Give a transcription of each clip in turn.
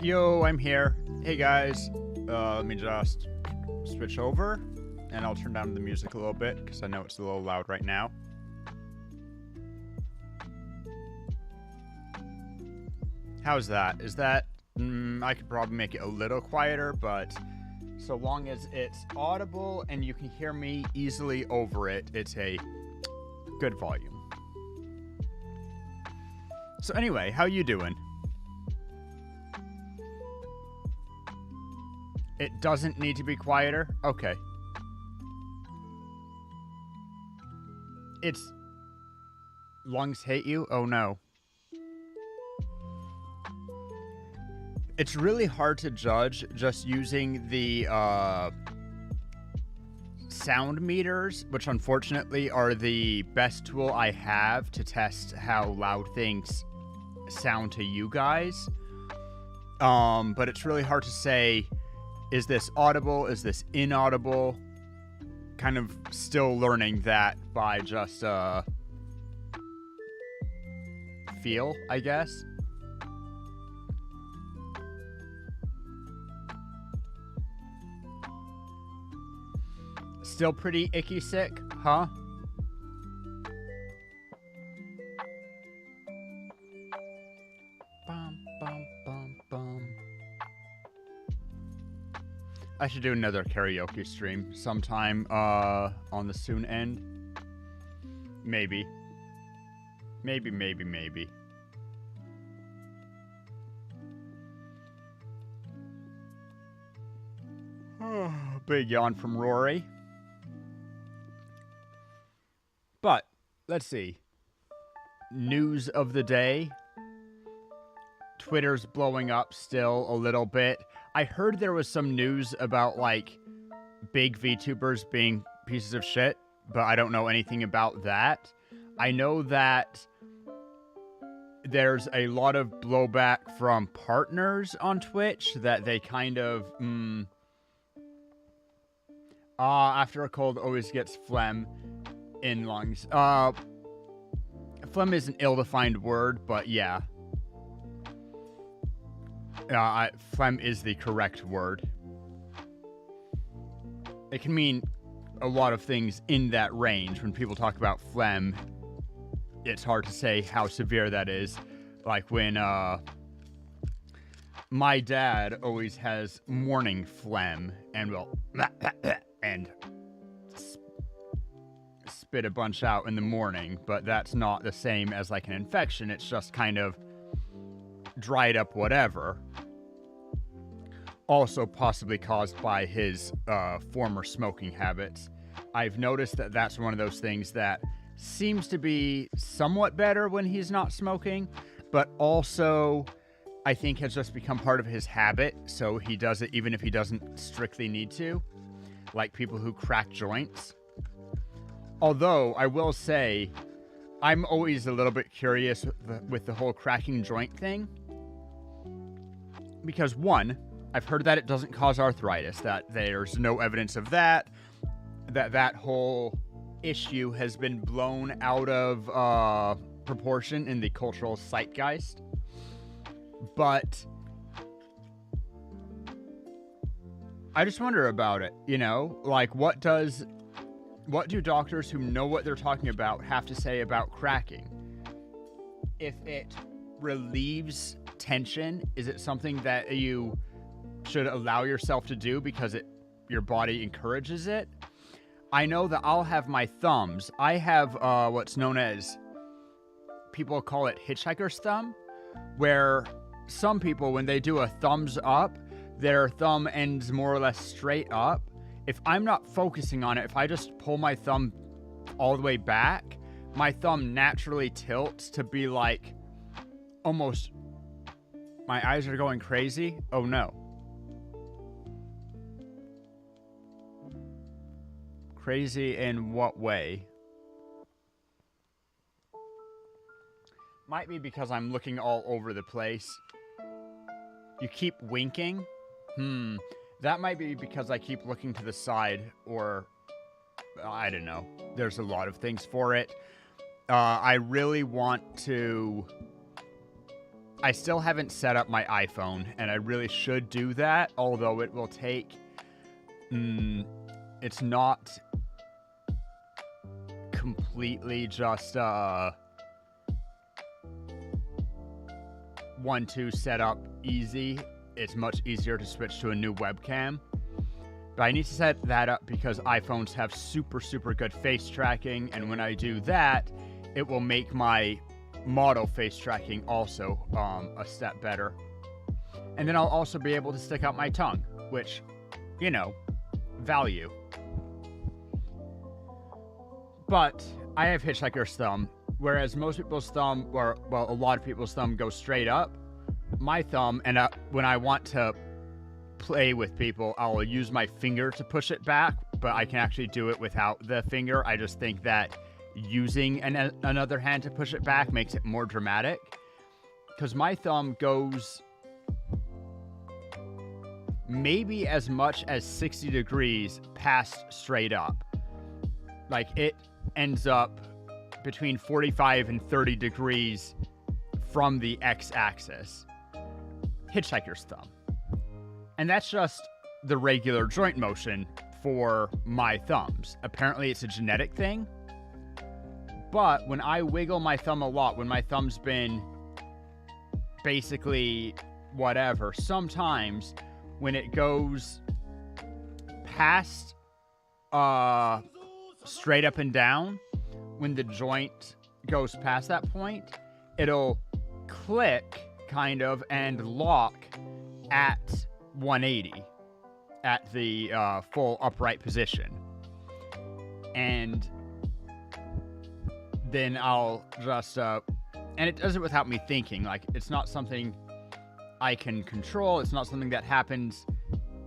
Yo, I'm here. Hey guys, let me just switch over and I'll turn down the music a little bit because I know it's a little loud right now. How's that? Is that, I could probably make it a little quieter, but so long as it's audible and you can hear me easily over it, it's a good volume. So anyway, how you doing? It doesn't need to be quieter? Okay. It's... lungs hate you? Oh no. It's really hard to judge just using the sound meters, which unfortunately are the best tool I have to test how loud things sound to you guys. But it's really hard to say, is this audible? Is this inaudible? Kind of still learning that by just feel, I guess. Still pretty icky sick, huh? Bum, bum, bum, bum. I should do another karaoke stream sometime on the soon end. Maybe. Maybe. Big yawn from Rory. But, let's see. News of the day. Twitter's blowing up still a little bit. I heard there was some news about, like, big VTubers being pieces of shit. but I don't know anything about that. I know that there's a lot of blowback from partners on Twitch that they kind of, after a cold always gets phlegm in lungs. Phlegm is an ill-defined word, but yeah. Phlegm is the correct word. It can mean a lot of things in that range. When people talk about phlegm, it's hard to say how severe that is. Like when my dad always has morning phlegm and will and spit a bunch out in the morning, but that's not the same as like an infection. It's just kind of dried up whatever. Also possibly caused by his former smoking habits. I've noticed that that's one of those things that seems to be somewhat better when he's not smoking, but also I think has just become part of his habit, so he does it even if he doesn't strictly need to, like people who crack joints. Although, I will say, I'm always a little bit curious with the whole cracking joint thing, because one, I've heard that it doesn't cause arthritis, that there's no evidence of that, that whole issue has been blown out of proportion in the cultural zeitgeist. But I just wonder about it, you know? Like, what do doctors who know what they're talking about have to say about cracking? If it relieves tension, is it something that you should allow yourself to do because your body encourages it? I know that I'll have my thumbs. I have what's known as, people call it hitchhiker's thumb, where some people, when they do a thumbs up, their thumb ends more or less straight up. If I'm not focusing on it, if I just pull my thumb all the way back, my thumb naturally tilts to be like almost, my eyes are going crazy. Oh no. Crazy in what way? Might be because I'm looking all over the place. You keep winking? That might be because I keep looking to the side, or I don't know. There's a lot of things for it. I really want to... I still haven't set up my iPhone, and I really should do that, although it will take... it's not completely just 1-2 set up easy. It's much easier to switch to a new webcam. But I need to set that up because iPhones have super, super good face tracking, and when I do that, it will make my model face tracking also a step better. And then I'll also be able to stick out my tongue, which, you know, value. But I have hitchhiker's thumb, whereas most people's thumb, or, well, a lot of people's thumb goes straight up. My thumb, and when I want to play with people, I'll use my finger to push it back, but I can actually do it without the finger. I just think that using another hand to push it back makes it more dramatic, because my thumb goes maybe as much as 60 degrees past straight up. Like, it ends up between 45 and 30 degrees from the x-axis. Hitchhiker's thumb. And that's just the regular joint motion for my thumbs. Apparently it's a genetic thing. But when I wiggle my thumb a lot, when my thumb's been basically whatever, sometimes when it goes past straight up and down, when the joint goes past that point, it'll click kind of and lock at 180 at the full upright position. And then I'll just and it does it without me thinking. Like, it's not something I can control. It's not something that happens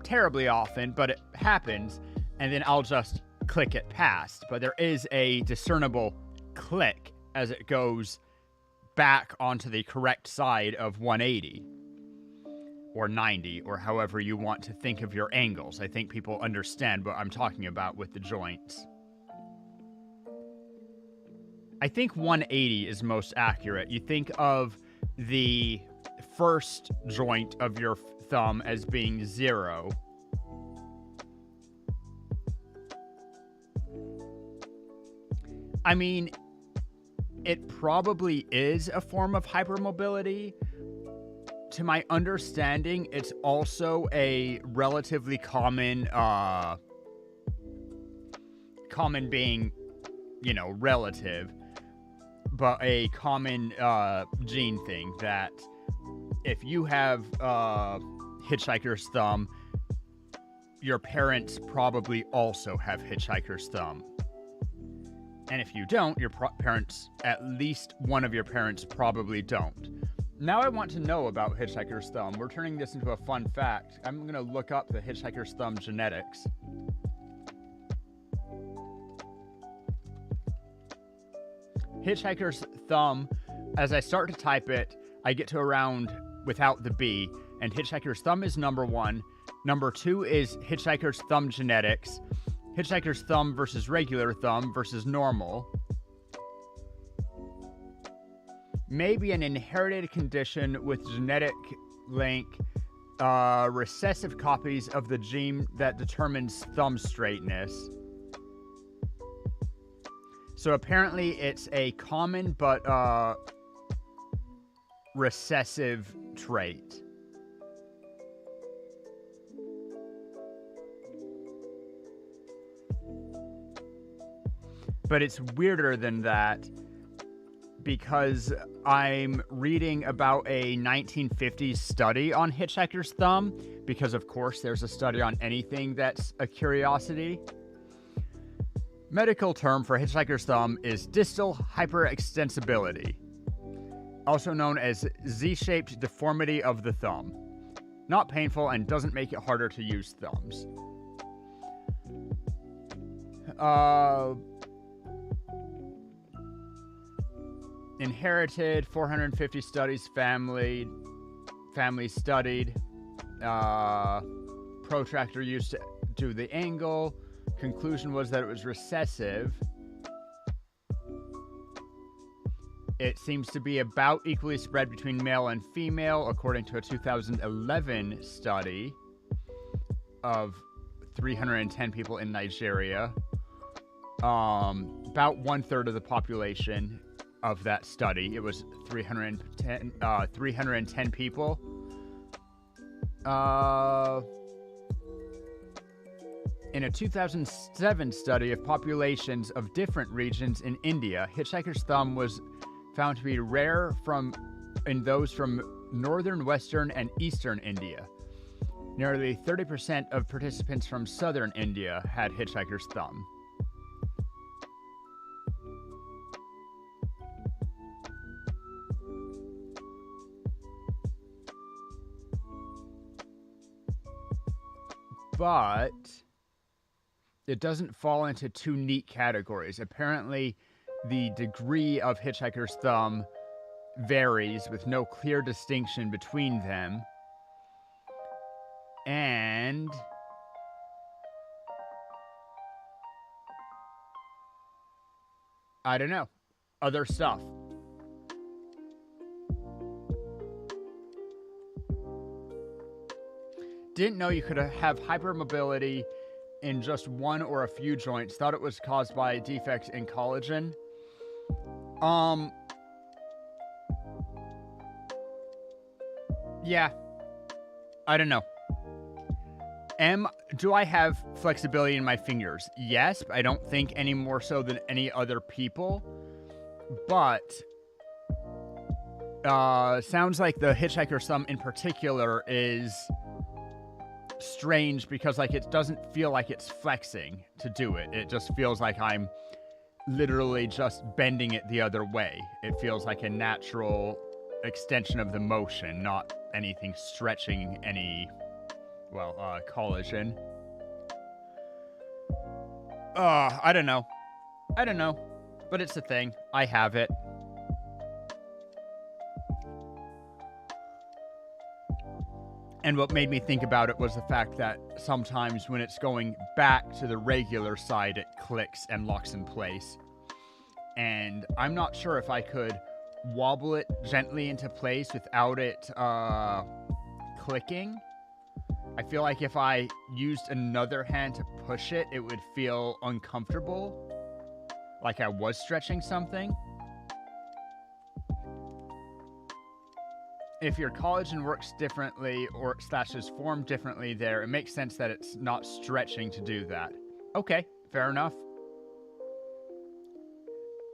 terribly often, but it happens. And then I'll just click it past, but there is a discernible click as it goes back onto the correct side of 180 or 90, or however you want to think of your angles. I think people understand what I'm talking about with the joints. I think 180 is most accurate. You think of the first joint of your thumb as being 0. I mean, it probably is a form of hypermobility. To my understanding, it's also a relatively common being, relative, but a common gene thing that if you have hitchhiker's thumb, your parents probably also have hitchhiker's thumb. And if you don't, your parents, at least one of your parents probably don't. Now I want to know about hitchhiker's thumb. We're turning this into a fun fact. I'm going to look up the hitchhiker's thumb genetics. Hitchhiker's thumb, as I start to type it, I get to around without the B, and hitchhiker's thumb is number 1. Number 2 is hitchhiker's thumb genetics. Hitchhiker's thumb versus regular thumb versus normal. Maybe an inherited condition with genetic link, recessive copies of the gene that determines thumb straightness. So apparently it's a common but recessive trait. But it's weirder than that, because I'm reading about a 1950s study on hitchhiker's thumb, because of course there's a study on anything that's a curiosity. Medical term for hitchhiker's thumb is distal hyperextensibility, also known as Z-shaped deformity of the thumb. Not painful and doesn't make it harder to use thumbs. Inherited, 450 studies, family studied, protractor used to do the angle, conclusion was that it was recessive. It seems to be about equally spread between male and female, according to a 2011 study of 310 people in Nigeria. About 1/3 of the population of that study. It was 310 people. In a 2007 study of populations of different regions in India, hitchhiker's thumb was found to be rare in those from northern, western, and eastern India. Nearly 30% of participants from southern India had hitchhiker's thumb. But it doesn't fall into two neat categories. Apparently, the degree of hitchhiker's thumb varies with no clear distinction between them. And I don't know. Other stuff. Didn't know you could have hypermobility in just one or a few joints. Thought it was caused by defects in collagen. Yeah. I don't know. Do I have flexibility in my fingers? Yes, but I don't think any more so than any other people. But sounds like the hitchhiker's thumb in particular is strange because it doesn't feel like it's flexing to do it. It just feels like I'm literally just bending it the other way. It feels like a natural extension of the motion, not anything stretching any, collagen. I don't know. I don't know. But it's a thing. I have it. And what made me think about it was the fact that sometimes when it's going back to the regular side, it clicks and locks in place. And I'm not sure if I could wobble it gently into place without it clicking. I feel like if I used another hand to push it, it would feel uncomfortable, like I was stretching something. If your collagen works differently or / is formed differently there, it makes sense that it's not stretching to do that. Okay, fair enough.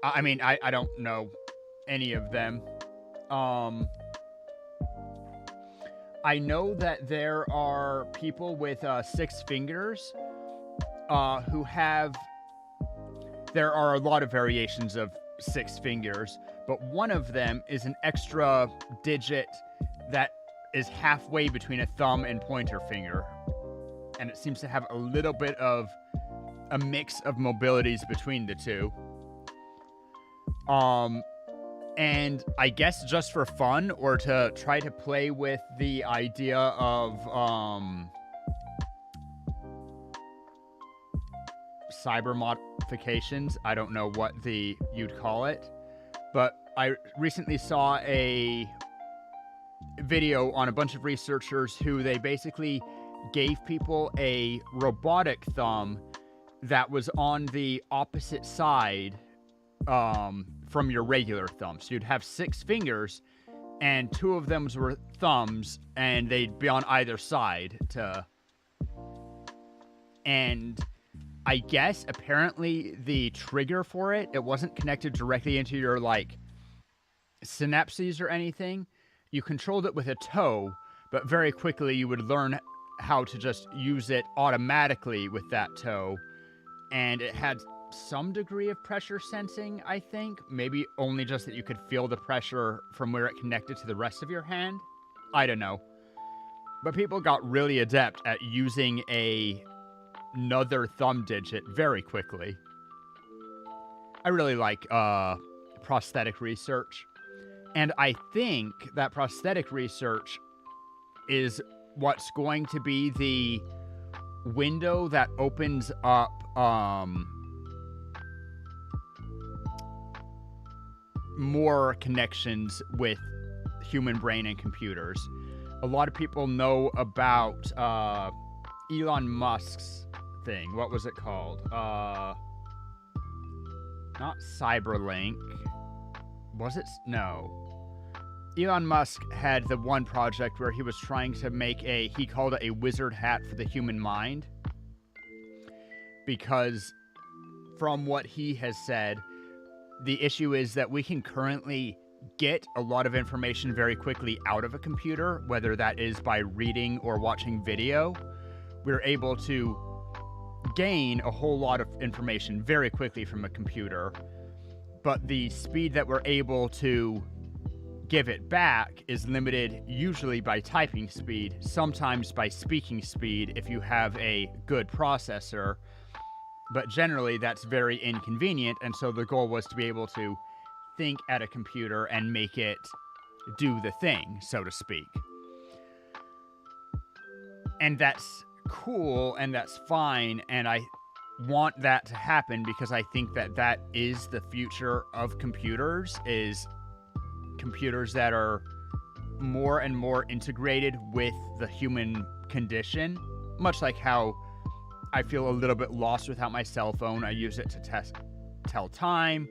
I mean, I don't know any of them. I know that there are people with 6 fingers who have... There are a lot of variations of 6 fingers, but one of them is an extra digit that is halfway between a thumb and pointer finger. And it seems to have a little bit of a mix of mobilities between the two. And I guess just for fun, or to try to play with the idea of cyber modifications. I don't know what you'd call it, but I recently saw a video on a bunch of researchers who they basically gave people a robotic thumb that was on the opposite side from your regular thumb. So you'd have 6 fingers, and 2 of them were thumbs, and they'd be on either side and I guess apparently the trigger for it wasn't connected directly into your like synapses or anything. You controlled it with a toe, but very quickly you would learn how to just use it automatically with that toe. And it had some degree of pressure sensing, I think. Maybe only just that you could feel the pressure from where it connected to the rest of your hand. I don't know. But people got really adept at using another thumb digit very quickly. I really like prosthetic research. And I think that prosthetic research is what's going to be the window that opens up more connections with human brain and computers. A lot of people know about Elon Musk's thing. What was it called? Not Cyberlink. Was it? No. Elon Musk had the one project where he was trying to make he called it a wizard hat for the human mind. Because from what he has said, the issue is that we can currently get a lot of information very quickly out of a computer, whether that is by reading or watching video. We're able to gain a whole lot of information very quickly from a computer, but the speed that we're able to give it back is limited usually by typing speed, sometimes by speaking speed if you have a good processor, but generally that's very inconvenient. And so the goal was to be able to think at a computer and make it do the thing, so to speak. And that's cool and that's fine, and I want that to happen because I think that that is the future of computers, is computers that are more and more integrated with the human condition, much like how I feel a little bit lost without my cell phone. I use it to tell time,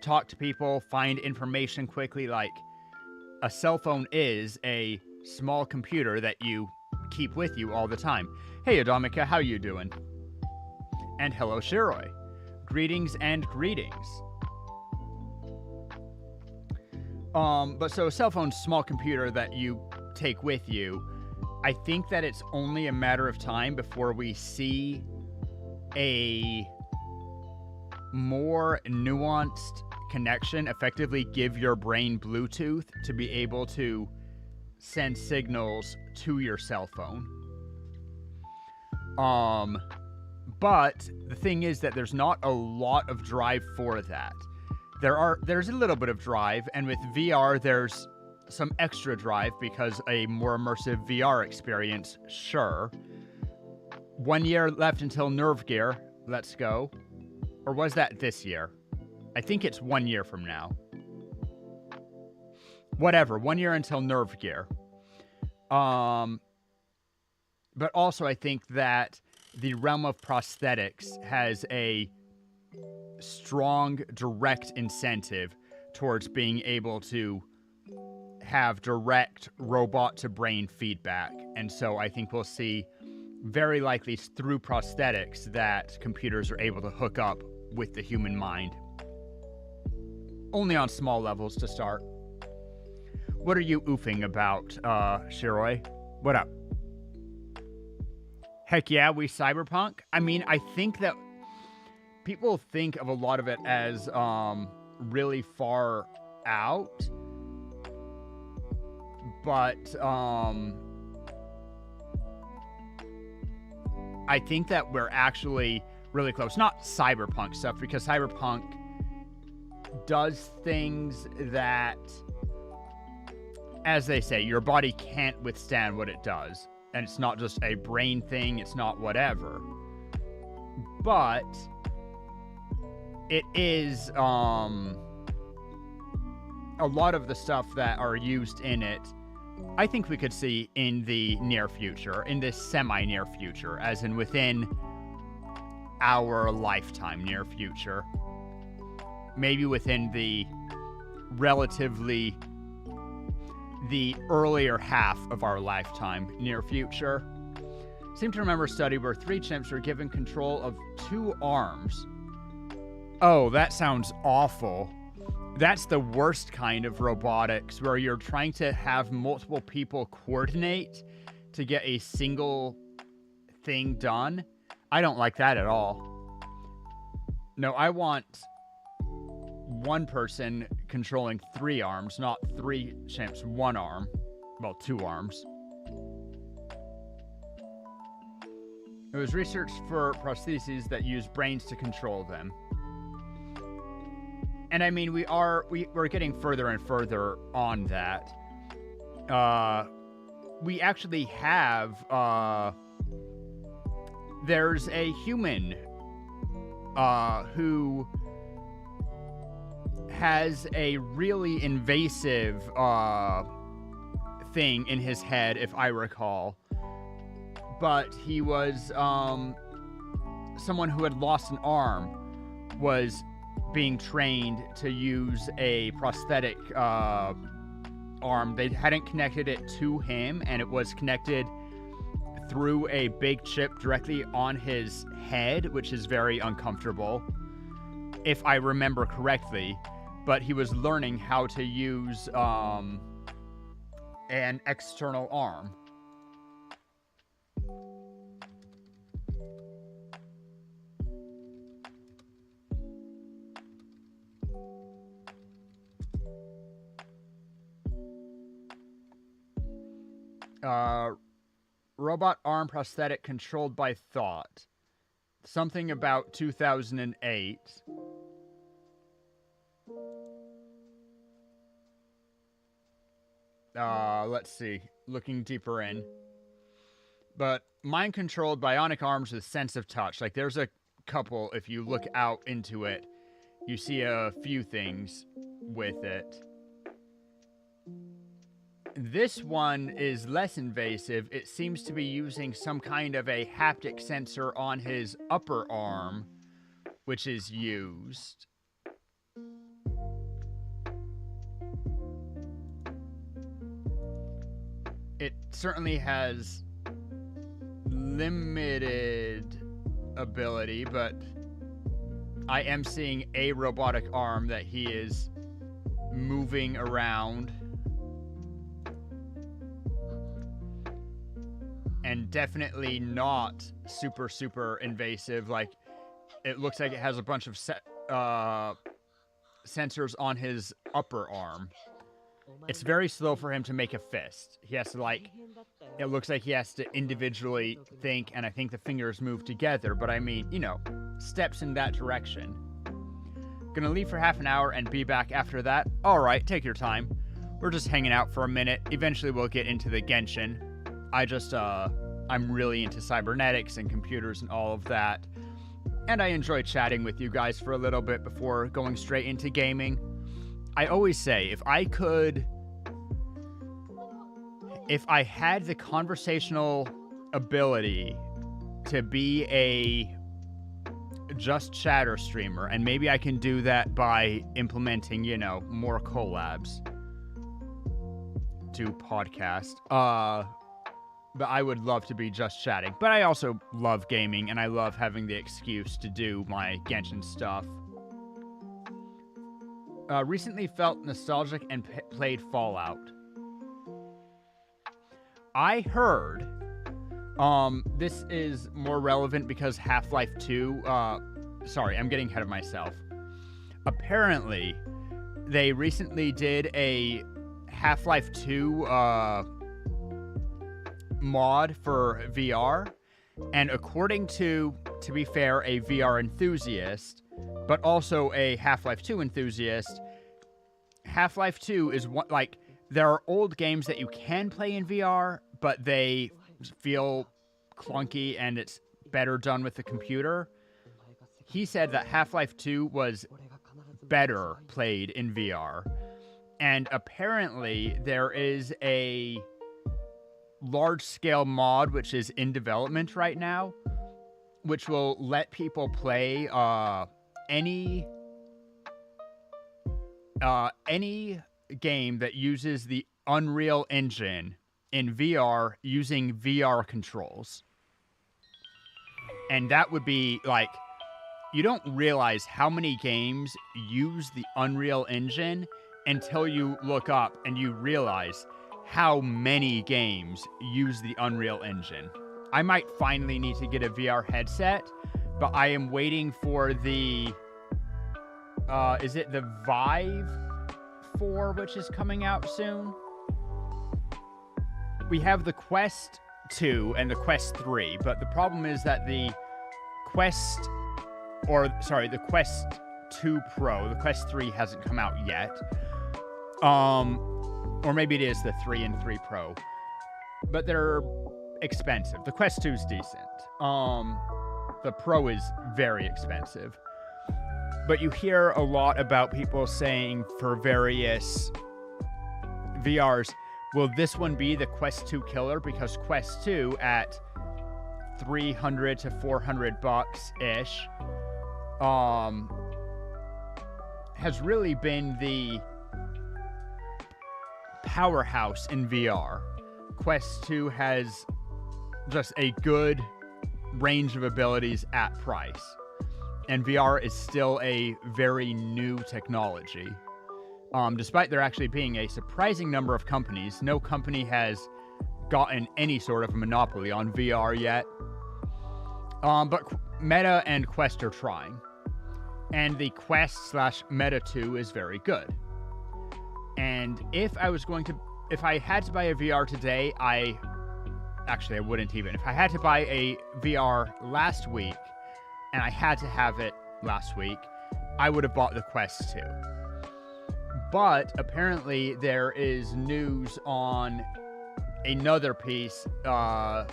talk to people, find information quickly. Like, a cell phone is a small computer that you keep with you all the time. Hey, Adomika, how you doing? And hello, Shiroi. Greetings and greetings. But so a cell phone's a small computer that you take with you. I think that it's only a matter of time before we see a more nuanced connection effectively give your brain Bluetooth to be able to send signals to your cell phone. But the thing is that there's not a lot of drive for that. There's a little bit of drive, and with VR there's some extra drive because a more immersive VR experience, sure. 1 year left until Nerve Gear. Let's go. Or was that this year? I think it's 1 year from now. Whatever, 1 year until Nerve Gear. But also I think that the realm of prosthetics has a strong direct incentive towards being able to have direct robot to brain feedback. And so I think we'll see very likely through prosthetics that computers are able to hook up with the human mind. Only on small levels to start. What are you oofing about, Shiroi? What up? Heck yeah, we cyberpunk? I mean, I think that people think of a lot of it as really far out. But I think that we're actually really close. Not cyberpunk stuff, because cyberpunk does things that, as they say, your body can't withstand what it does. And it's not just a brain thing, it's not whatever. But it is a lot of the stuff that are used in it, I think we could see in the near future, in this semi-near future, as in within our lifetime near future. Maybe within the relatively the earlier half of our lifetime near future. Seem to remember a study where 3 chimps were given control of 2 arms. Oh, that sounds awful. That's the worst kind of robotics, where you're trying to have multiple people coordinate to get a single thing done. I don't like that at all. No, I want one person controlling 3 arms, not 3 chimps, 1 arm. Well, 2 arms. It was research for prostheses that use brains to control them. And I mean, we're getting further and further on that. We actually have, there's a human who has a really invasive thing in his head, if I recall. But he was someone who had lost an arm, was being trained to use a prosthetic arm. They hadn't connected it to him, and it was connected through a big chip directly on his head, which is very uncomfortable, if I remember correctly. But he was learning how to use an external arm. Robot arm prosthetic controlled by thought. Something about 2008. Let's see. Looking deeper in. But mind-controlled bionic arms with sense of touch. Like, there's a couple, if you look out into it, you see a few things with it. This one is less invasive. It seems to be using some kind of a haptic sensor on his upper arm, which is used. It certainly has limited ability, but I am seeing a robotic arm that he is moving around. And definitely not super, super invasive. Like, it looks like it has a bunch of sensors on his upper arm. it's very slow for him to make a fist. He has to, like, it looks like he has to individually think, and I think the fingers move together, but I mean, you know, steps in that direction. Gonna leave for half an hour and be back after that. Alright, take your time. We're just hanging out for a minute. Eventually we'll get into the Genshin. I'm really into cybernetics and computers and all of that. And I enjoy chatting with you guys for a little bit before going straight into gaming. I always say, if I had the conversational ability to be a just chatter streamer, and maybe I can do that by implementing, you know, more collabs to podcast. But I would love to be just chatting. But I also love gaming, and I love having the excuse to do my Genshin stuff. Recently felt nostalgic and played Fallout. I heard, this is more relevant because Half-Life 2, sorry, I'm getting ahead of myself. Apparently, they recently did a Half-Life 2, mod for VR, and according to be fair, a VR enthusiast, but also a Half-Life 2 enthusiast, Half-Life 2 is what, like, there are old games that you can play in VR, but they feel clunky and it's better done with the computer. He said that Half-Life 2 was better played in VR. And apparently there is a large-scale mod which is in development right now, which will let people play any game that uses the Unreal Engine in VR using VR controls. And that would be, like, you don't realize how many games use the Unreal Engine until you look up and you realize how many games use the Unreal Engine. I might finally need to get a VR headset, but I am waiting for the, is it the Vive 4, which is coming out soon? We have the Quest 2 and the Quest 3, but the problem is that the Quest 2 Pro, the Quest 3 hasn't come out yet. Or maybe it is the 3 and 3 Pro. But they're expensive. The Quest 2 is decent. The Pro is very expensive. But you hear a lot about people saying for various VRs, will this one be the Quest 2 killer? Because Quest 2 at $300 to $400-ish has really been the powerhouse in VR. Quest 2 has just a good range of abilities at price. And VR is still a very new technology. Despite there actually being a surprising number of companies, no company has gotten any sort of monopoly on VR yet. But Meta and Quest are trying. And the Quest/Meta 2 is very good. And if I had to buy a VR today, I wouldn't even. If I had to buy a VR last week, and I had to have it last week, I would have bought the Quest 2. But apparently there is news on another piece, the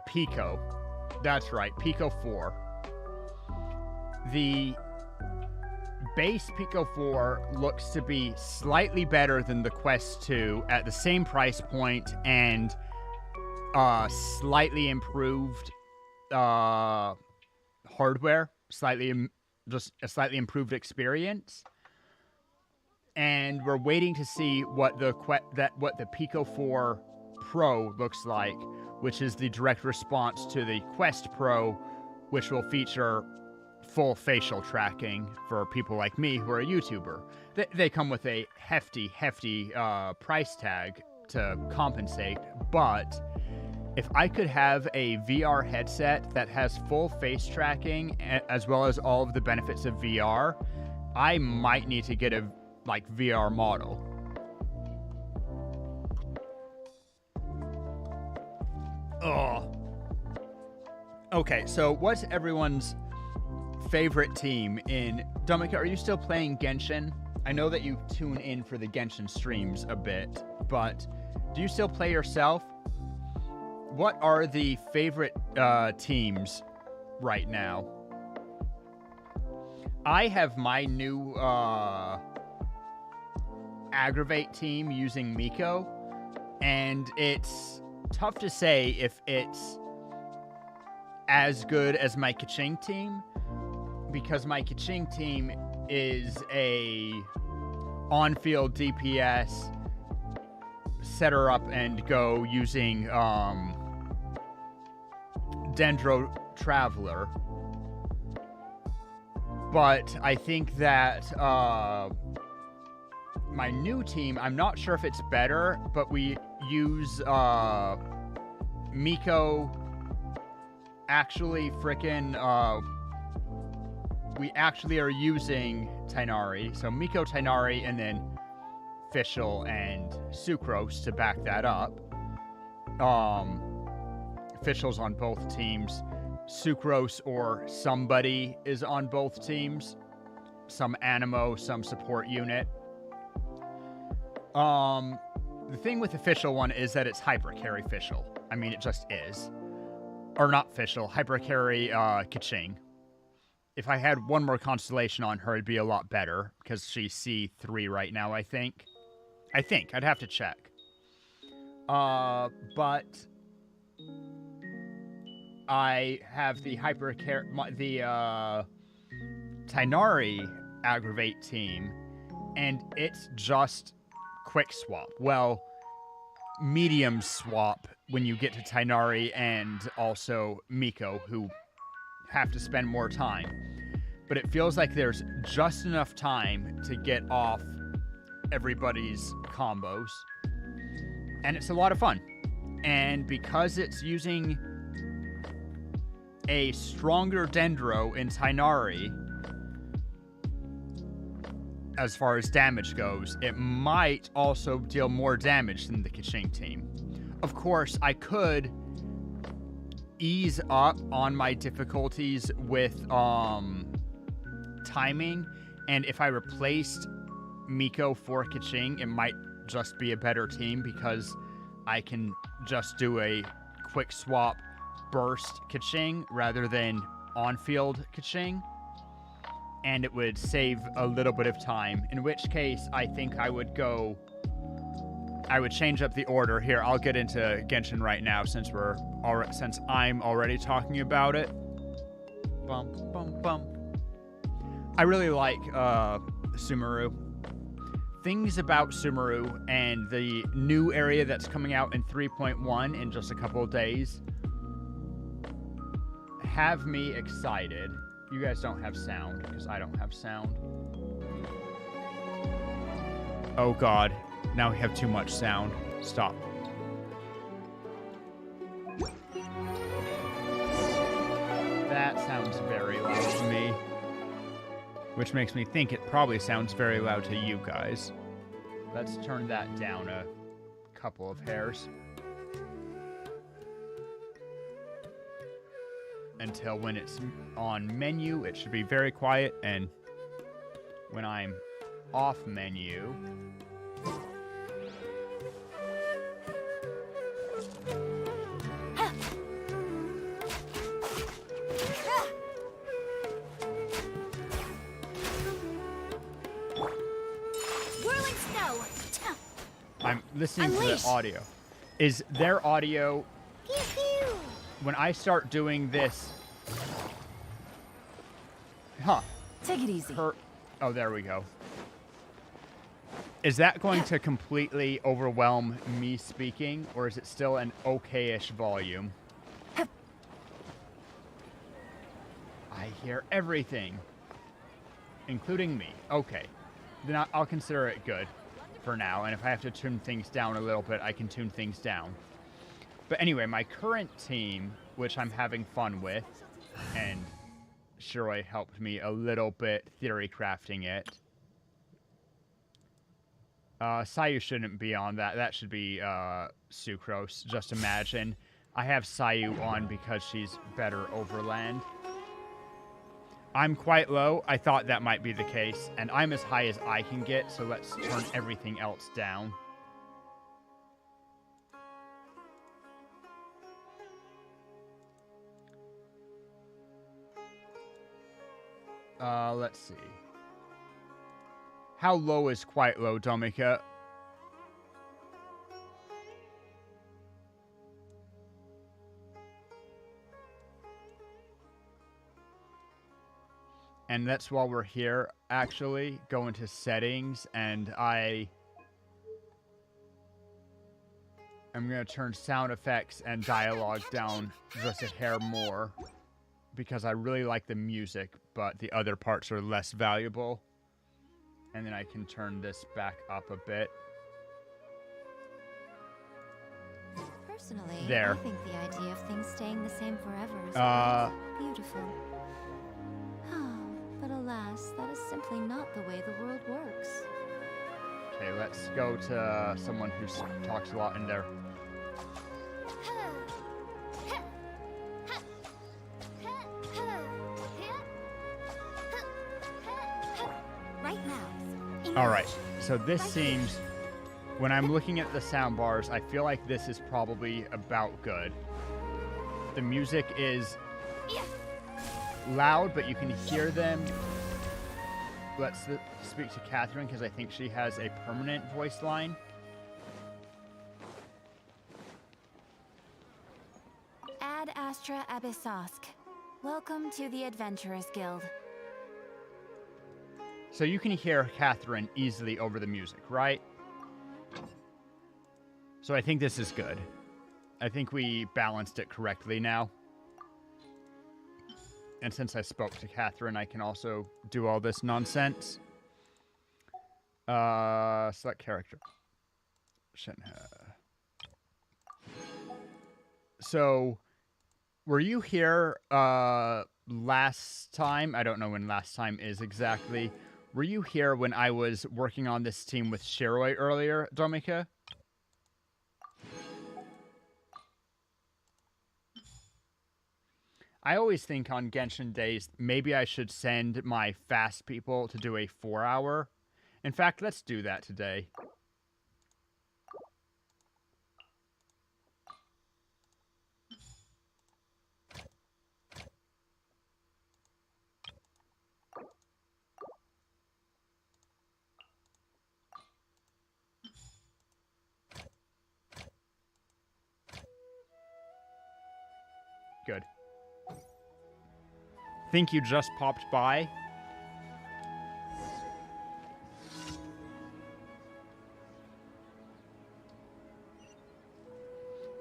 Pico. That's right, Pico 4. The base Pico 4 looks to be slightly better than the Quest 2 at the same price point and slightly improved hardware, just a slightly improved experience. And we're waiting to see what the Pico 4 Pro looks like, which is the direct response to the Quest Pro, which will feature full facial tracking for people like me who are a YouTuber. They come with a hefty price tag to compensate, but if I could have a VR headset that has full face tracking as well as all of the benefits of VR, I might need to get a VR model. Oh. Okay, so what's everyone's favorite team in... Dominic, are you still playing Genshin? I know that you tune in for the Genshin streams a bit, but do you still play yourself? What are the favorite teams right now? I have my new Aggravate team using Miko, and it's tough to say if it's as good as my Kaching team, because my Kaching team is a on-field DPS, set her up and go using Dendro Traveler. But I think that my new team, I'm not sure if it's better, but we use Miko. Actually, we actually are using Tighnari. So Miko, Tighnari, and then Fischl and Sucrose to back that up. Fischl's on both teams. Sucrose or somebody is on both teams. Some Animo, some support unit. The thing with the Fischl one is that it's Hyper Carry Fischl. I mean, it just is. Or not Fischl, Hyper Carry Kaching. If I had one more constellation on her, it'd be a lot better, because she's C3 right now, I think. I'd have to check. But I have the Tighnari Aggravate team, and it's just quick swap. Well, medium swap when you get to Tighnari and also Miko, who have to spend more time. But it feels like there's just enough time to get off everybody's combos. And it's a lot of fun. And because it's using a stronger Dendro in Tighnari, as far as damage goes, it might also deal more damage than the Kaching team. Of course, I could ease up on my difficulties with timing, and if I replaced Miko for Kaching, it might just be a better team, because I can just do a quick swap burst Kaching rather than on-field Kaching, and it would save a little bit of time, in which case I think I would change up the order. Here, I'll get into Genshin right now since I'm already talking about it. Bum, bum, bum. I really like Sumeru. Things about Sumeru and the new area that's coming out in 3.1 in just a couple of days have me excited. You guys don't have sound, because I don't have sound. Oh god, now we have too much sound. Stop. That sounds very loud to me. Which makes me think it probably sounds very loud to you guys. Let's turn that down a couple of hairs. Until when it's on menu, it should be very quiet, and when I'm off menu... I'm listening to the audio. Is their audio... When I start doing this... Huh. Take it easy. Oh, there we go. Is that going to completely overwhelm me speaking, or is it still an okay-ish volume? I hear everything, including me. Okay. Then I'll consider it good. for now. And if I have to tune things down a little bit, I can tune things down. But anyway, my current team, which I'm having fun with, and Shiroi helped me a little bit theory crafting it. Sayu shouldn't be on that. That should be Sucrose. Just imagine. I have Sayu on because she's better overland. I'm quite low. I thought that might be the case. And I'm as high as I can get, so let's turn everything else down. Let's see. How low is quite low, Domika? And that's while we're here, actually. Go into settings, and I'm going to turn sound effects and dialogue down just a hair more. Because I really like the music, but the other parts are less valuable. And then I can turn this back up a bit. Personally, there. I think the idea of things staying the same forever is beautiful. But alas, that is simply not the way the world works. Okay, let's go to someone who talks a lot in there. Alright, so this seems, when I'm looking at the sound bars, I feel like this is probably about good. The music is loud, but you can hear them. Let's speak to Catherine, because I think she has a permanent voice line. Ad Astra Abyssosk. Welcome to the Adventurers Guild. So you can hear Catherine easily over the music, right? So I think this is good. I think we balanced it correctly now. And since I spoke to Catherine, I can also do all this nonsense. Select character. So, were you here last time? I don't know when last time is exactly. Were you here when I was working on this team with Shiroi earlier, Domika? I always think on Genshin days, maybe I should send my fast people to do a 4-hour. In fact, let's do that today. Good. Think you just popped by?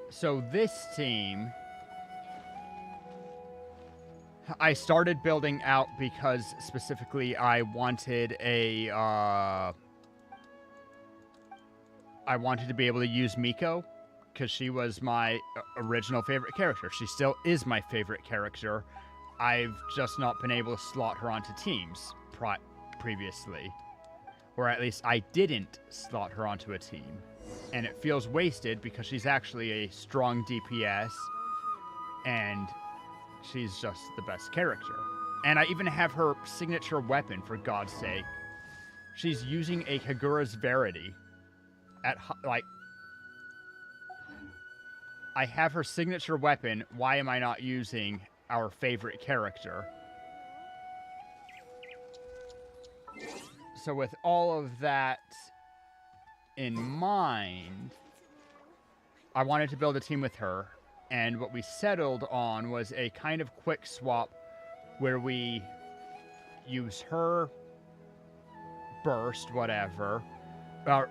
So this team, I started building out because specifically I wanted a, I wanted to be able to use Miko because she was my original favorite character. She still is my favorite character. I've just not been able to slot her onto teams previously. Or at least I didn't slot her onto a team. And it feels wasted because she's actually a strong DPS. And she's just the best character. And I even have her signature weapon, for God's sake. She's using a Kagura's Verity. I have her signature weapon. Why am I not using our favorite character? So with all of that in mind, I wanted to build a team with her, and what we settled on was a kind of quick swap where we use her burst, whatever,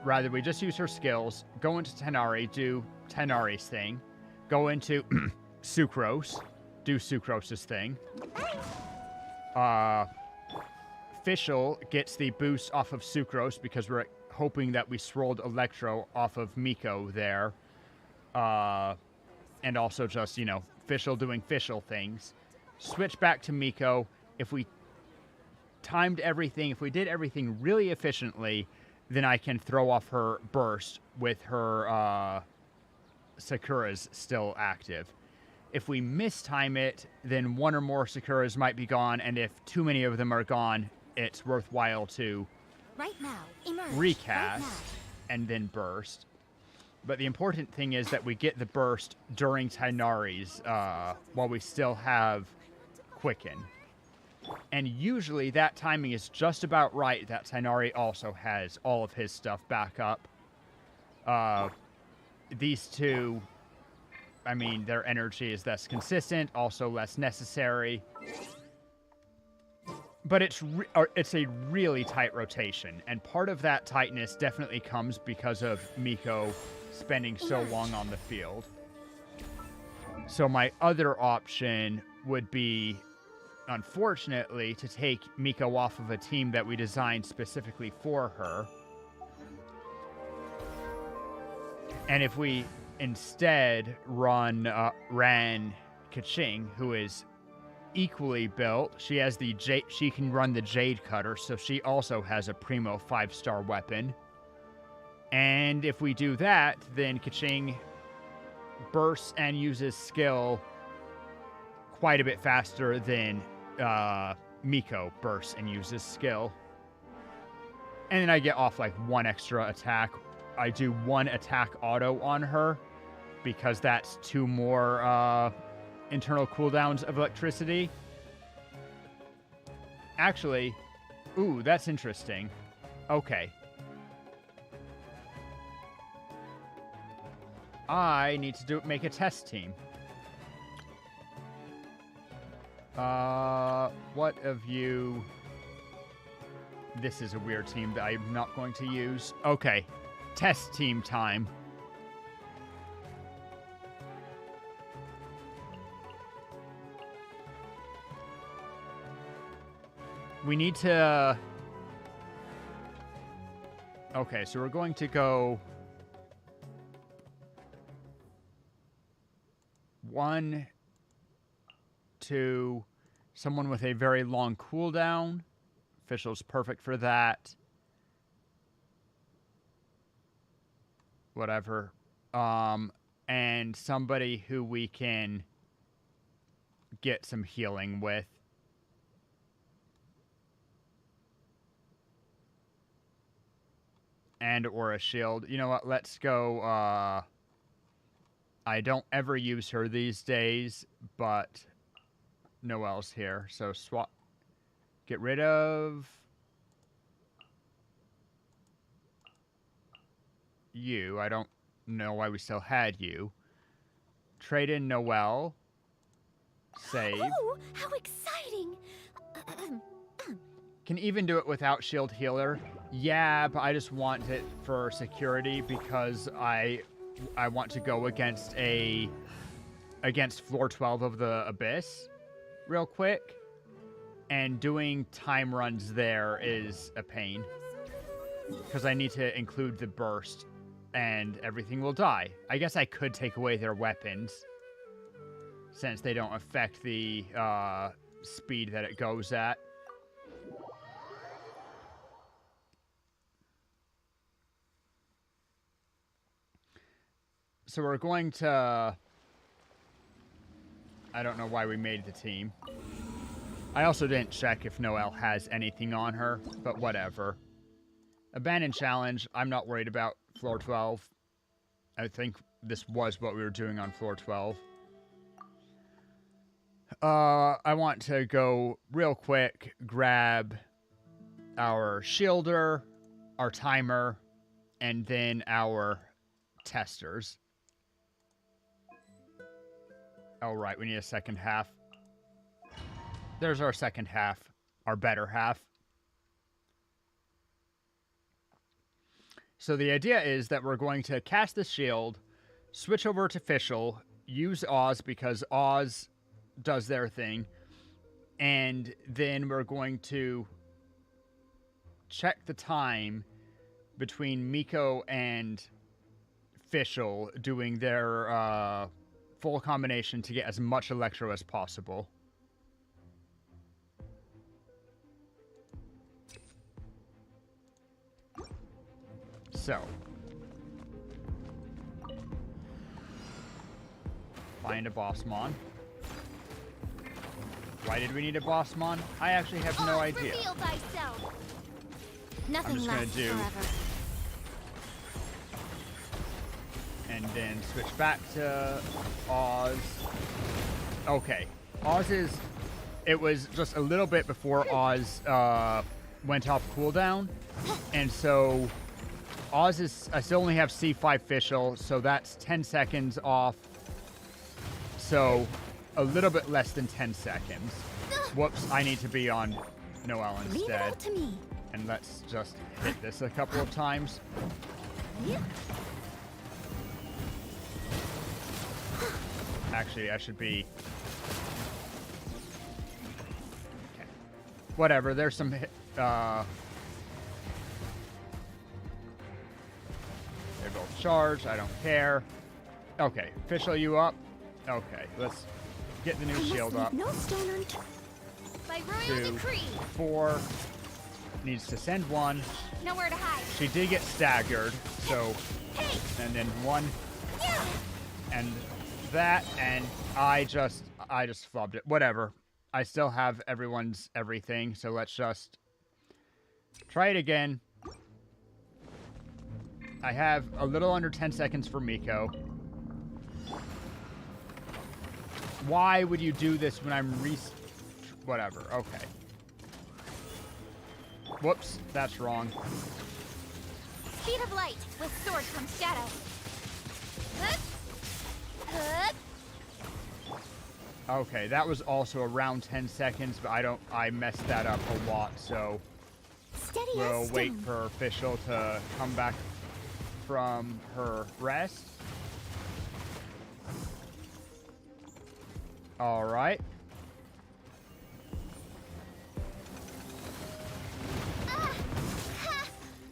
rather we just use her skills, go into Tenari, do Tenari's thing, go into Sucrose, do Sucrose's thing, Fischl gets the boost off of Sucrose because we're hoping that we swirled Electro off of Miko there. And also just, Fischl doing Fischl things. Switch back to Miko. If we timed everything, if we did everything really efficiently, then I can throw off her burst with her Sakura's still active. If we mistime it, then one or more Sakuras might be gone, and if too many of them are gone, it's worthwhile to recast and then burst. But the important thing is that we get the burst during Tighnari's while we still have Quicken. And usually that timing is just about right that Tighnari also has all of his stuff back up. These two, I mean, their energy is less consistent, also less necessary. But it's a really tight rotation, and part of that tightness definitely comes because of Miko spending so long on the field. So my other option would be, unfortunately, to take Miko off of a team that we designed specifically for her. And if we instead ran Kaching, who is equally built, she has she can run the Jade Cutter, so she also has a primo 5-star weapon. And if we do that, then Kaching bursts and uses skill quite a bit faster than Miko bursts and uses skill. And then I get off like one extra attack. I do one attack auto on her because that's 2 more internal cooldowns of electricity. Actually, ooh, that's interesting. Okay. I need to make a test team. What of you... This is a weird team that I'm not going to use. Okay. Test team time. We need to... Okay, so we're going to go... 1, 2, someone with a very long cooldown. Fischl's perfect for that. Whatever. And somebody who we can get some healing with. And or a shield. You know what? Let's go... I don't ever use her these days, but Noelle's here. So swap... Get rid of... you. I don't know why we still had you. Trade in Noelle. Save. Oh, how exciting! Can even do it without shield healer. Yeah, but I just want it for security because I want to go against floor 12 of the Abyss real quick. And doing time runs there is a pain. Because I need to include the burst and everything will die. I guess I could take away their weapons since they don't affect the speed that it goes at. So we're going to... I don't know why we made the team. I also didn't check if Noelle has anything on her, but whatever. Abandon challenge, I'm not worried about floor 12. I think this was what we were doing on floor 12. I want to go real quick, grab our shielder, our timer, and then our testers. Oh, right, we need a second half. There's our second half, our better half. So the idea is that we're going to cast the shield, switch over to Fischl, use Oz because Oz does their thing, and then we're going to check the time between Miko and Fischl doing their full combination to get as much Electro as possible. So, find a Bossmon. Why did we need a Bossmon? I actually have no idea. Nothing I'm just gonna lasts do, forever. and then switch back to Oz. Okay, Oz is. It was just a little bit before Oz went off cooldown, and so Oz is. I still only have C5 Fischl, so that's 10 seconds off. So a little bit less than 10 seconds. Whoops! I need to be on Noelle Leave it all instead. to me. And let's just hit this a couple of times. Actually, I should be... Okay. Whatever, there's some... They're both charged, I don't care. Okay, Fischl, you up? Okay, let's get the new shield up. No stone unturned. By royal 2, decree. 4... Needs to send 1. Nowhere to hide. She did get staggered, so... Hey! And then 1. Yeah! And that, and I just flubbed it. Whatever. I still have everyone's everything, so let's just try it again. I have a little under 10 seconds for Miko. Why would you do this when I'm whatever, okay. Whoops, that's wrong. Speed of light with sword from shadow. Okay, that was also around 10 seconds, but I messed that up a lot, so Steady we'll as wait stone. for Fischl to come back from her rest. All right.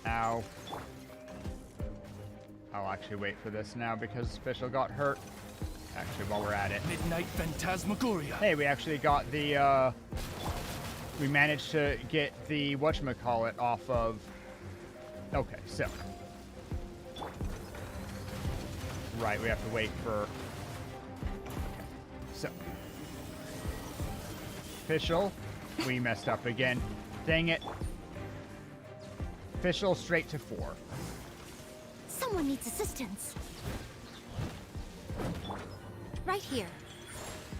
Ow. I'll actually wait for this now because Fischl got hurt. Actually, while we're at it. Midnight Phantasmagoria. Hey, we actually got the, we managed to get the whatchamacallit off of... Okay, so. Right, we have to wait for... Okay, so. Fischl, we messed up again. Dang it. Fischl straight to 4. Someone needs assistance. Right here.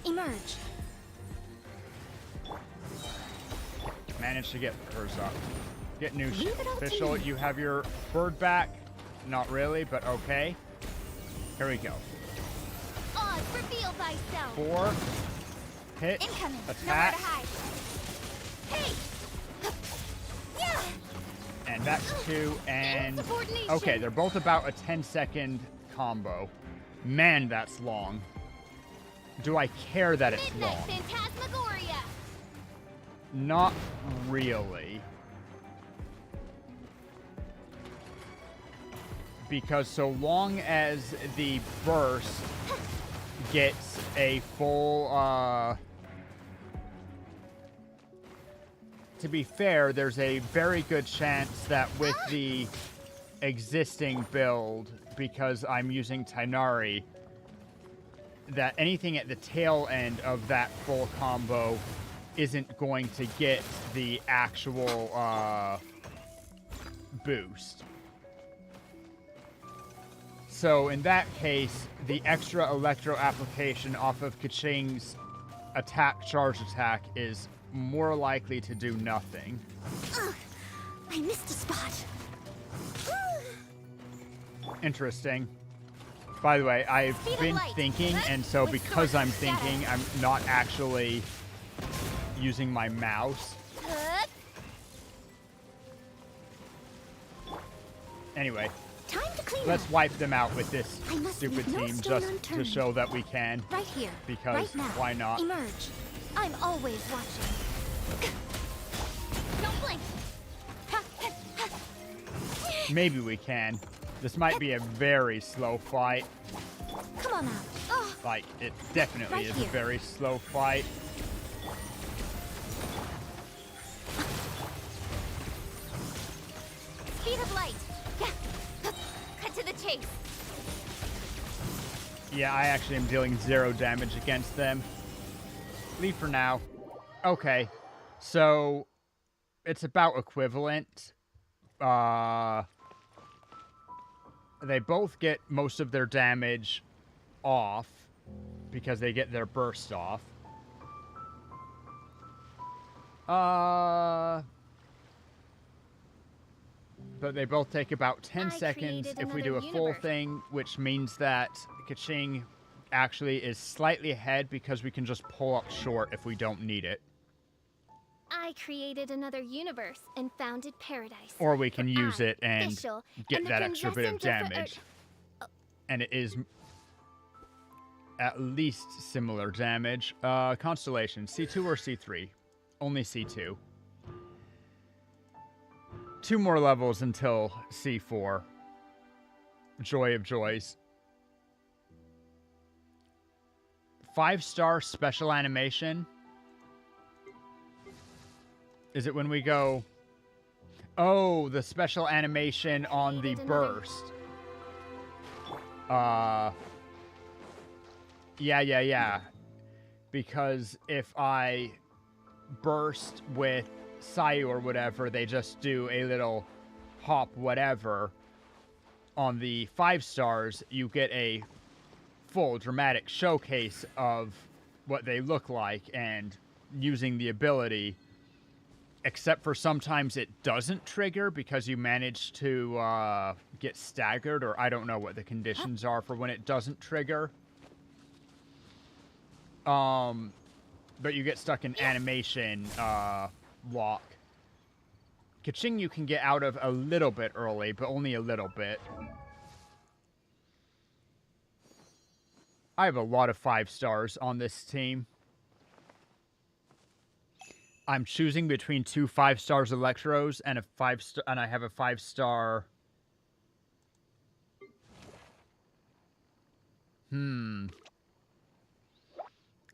Emerge. Managed to get hers up. Get new Leave shit. it up to Fischl, me. you have your bird back. Not really, but okay. Here we go. Oz, reveal thyself. 4. Hit. Incoming. Attack. Nowhere to hide. Hey! Yeah! And that's 2. And... Insubordination. Okay, they're both about a 10-second combo. Man, that's long. Do I care that it's Midnight long? Phantasmagoria. Not really. Because so long as the burst gets a full, to be fair, there's a very good chance that with the existing build, because I'm using Tighnari, that anything at the tail end of that full combo isn't going to get the actual boost. So in that case, the extra electro application off of Kaching's charge attack is more likely to do nothing. I missed a spot. Interesting. By the way, I've Speed of been light. thinking, and so With because sword I'm from shadow. thinking, I'm not actually using my mouse. Anyway, Time to clean let's up. wipe them out with this I must stupid leave no team stone just to unturned. show that we can. Right here. Because right now. why not? Emerge. I'm always watching. Don't blink. Maybe we can. This might be a very slow fight. Come on now. Oh, Like, it definitely Right is here. a very slow fight. speed of light. Yeah. Cut to the chase. Yeah, I actually am dealing 0 damage against them. Leave for now. Okay. So, it's about equivalent. They both get most of their damage off because they get their burst off. But they both take about 10 I seconds created if we do a another full universe. thing, which means that Kaching actually is slightly ahead because we can just pull up short if we don't need it. I created another universe and founded paradise. Or we can For use I, it and Fischl, get am the that extra bit of quintessence of the damage. And it is at least similar damage. Constellation, C2 or C3? Only C2. 2 more levels until C4. Joy of joys. 5-star special animation. Is it when we go... Oh, the special animation on the burst. Yeah. Because if I burst with Sayu or whatever, they just do a little hop whatever. On the 5 stars, you get a full dramatic showcase of what they look like and using the ability, except for sometimes it doesn't trigger because you manage to get staggered, or I don't know what the conditions are for when it doesn't trigger. But you get stuck in animation lock. Kaching you can get out of a little bit early, but only a little bit. I have a lot of 5 stars on this team. I'm choosing between 2 5 stars Electros and a 5-star, and I have a 5-star.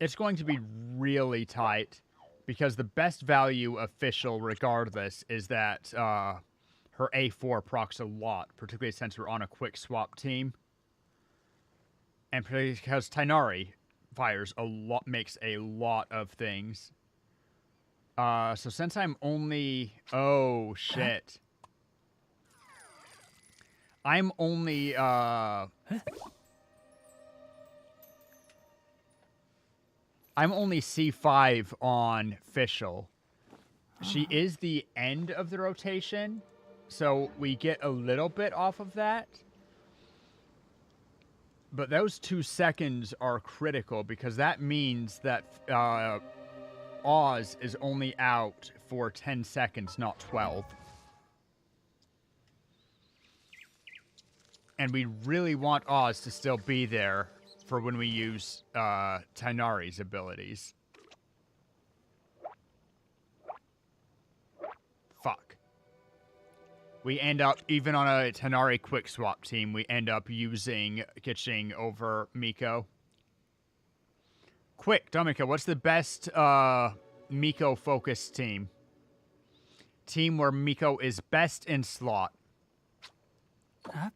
It's going to be really tight because the best value of Fischl, regardless, is that her A4 procs a lot, particularly since we're on a quick swap team. And because Tighnari fires a lot, makes a lot of things. So since I'm only... Oh, shit. I'm only, I'm only C5 on Fischl. She is the end of the rotation, so we get a little bit off of that. But those 2 seconds are critical because that means that Oz is only out for 10 seconds, not 12. And we really want Oz to still be there for when we use Tighnari's abilities. Fuck. We end up, even on a Tighnari quick swap team, we end up using Kaching over Miko. Quick, Dominica, what's the best Miko-focused team? Team where Miko is best in slot. Huh?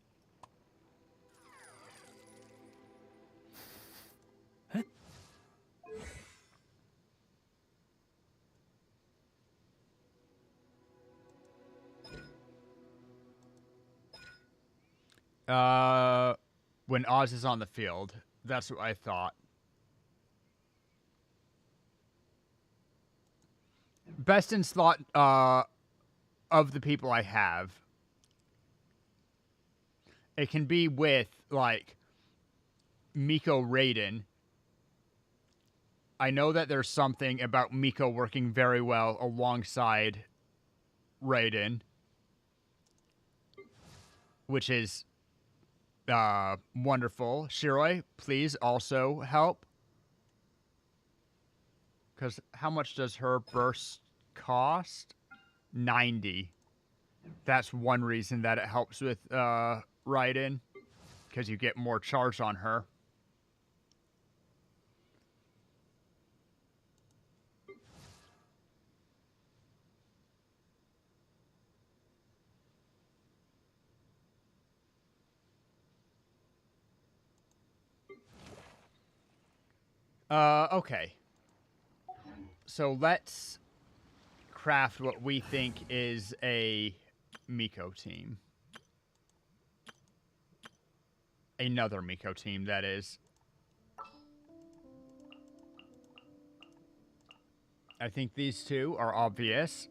When Oz is on the field. That's what I thought. Best in slot of the people I have. It can be with, like, Miko Raiden. I know that there's something about Miko working very well alongside Raiden, which is wonderful. Shiroi, please also help. Because how much does her burst cost? 90. That's one reason that it helps with Raiden, because you get more charge on her. Okay. So let's craft what we think is a Miko team. Another Miko team, that is. I think these two are obvious.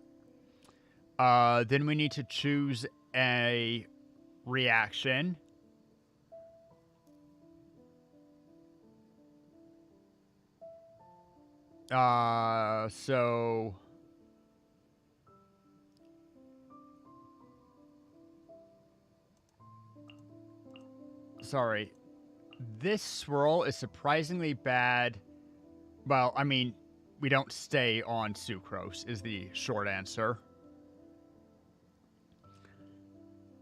Then we need to choose a reaction. So... Sorry. This swirl is surprisingly bad. Well, I mean, we don't stay on Sucrose, is the short answer.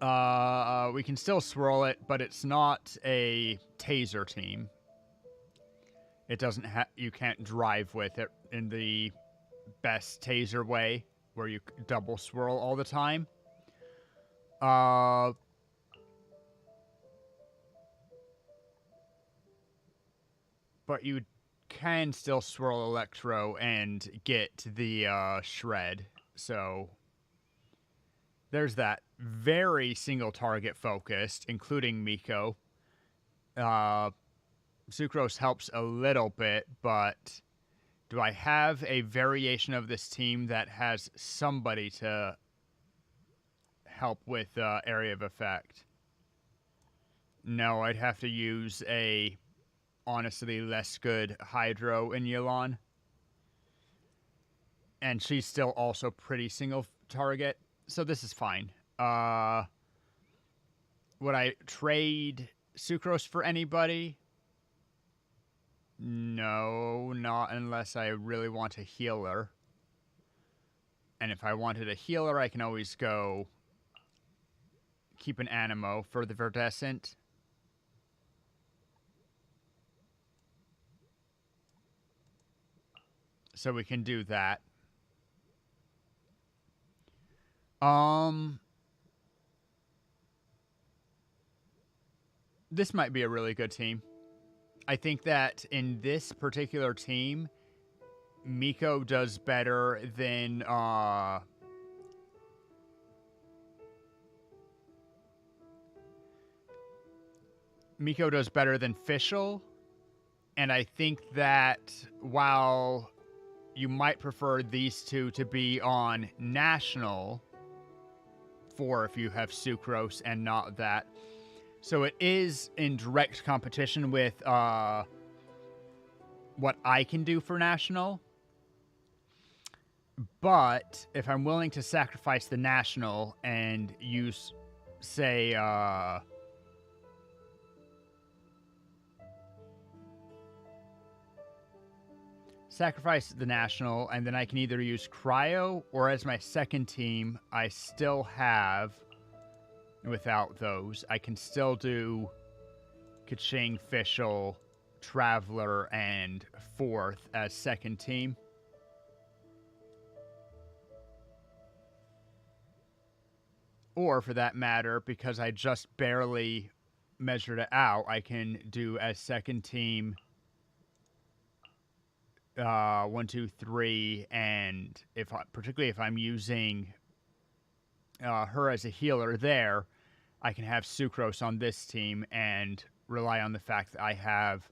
We can still swirl it, but it's not a taser team. It doesn't have... You can't drive with it in the best taser way, where you double swirl all the time. But you can still swirl Electro and get the shred. So there's that. Very single target focused, including Miko. Sucrose helps a little bit, but do I have a variation of this team that has somebody to help with area of effect? No, I'd have to use a honestly less good Hydro in Yelan. And she's still also pretty single target, so this is fine. Would I trade Sucrose for anybody? No, not unless I really want a healer. And if I wanted a healer, I can always go keep an Animo for the Verdescent. So we can do that. This might be a really good team. I think that in this particular team, Miko does better than Fischl, and I think that while you might prefer these two to be on National, for if you have Sucrose and not that. So it is in direct competition with what I can do for National. But if I'm willing to sacrifice the National and use, say, sacrifice the National, and then I can either use Cryo, or as my second team, I still have, without those, I can still do Kaching, Fischl, Traveler, and fourth as second team. Or, for that matter, because I just barely measured it out, I can do as second team 1, 2, 3, and particularly if I'm using her as a healer there, I can have Sucrose on this team and rely on the fact that I have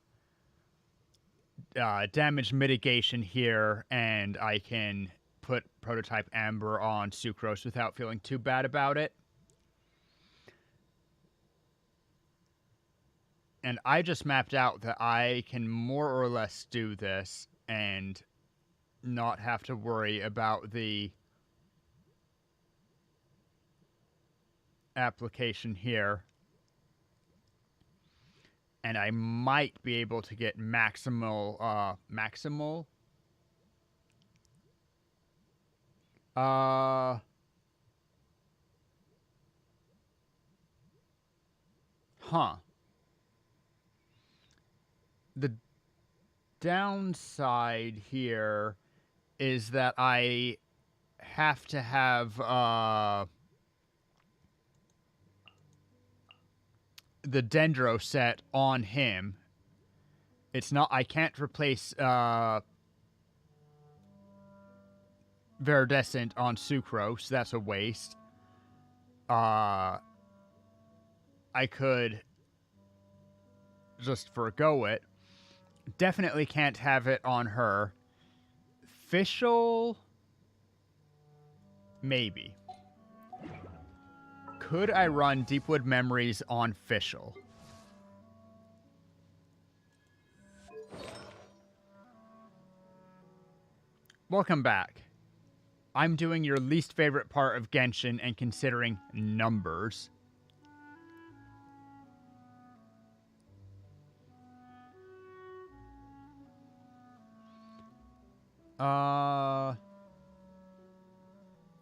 damage mitigation here, and I can put Prototype Amber on Sucrose without feeling too bad about it. And I just mapped out that I can more or less do this and not have to worry about the application here. And I might be able to get maximal Huh. The downside here is that I have to have the Dendro set on him. It's not. I can't replace Viridescent on Sucrose. That's a waste. I could just forgo it. Definitely can't have it on her. Fischl? Maybe. Could I run Deepwood Memories on Fischl? Welcome back. I'm doing your least favorite part of Genshin and considering numbers.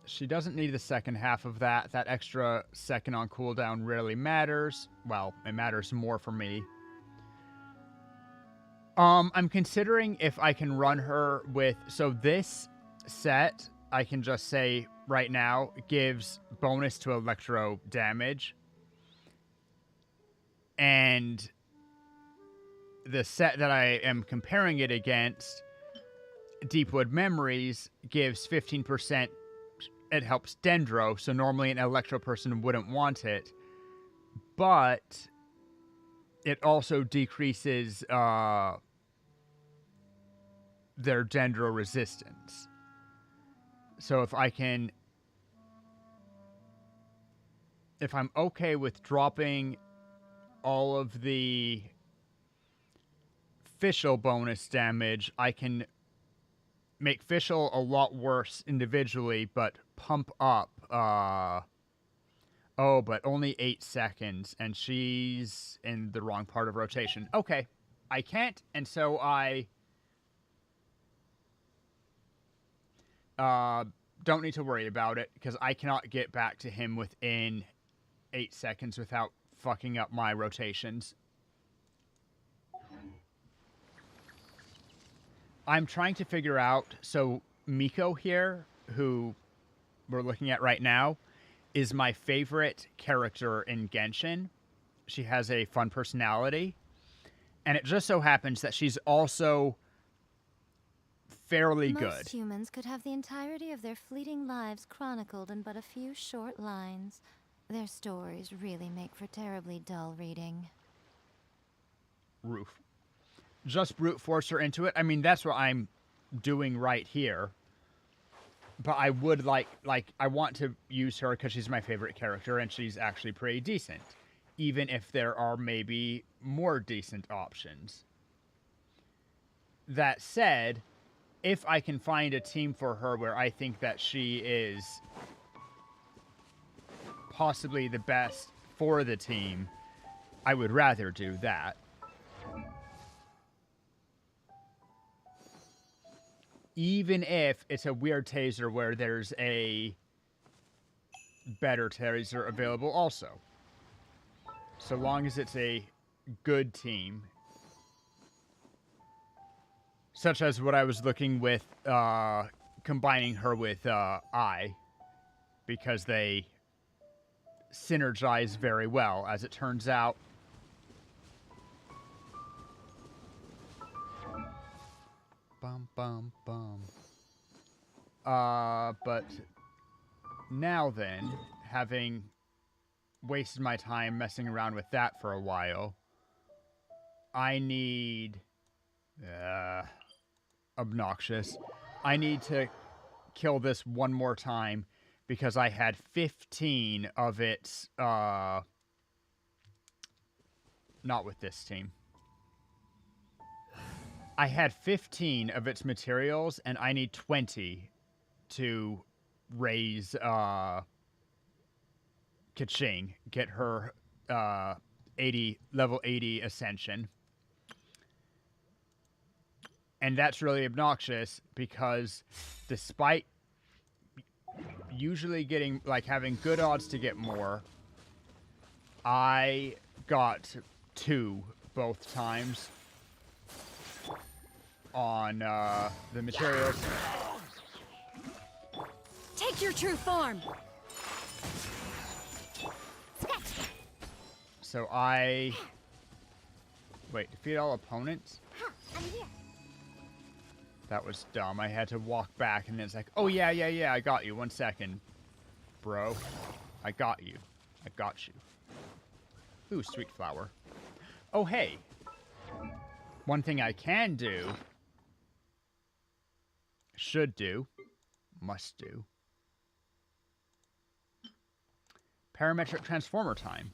She doesn't need the second half of that. That extra second on cooldown rarely matters. Well, it matters more for me. I'm considering if I can run her with... So this set, I can just say right now, gives bonus to electro damage. And the set that I am comparing it against, Deepwood Memories, gives 15%. It helps Dendro, so normally an electro person wouldn't want it. But it also decreases their Dendro resistance. So if I'm okay with dropping all of the Fischl bonus damage, I can make Fischl a lot worse individually, but pump up, but only 8 seconds, and she's in the wrong part of rotation. Okay, I can't, and so I don't need to worry about it, because I cannot get back to him within 8 seconds without fucking up my rotations. I'm trying to figure out, so Miko here, who we're looking at right now, is my favorite character in Genshin. She has a fun personality, and it just so happens that she's also fairly good. Most humans could have the entirety of their fleeting lives chronicled in but a few short lines. Their stories really make for terribly dull reading. Roof. Just brute force her into it. I mean, that's what I'm doing right here. But I would I want to use her because she's my favorite character and she's actually pretty decent. Even if there are maybe more decent options. That said, if I can find a team for her where I think that she is possibly the best for the team, I would rather do that. Even if it's a weird taser where there's a better taser available also. So long as it's a good team. Such as what I was looking with, combining her with I. Because they synergize very well, as it turns out. Bum, bum, bum. But now then, having wasted my time messing around with that for a while, I need... obnoxious. I need to kill this one more time because I had 15 of its, not with this team. I had 15 of its materials, and I need 20 to raise Kaching, get her level 80 ascension. And that's really obnoxious because despite usually getting, having good odds to get more, I got 2 both times on the materials. Take your true form. So I... Wait, defeat all opponents? I'm here. That was dumb. I had to walk back, and it's like, oh, yeah, I got you. 1 second, bro. I got you. I got you. Ooh, sweet flower. Oh, hey. One thing I can do, should do, must do. Parametric transformer time.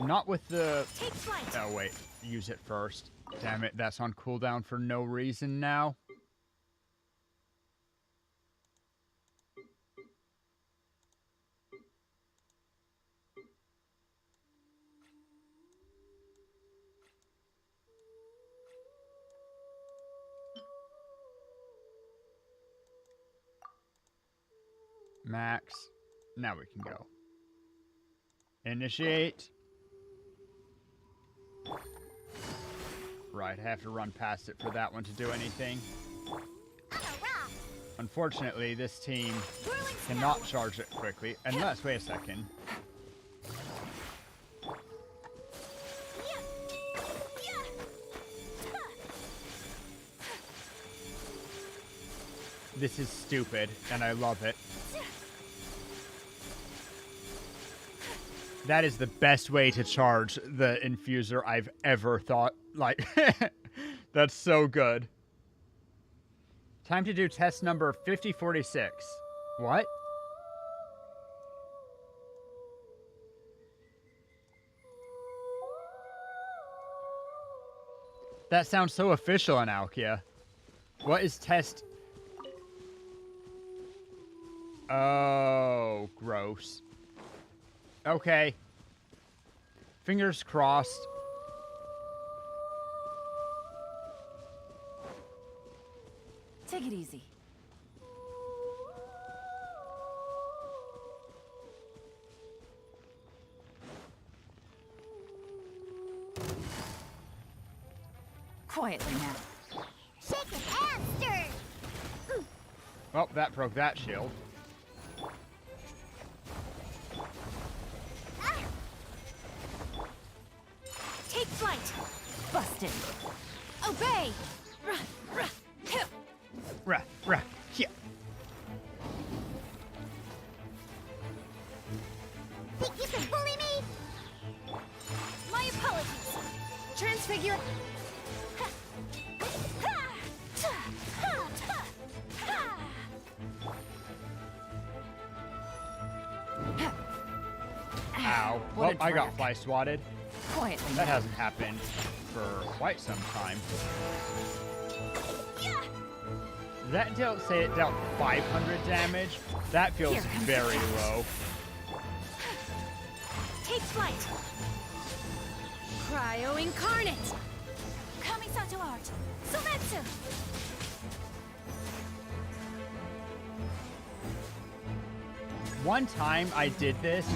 Not with the... Take flight. Oh, wait. Use it first. Damn it, that's on cooldown for no reason now. Max. Now we can go. Initiate. Right, I have to run past it for that one to do anything. Unfortunately, this team cannot charge it quickly. Unless, wait a second. This is stupid, and I love it. That is the best way to charge the infuser I've ever thought. Like, that's so good. Time to do test number 5046. What? That sounds so official in Alkia. What is test... Oh, gross. Okay. Fingers crossed. Take it easy. Quietly now. Shake it and stir. Well, that broke that shield. Take flight. Busted. Obey. Rah, yeah. Think you can bully me? My apologies. Transfigure. Ow. What Well, a I got drag. fly swatted. Quietly That now. hasn't happened for quite some time. That say it dealt 500 damage? That feels Here comes very the low. Take flight. Cryo incarnate. Kamisato art. Sometsu. One time I did this,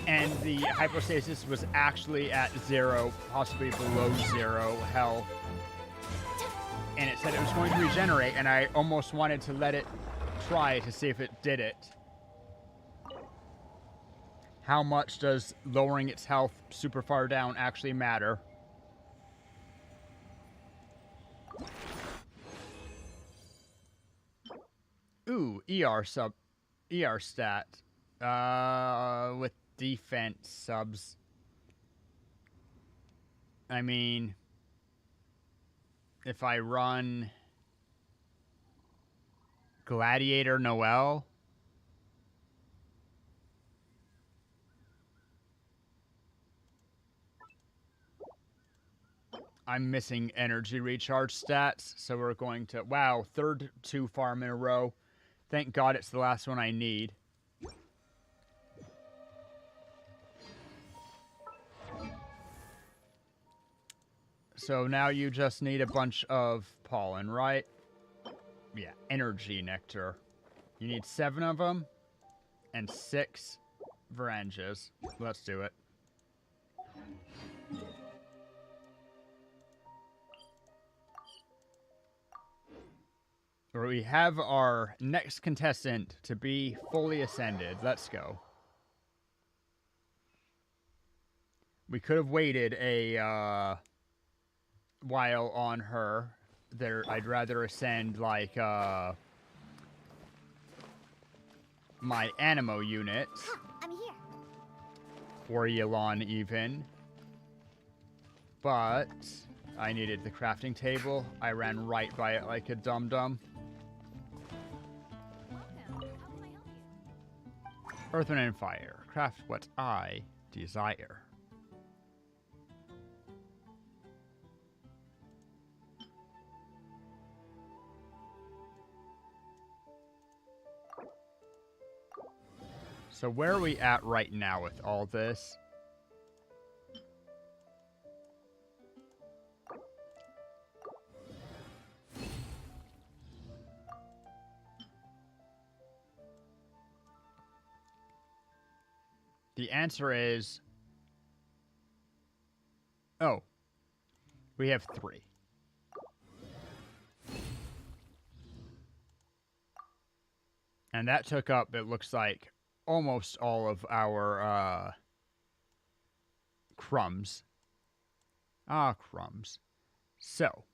and the hypostasis was actually at 0, possibly below 0 health. And it said it was going to regenerate, and I almost wanted to let it try to see if it did it. How much does lowering its health super far down actually matter? Ooh, ER stat. With defense subs. I mean, if I run Gladiator Noel, I'm missing energy recharge stats, so we're going to... Wow, third 2 farm in a row. Thank God it's the last one I need. So now you just need a bunch of pollen, right? Yeah, energy nectar. You need 7 of them and 6 varangias. Let's do it. We have our next contestant to be fully ascended. Let's go. We could have waited a while on her. There, I'd rather ascend like my Animo unit, I'm here. or Yelon even. But I needed the crafting table. I ran right by it like a dum-dum. Welcome. How can I help you? Earth, Wind, and Fire. Craft what I desire. So where are we at right now with all this? The answer is... Oh. We have 3. And that took up, it looks like, almost all of our crumbs. Ah, crumbs. So.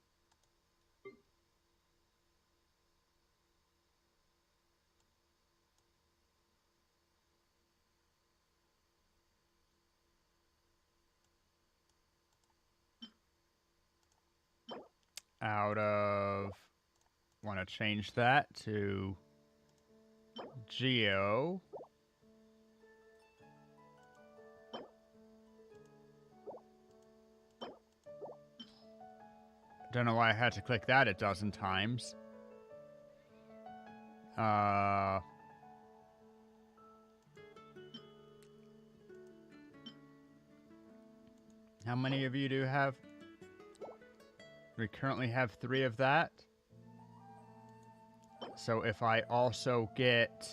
Out of... Want to change that to Geo. Don't know why I had to click that a dozen times. How many of you do have? We currently have 3 of that. So if I also get...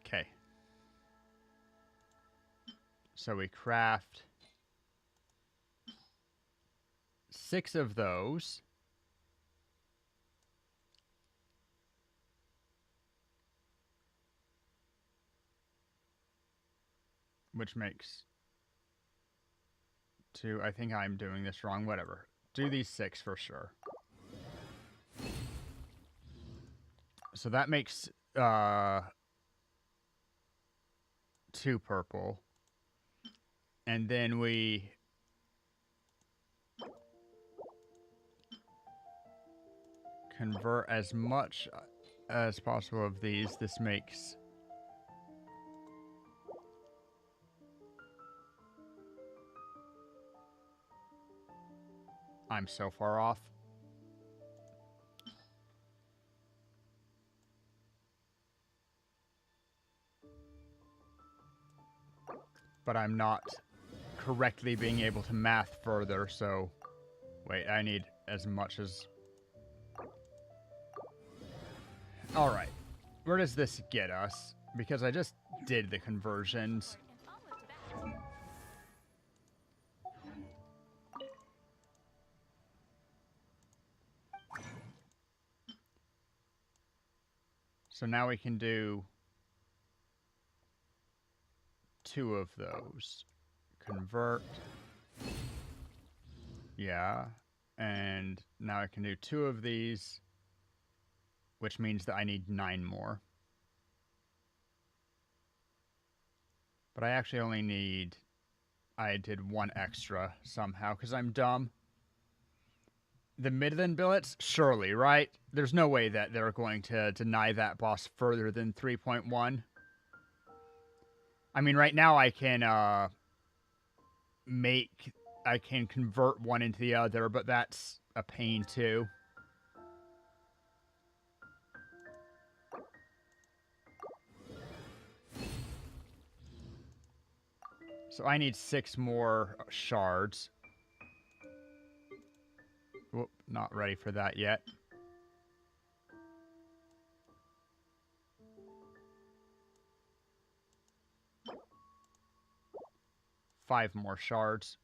Okay. So we craft 6 of those. Which makes 2. I think I'm doing this wrong. Whatever. Do these 6 for sure. So that makes 2 purple. And then we convert as much as possible of these. This makes... I'm so far off. But I'm not correctly being able to math further, so... Wait, I need as much as... Alright. Where does this get us? Because I just did the conversions. And onward to battle. So now we can do 2 of those. Convert. Yeah. And now I can do 2 of these, which means that I need 9 more. But I actually only need... I did 1 extra somehow, because I'm dumb. The Midland billets? Surely, right? There's no way that they're going to deny that boss further than 3.1. I mean, right now I can I can convert one into the other, but that's a pain too. So I need 6 more shards. Whoop, not ready for that yet. 5 more shards.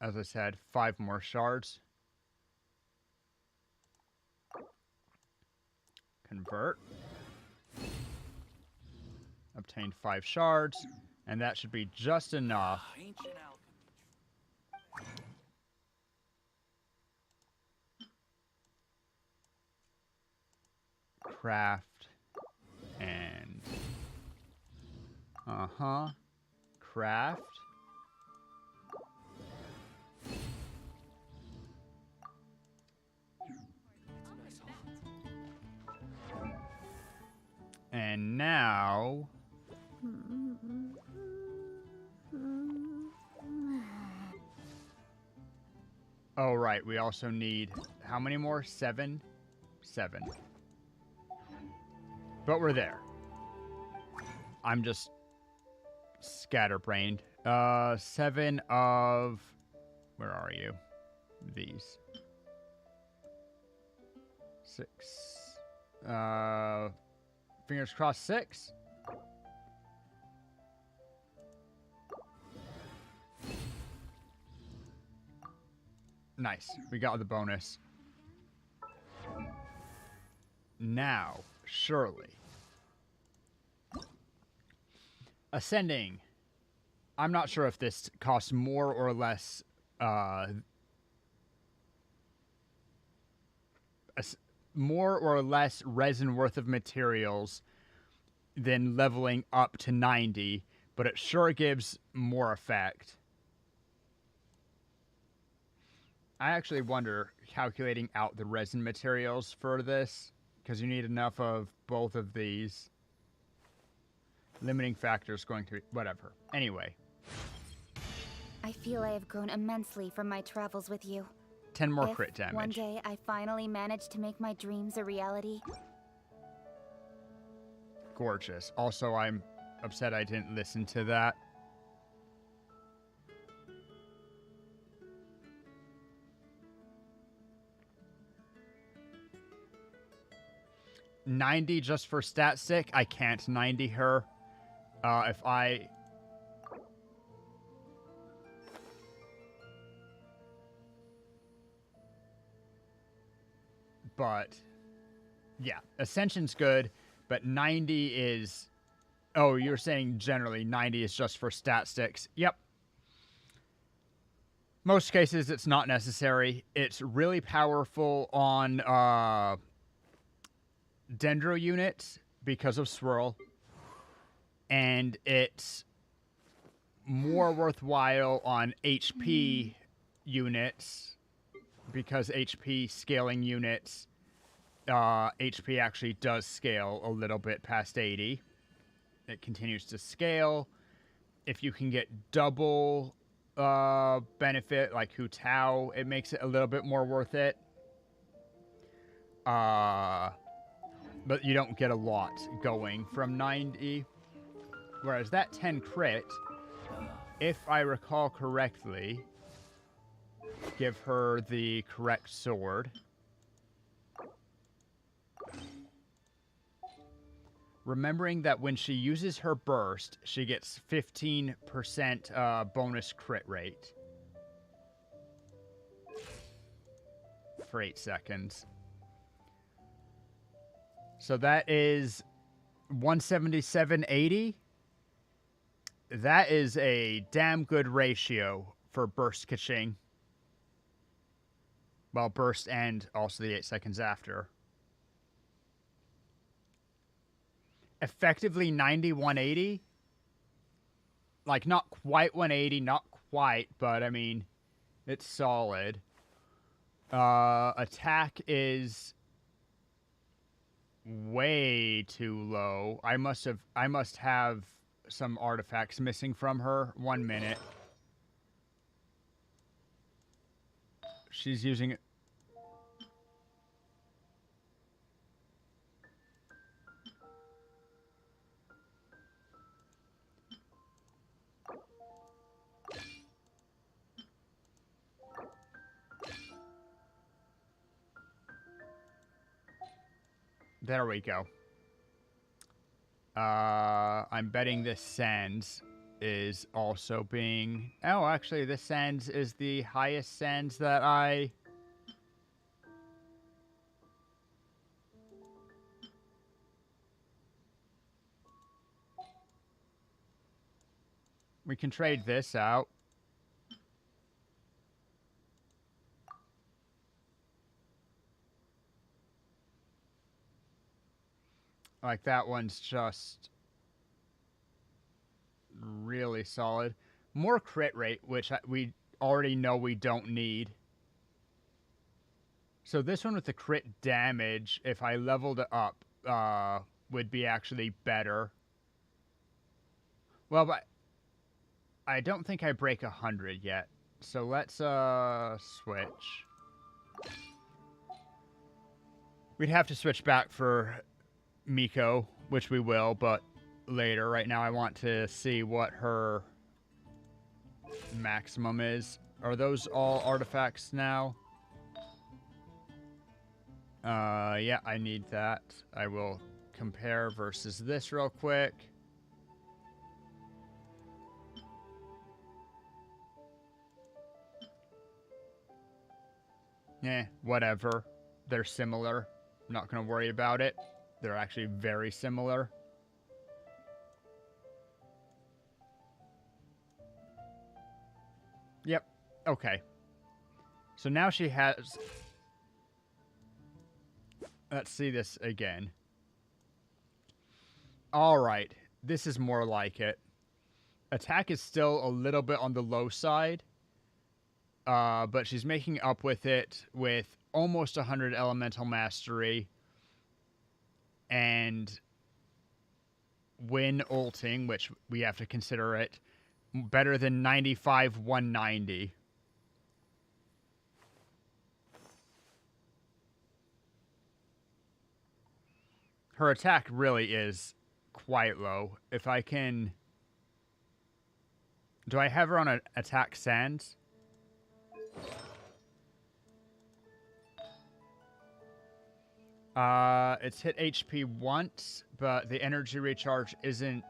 As I said, 5 more shards. Convert. Obtained 5 shards, and that should be just enough. Ancient alchemy. Craft and craft. And now oh right, we also need how many more? 7? 7. But we're there. I'm just scatterbrained. 7 of... Where are you? These. 6. Fingers crossed 6. Nice. We got the bonus. Now, surely. Ascending. I'm not sure if this costs more or less more or less resin worth of materials than leveling up to 90, but it sure gives more effect. I actually wonder, calculating out the resin materials for this, because you need enough of both of these. Limiting factor is going to be... whatever. Anyway. I feel I have grown immensely from my travels with you. 10 more If crit damage. one day I finally manage to make my dreams a reality. Gorgeous. Also, I'm upset I didn't listen to that. $90 just for stat stick. I can't 90 her. If I... But, yeah. Ascension's good, but 90 is... Oh, you're saying generally 90 is just for stat sticks. Yep. Most cases, it's not necessary. It's really powerful on Dendro units because of Swirl. And it's more worthwhile on HP units because HP scaling units, HP actually does scale a little bit past 80. It continues to scale. If you can get double benefit like Hu Tao, it makes it a little bit more worth it. But you don't get a lot going from 90. Whereas that 10 crit, if I recall correctly, give her the correct sword. Remembering that when she uses her burst, she gets 15% bonus crit rate. For 8 seconds. So that is 177.80. That is a damn good ratio for burst kaching. Well, burst and also the 8 seconds after. Effectively 90, 180. Like, not quite 180, not quite, but I mean, it's solid. Attack is way too low. I must have some artifacts missing from her. 1 minute. She's using it. There we go. I'm betting this Sands is also being... Oh, actually, this Sands is the highest Sands that I... We can trade this out. Like, that one's just really solid. More crit rate, which we already know we don't need. So this one with the crit damage, if I leveled it up, would be actually better. Well, but I don't think I break 100 yet. So let's switch. We'd have to switch back for Miko, which we will, but later. Right now I want to see what her maximum is. Are those all artifacts now? Yeah, I need that. I will compare versus this real quick. Whatever. They're similar. I'm not going to worry about it. They're actually very similar. Yep. Okay. So now she has... Let's see this again. Alright. This is more like it. Attack is still a little bit on the low side. But she's making up with it with almost 100 elemental mastery. And when ulting, which we have to consider it, better than 95, 190. Her attack really is quite low. If I can... Do I have her on an attack sands? It's hit HP once, but the energy recharge isn't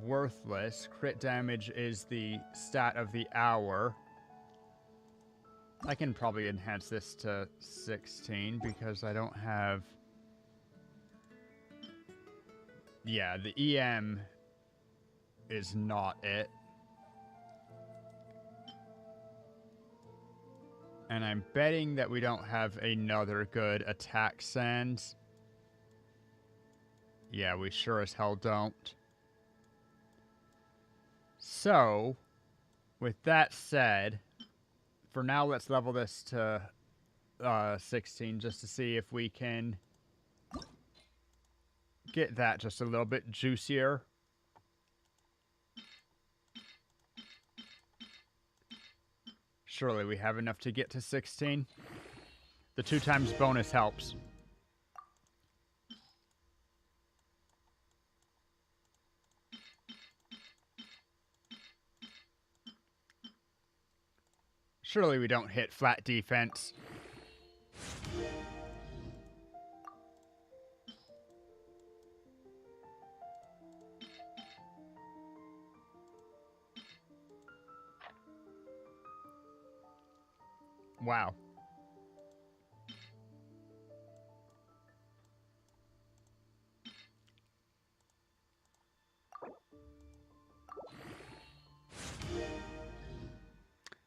worthless. Crit damage is the stat of the hour. I can probably enhance this to 16 because I don't have... Yeah, the EM is not it. And I'm betting that we don't have another good attack sands. Yeah, we sure as hell don't. So, with that said, for now let's level this to 16 just to see if we can get that just a little bit juicier. Surely we have enough to get to 16. The 2 times bonus helps. Surely we don't hit flat defense. Wow.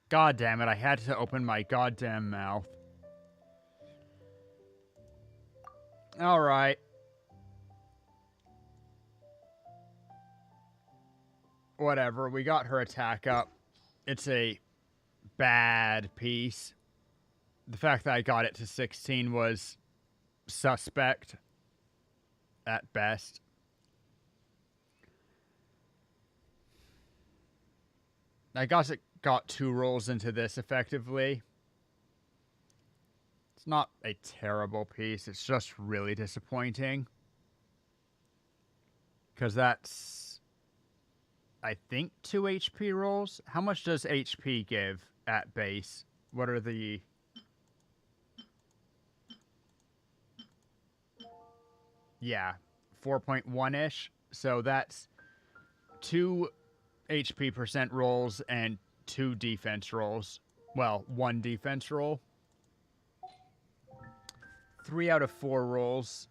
God damn it, I had to open my goddamn mouth. Alright. Whatever, we got her attack up. It's a bad piece. The fact that I got it to 16 was suspect at best. I guess it got 2 rolls into this effectively. It's not a terrible piece. It's just really disappointing. Because that's, I think, 2 HP rolls. How much does HP give at base? What are the... Yeah, 4.1-ish. So that's 2 HP percent rolls and 2 defense rolls. Well, 1 defense roll. 3 out of 4 rolls.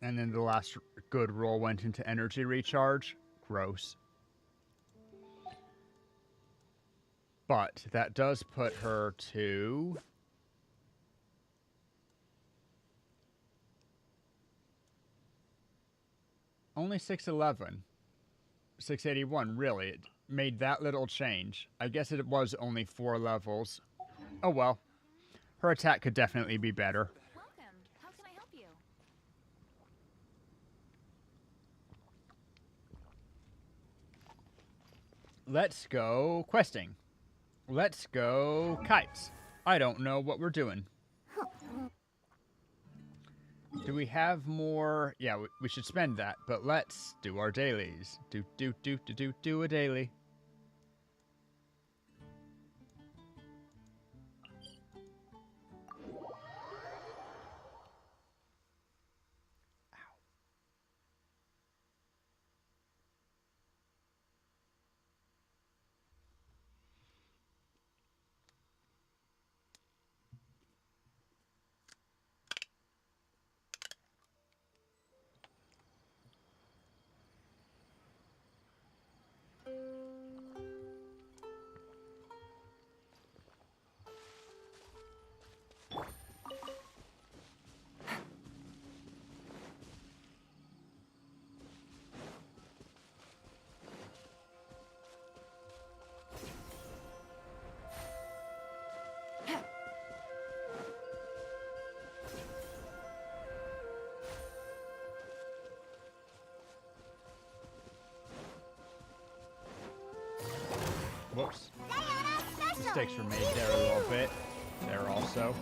And then the last good roll went into energy recharge. Gross. But that does put her to... only 611. 681, really. It made that little change. I guess it was only 4 levels. Oh well. Her attack could definitely be better. Welcome. How can I help you? Let's go questing. Let's go kites. I don't know what we're doing. Do we have more? Yeah, we should spend that, but let's do our dailies. Do a daily. Whoops. Mistakes were made there a little bit. There also.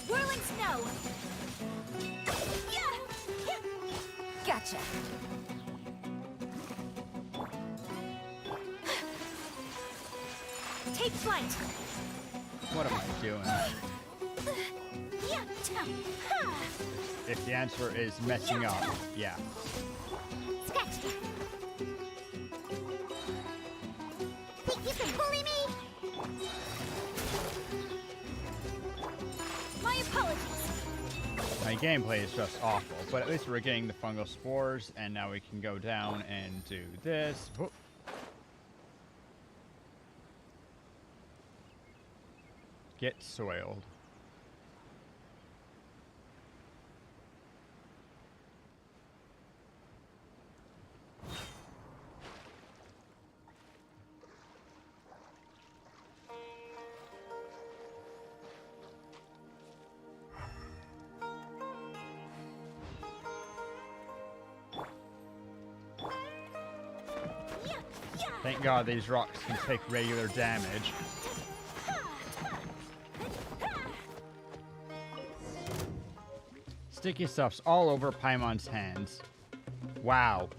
Whirling snow. Gotcha. Take flight. What am I doing? If the answer is messing up, yeah. Scratch. Think you can bully me? My apologies. My gameplay is just awful, but at least we're getting the fungal spores, and now we can go down and do this. Whoop. Get soiled. Thank God these rocks can take regular damage. Sticky stuff's all over Paimon's hands. Wow.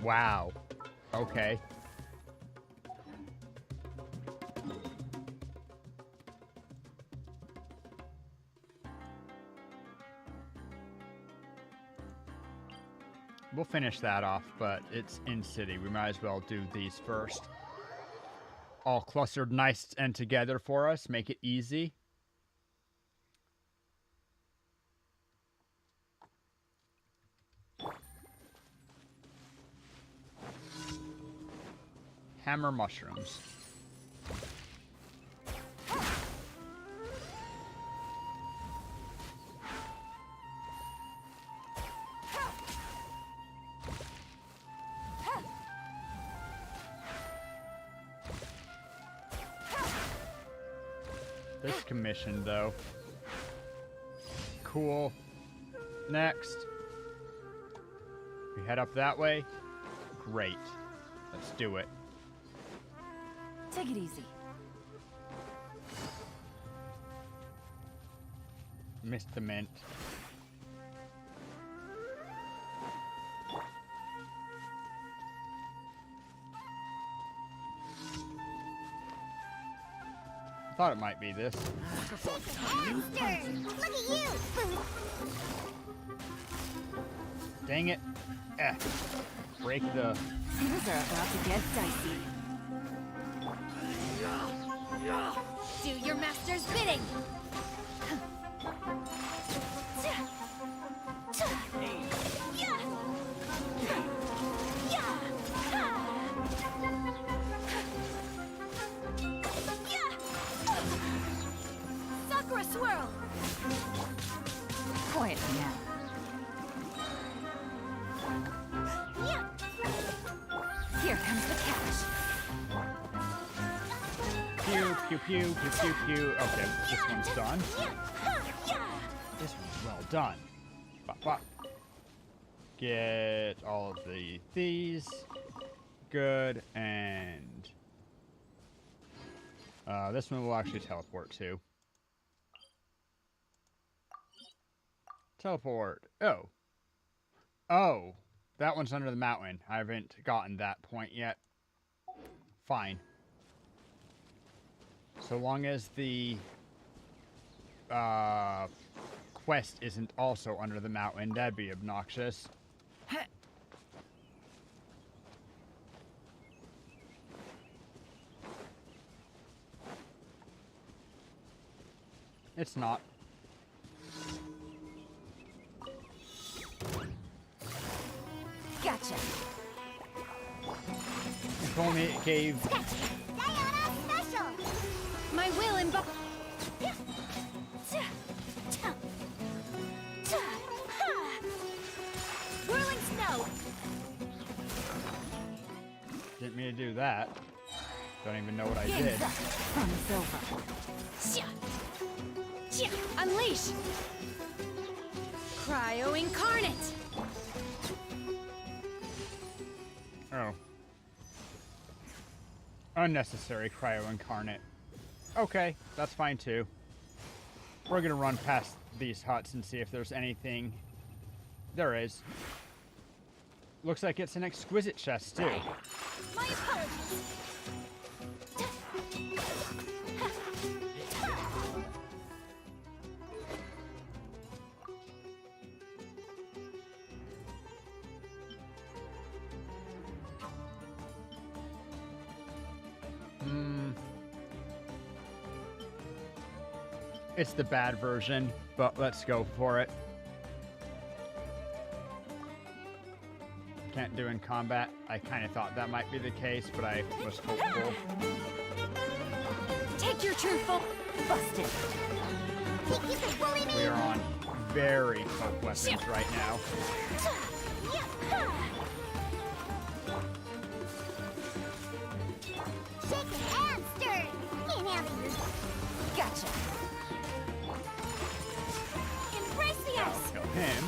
Wow. Okay. We'll finish that off, but it's in city. We might as well do these first. All clustered nice and together for us. Make it easy. Hammer mushrooms. This commission, though. Cool. Next. We head up that way. Great. Let's do it. Take it easy. Missed the mint. Thought it might be this. Monster! Look at you! Dang it. Break the... Things are about to get dicey. Do your master's bidding! Sakura swirl! Quiet now. Here comes the catch. Pew, pew, pew, pew, pew, pew. Okay, this one's done. This one's well done. Bop, bop. Get all of these. Good, and... this one will actually teleport to. Teleport. Oh. Oh. That one's under the mountain. I haven't gotten that point yet. Fine. So long as the quest isn't also under the mountain, that'd be obnoxious. It's not. Gotcha. If only it gave... Diana special! My will and Whirling snow! Didn't mean to do that. Don't even know what I did. Game's up. Fun's over. unleash! Cryo incarnate! Oh. Unnecessary cryo incarnate. Okay, that's fine too. We're gonna run past these huts and see if there's anything. There is. Looks like it's an exquisite chest too. My apologies! It's the bad version, but let's go for it. Can't do in combat. I kind of thought that might be the case, but I was hopeful. Take your truthful... Busted. Think you can bully me? We are on very cope weapons right now. Shaken and stirred! Can't have it. Gotcha. Embrace the I'll ice! kill him.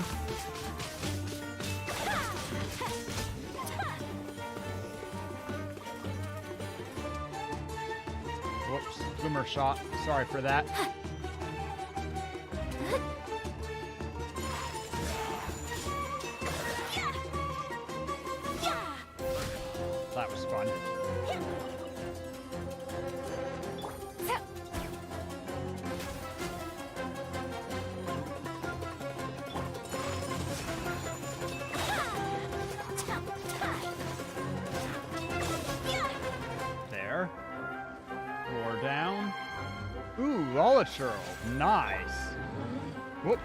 Whoops, boomer shot. Sorry for that. That was fun. There. Roar down. Ooh, Lolachurl. Nice. Whoop.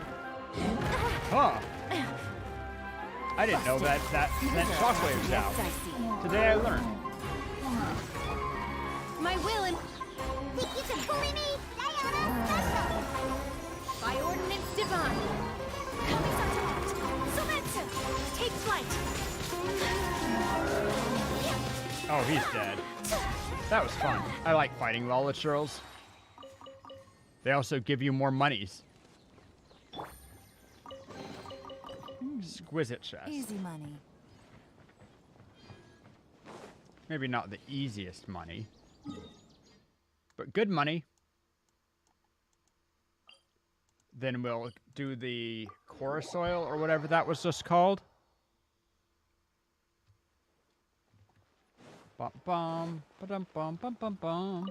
Huh. I didn't know that shockwaves Yes, out. I see. Today I learned. My will and... Think you can bully me? Diana special! By ordinance divine! Sometsu! Take flight! Oh, he's dead. That was fun. I like fighting Lolachurls. They also give you more monies. Exquisite chest. Easy money. Maybe not the easiest money, but good money. Then we'll do the chorus oil or whatever that was just called. Bum bum ba-dum bum bum bum bum.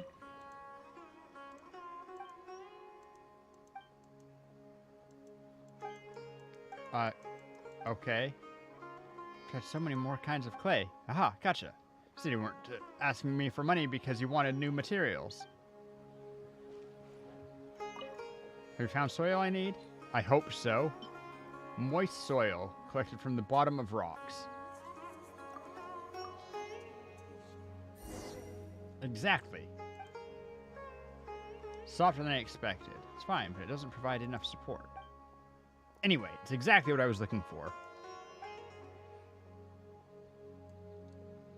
Okay. Got so many more kinds of clay. Aha, gotcha. Said you weren't asking me for money because you wanted new materials. Have you found soil I need? I hope so. Moist soil collected from the bottom of rocks. Exactly. Softer than I expected. It's fine, but it doesn't provide enough support. Anyway, it's exactly what I was looking for.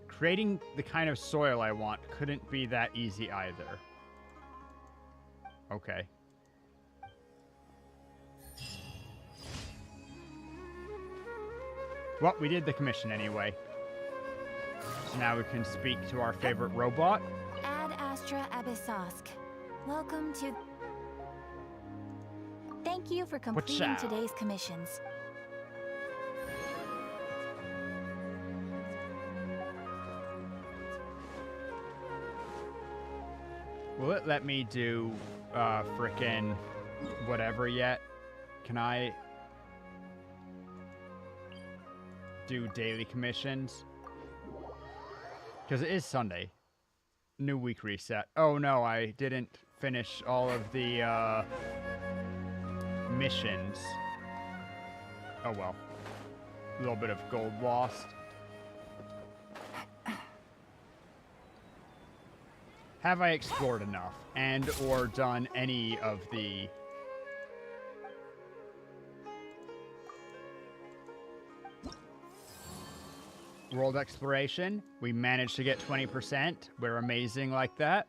Creating the kind of soil I want couldn't be that easy either. Okay. Well, we did the commission anyway. So now we can speak to our favorite robot. Ad Astra Abyssosk. Welcome to... Thank you for completing What's today's commissions. Will it let me do frickin' whatever yet? Can I do daily commissions? Because it is Sunday. New week reset. Oh no, I didn't finish all of the missions. Oh well. A little bit of gold lost. Have I explored enough and or done any of the world exploration? We managed to get 20%. We're amazing like that.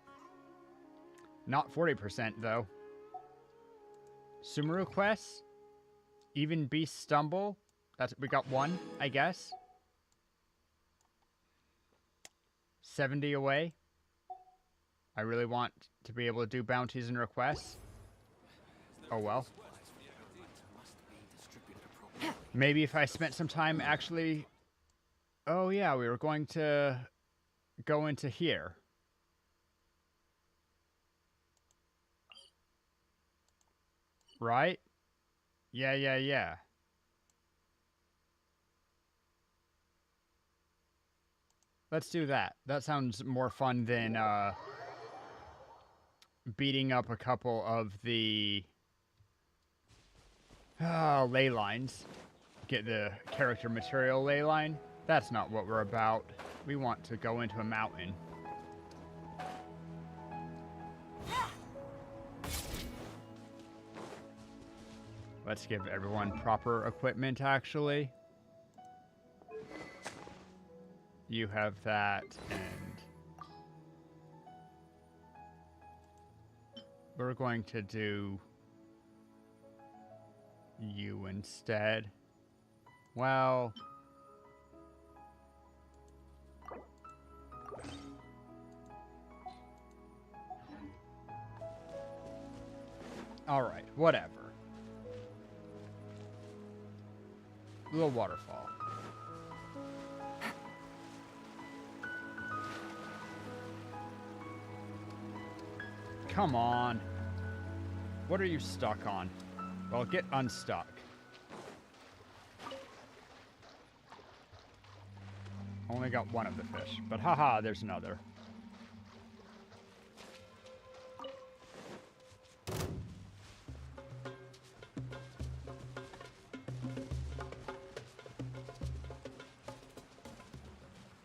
Not 40% though. Sumeru quests? Even Beast Stumble? We got one, I guess. 70 away. I really want to be able to do bounties and requests. Oh well. Maybe if I spent some time actually... Oh yeah, we were going to go into here. Right? Yeah. Let's do that. That sounds more fun than beating up a couple of the ley lines. Get the character material ley line. That's not what we're about. We want to go into a mountain. Let's give everyone proper equipment, actually. You have that, and we're going to do you instead. Well... Alright, whatever. Little waterfall. Come on. What are you stuck on? Well, get unstuck. Only got one of the fish, but haha, there's another.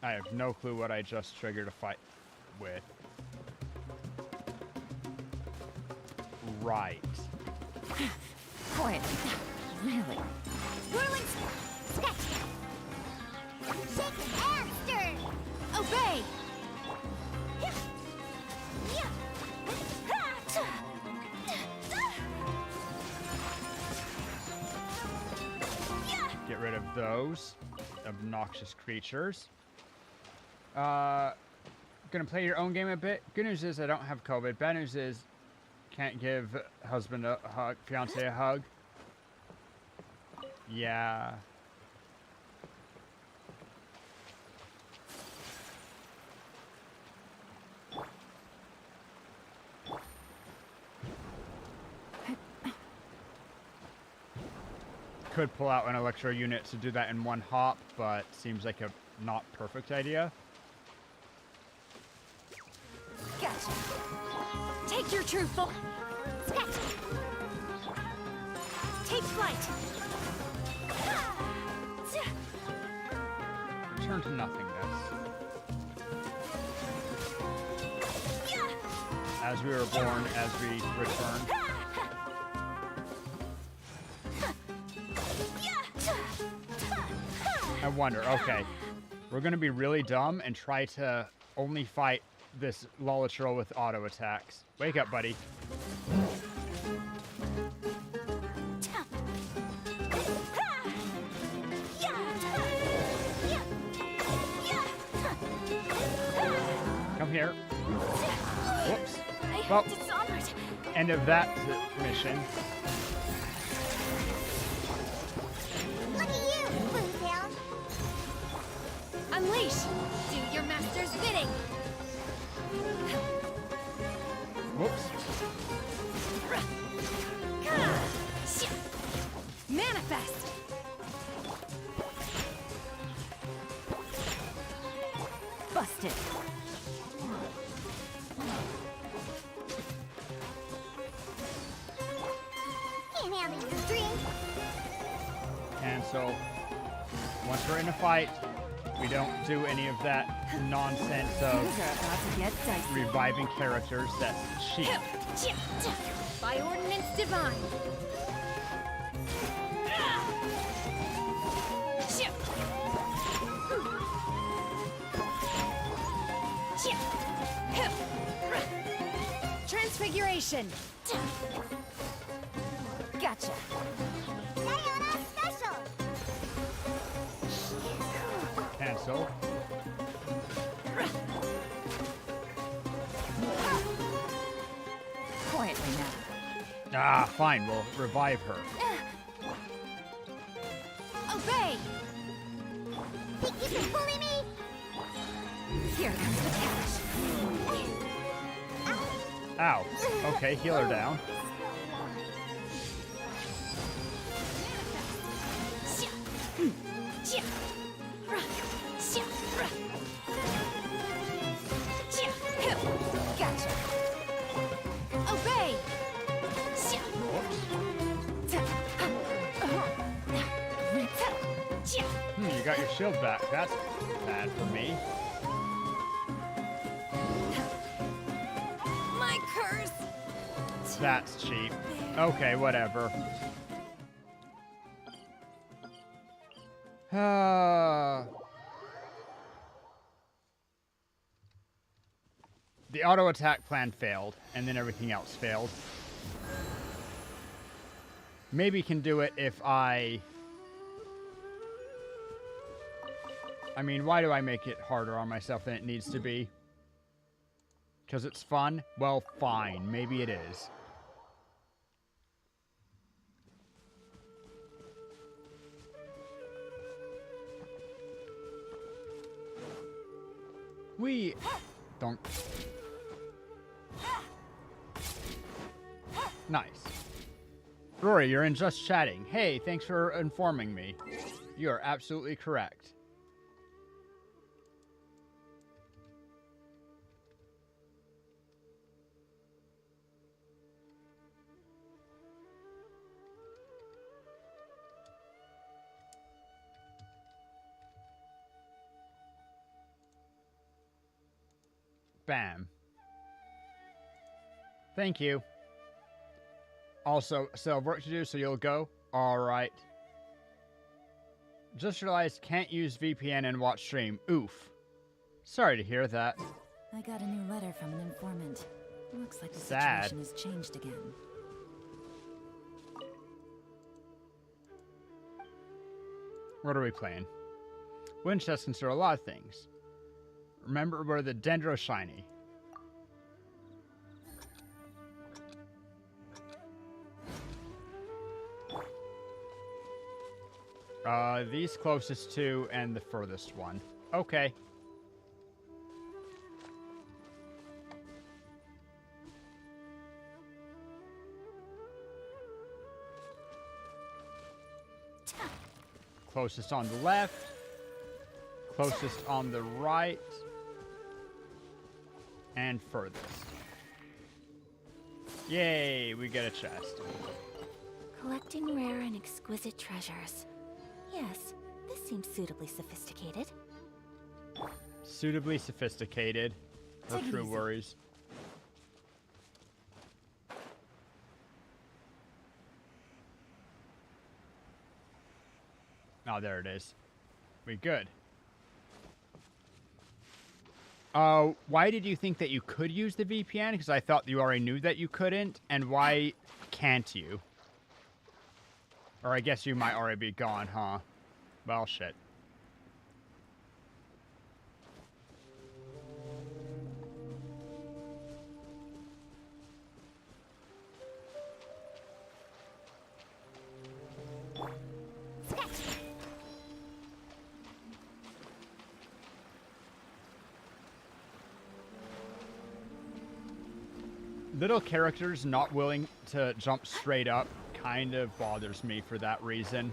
I have no clue what I just triggered a fight with. Right. Boy, really? Whirling sketch. Shake and stir. Obey! Get rid of those obnoxious creatures. Gonna play your own game a bit. Good news is I don't have COVID. Bad news is can't give husband a hug, fiance a hug. Yeah. could pull out an electro unit to do that in one hop, but seems like a not perfect idea. Gotcha. Take your true form. Take flight. Return to nothingness. As we were born, as we return. I wonder, okay. We're gonna be really dumb and try to only fight this Lolatrol with auto attacks. Wake up, buddy. Come here. Whoops. Well, end of that mission. Look at you, Boomtail. Unleash! Do your master's bidding! Whoops. Manifest! Busted! Can't have any drink. And so, once we're in a fight, we don't do any of that nonsense of Things are about to get dicey. reviving characters. That's cheap. By ordinance divine. Transfiguration. Gotcha. Sayona special. Cancel. Quietly now. Ah, fine. We'll revive her. Obey! Think you can bully me? Here comes the cash. Ow. Okay, heal her down. Gotcha. Obey! You got your shield back. That's bad for me. My curse! That's cheap. Okay, whatever. The auto attack plan failed, and then everything else failed. Maybe can do it if I mean, why do I make it harder on myself than it needs to be? Because it's fun? Well, fine. Maybe it is. We don't. Nice. Rory, you're in Just Chatting. Hey, thanks for informing me. You are absolutely correct. Bam. Thank you. Also, still have work to do, so you'll go? Alright. Just realized can't use VPN and watch stream. Oof. Sorry to hear that. I got a new letter from an informant. Looks like the Sad. situation has changed again. What are we playing? Winchester consider a lot of things. Remember, we're the Dendro Shiny. These closest to and the furthest one. Okay. closest on the left, closest on the right, and furthest. Yay, we get a chest. Collecting rare and exquisite treasures. Yes, this seems suitably sophisticated. Suitably sophisticated. Her Take it true easy. worries. Oh, there it is. We good. Why did you think that you could use the VPN? Because I thought you already knew that you couldn't. And why can't you? Or I guess you might already be gone, huh? Well, shit. Little characters not willing to jump straight up kind of bothers me for that reason.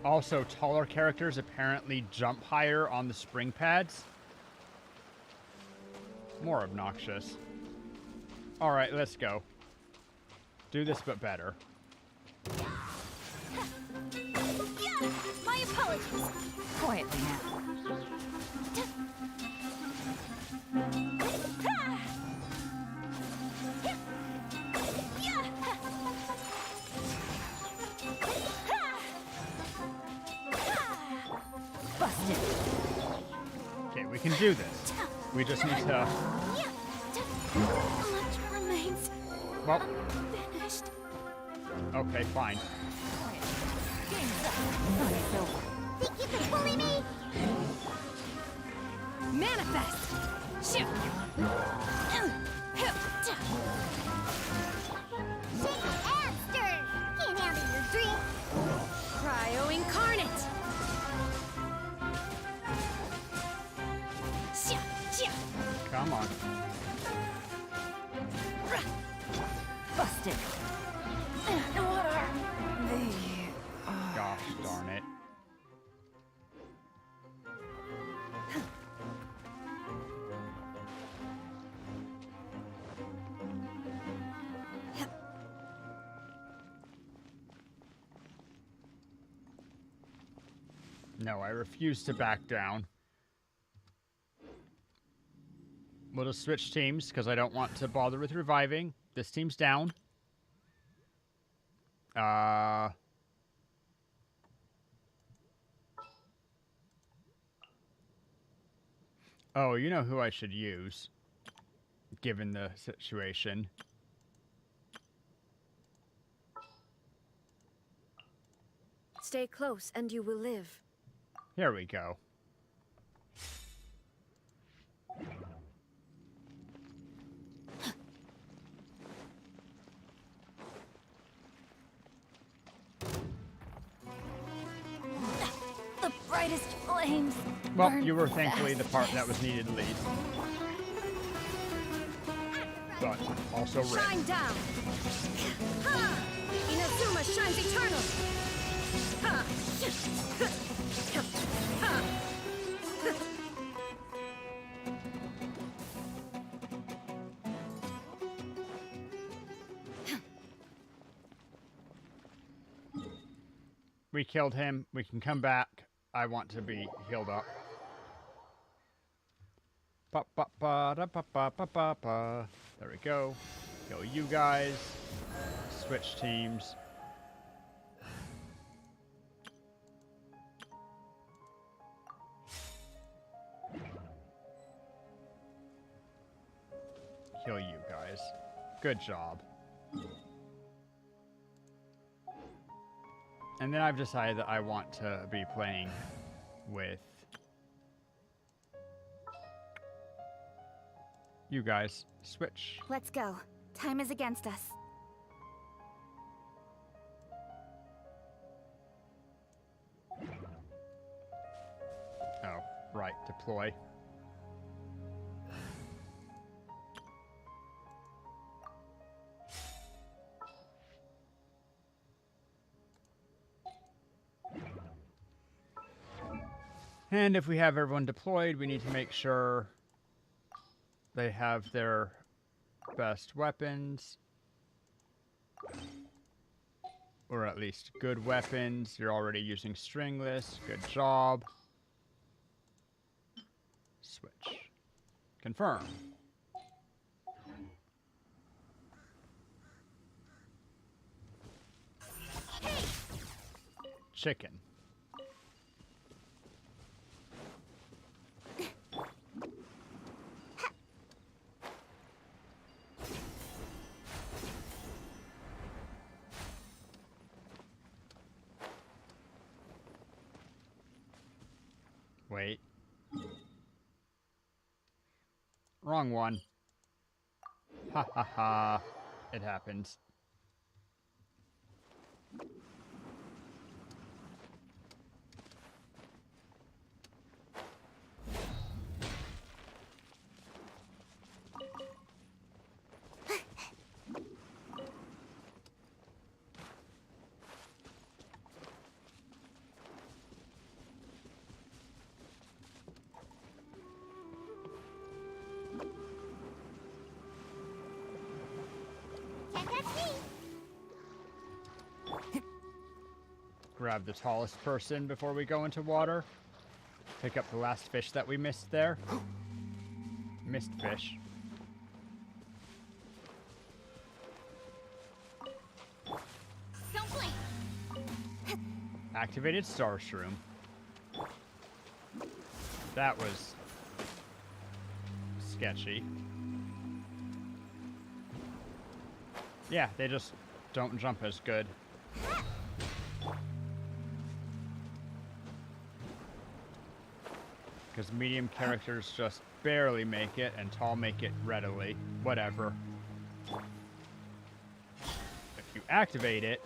Also, taller characters apparently jump higher on the spring pads. More obnoxious. Alright, let's go. Do this, but better. My apologies. Quietly now. Busted. Okay, we can do this. We just need to... Electra remains Well, finished. okay, fine. Game's up. It's over. Think you can bully me? Manifest! Shoot! Shake and stir. Can't handle your drink. Cryo incarnate! Come on. Busted. What are they? Gosh darn it. No, I refuse to back down. We'll just switch teams because I don't want to bother with reviving. This team's down. Oh, you know who I should use, given the situation. Stay close and you will live. Here we go. The brightest flames. Well, burn you were thankfully the part that fastest. was needed least. But also red. Shine down! Ha! Inazuma shines eternal! Ha! Ha! We killed him. We can come back. I want to be healed up. Ba, ba, ba, da, ba, ba, ba, ba, ba. There we go. Kill you guys. Switch teams. Kill you guys. Good job. And then I've decided that I want to be playing with you guys. Switch. Let's go. Time is against us. Right, deploy. And if we have everyone deployed, we need to make sure they have their best weapons. Or at least good weapons. You're already using stringless. Good job. Switch. Confirm. Chicken. Wait. Wrong one. Ha ha ha. It happens. Can't catch me. Grab the tallest person before we go into water. Pick up the last fish that we missed there. Missed fish. Don't blink. Activated star shroom. That was sketchy. Yeah, they just don't jump as good. Because medium characters just barely make it, and tall make it readily. Whatever. If you activate it,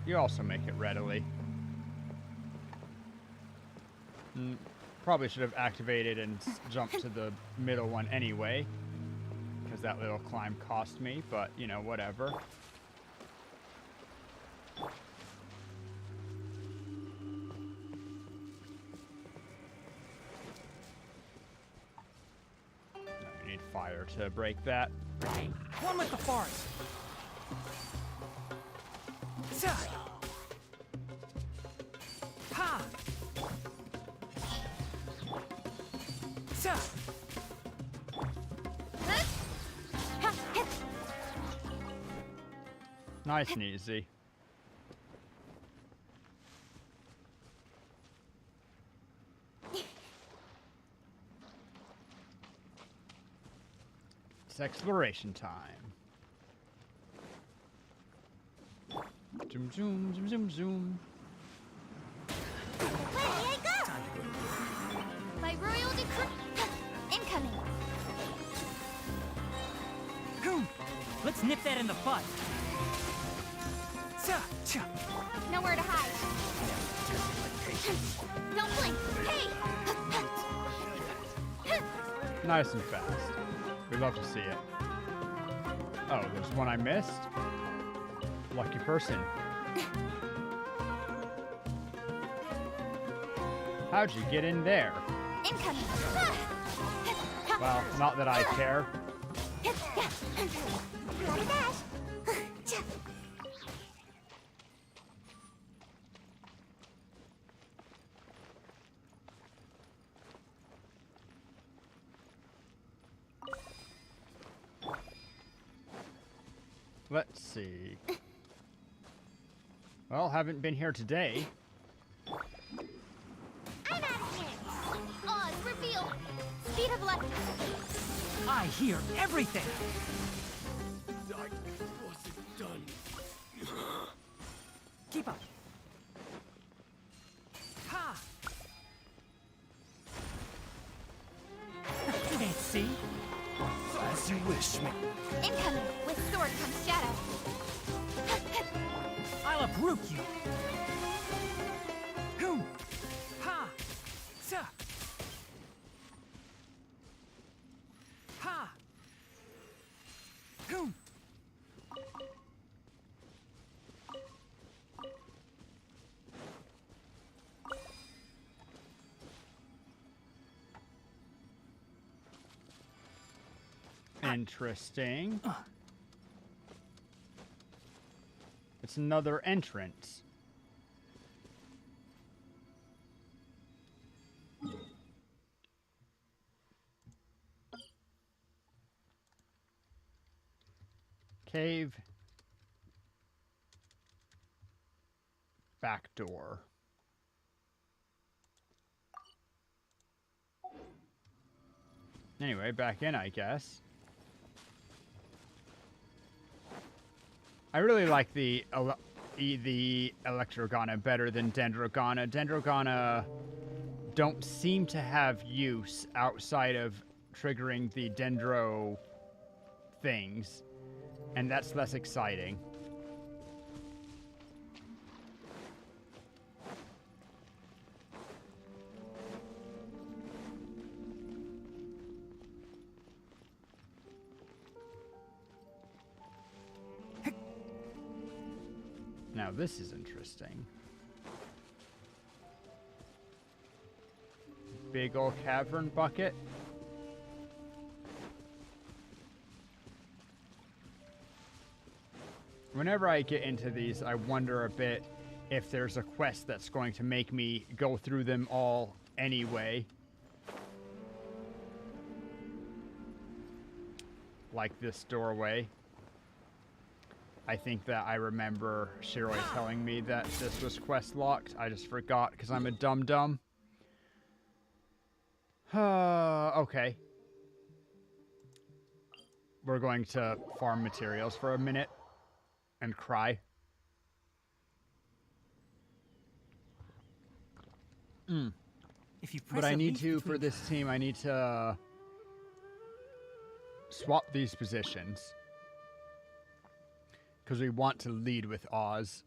you also make it readily. Probably should have activated and jumped to the middle one anyway. Because that little climb cost me, but, you know, whatever. I need fire to break that. One with the forest. Sa. Ha. Sa. Nice and easy. It's exploration time. Zoom, zoom, zoom, zoom, zoom. Ready, I go. By royal decree. Incoming. Boom. Let's nip that in the bud. Sa. Cha. Nowhere to hide. Don't blink. Hey. Nice and fast. We love to see it. Oh, there's one I missed? Lucky person. How'd you get in there? Incoming. Well, not that I care. Gotta dash. Let's see. Well, haven't been here today. I'm out of here. Oz revealed. Speed of light. I hear everything. I wasn't done. Keep up. Ha. Can't see. As you wish, me. Incoming. With sword comes shadow. I'll uproot you. Boom. Ha. Sha! Ha! Goom! Interesting. It's another entrance. Cave. Back door. Anyway, back in, I guess. I really like the Electrogana better than Dendrogana. Dendrogana don't seem to have use outside of triggering the Dendro things, and that's less exciting. Now this is interesting. Big old cavern bucket. Whenever I get into these, I wonder a bit if there's a quest that's going to make me go through them all anyway. Like this doorway. I think that I remember Shiroi telling me that this was quest locked. I just forgot because I'm a dum-dum. Okay. We're going to farm materials for a minute and cry. If you press But I a need leaf to, between- for this team, I need to swap these positions. Because we want to lead with Oz.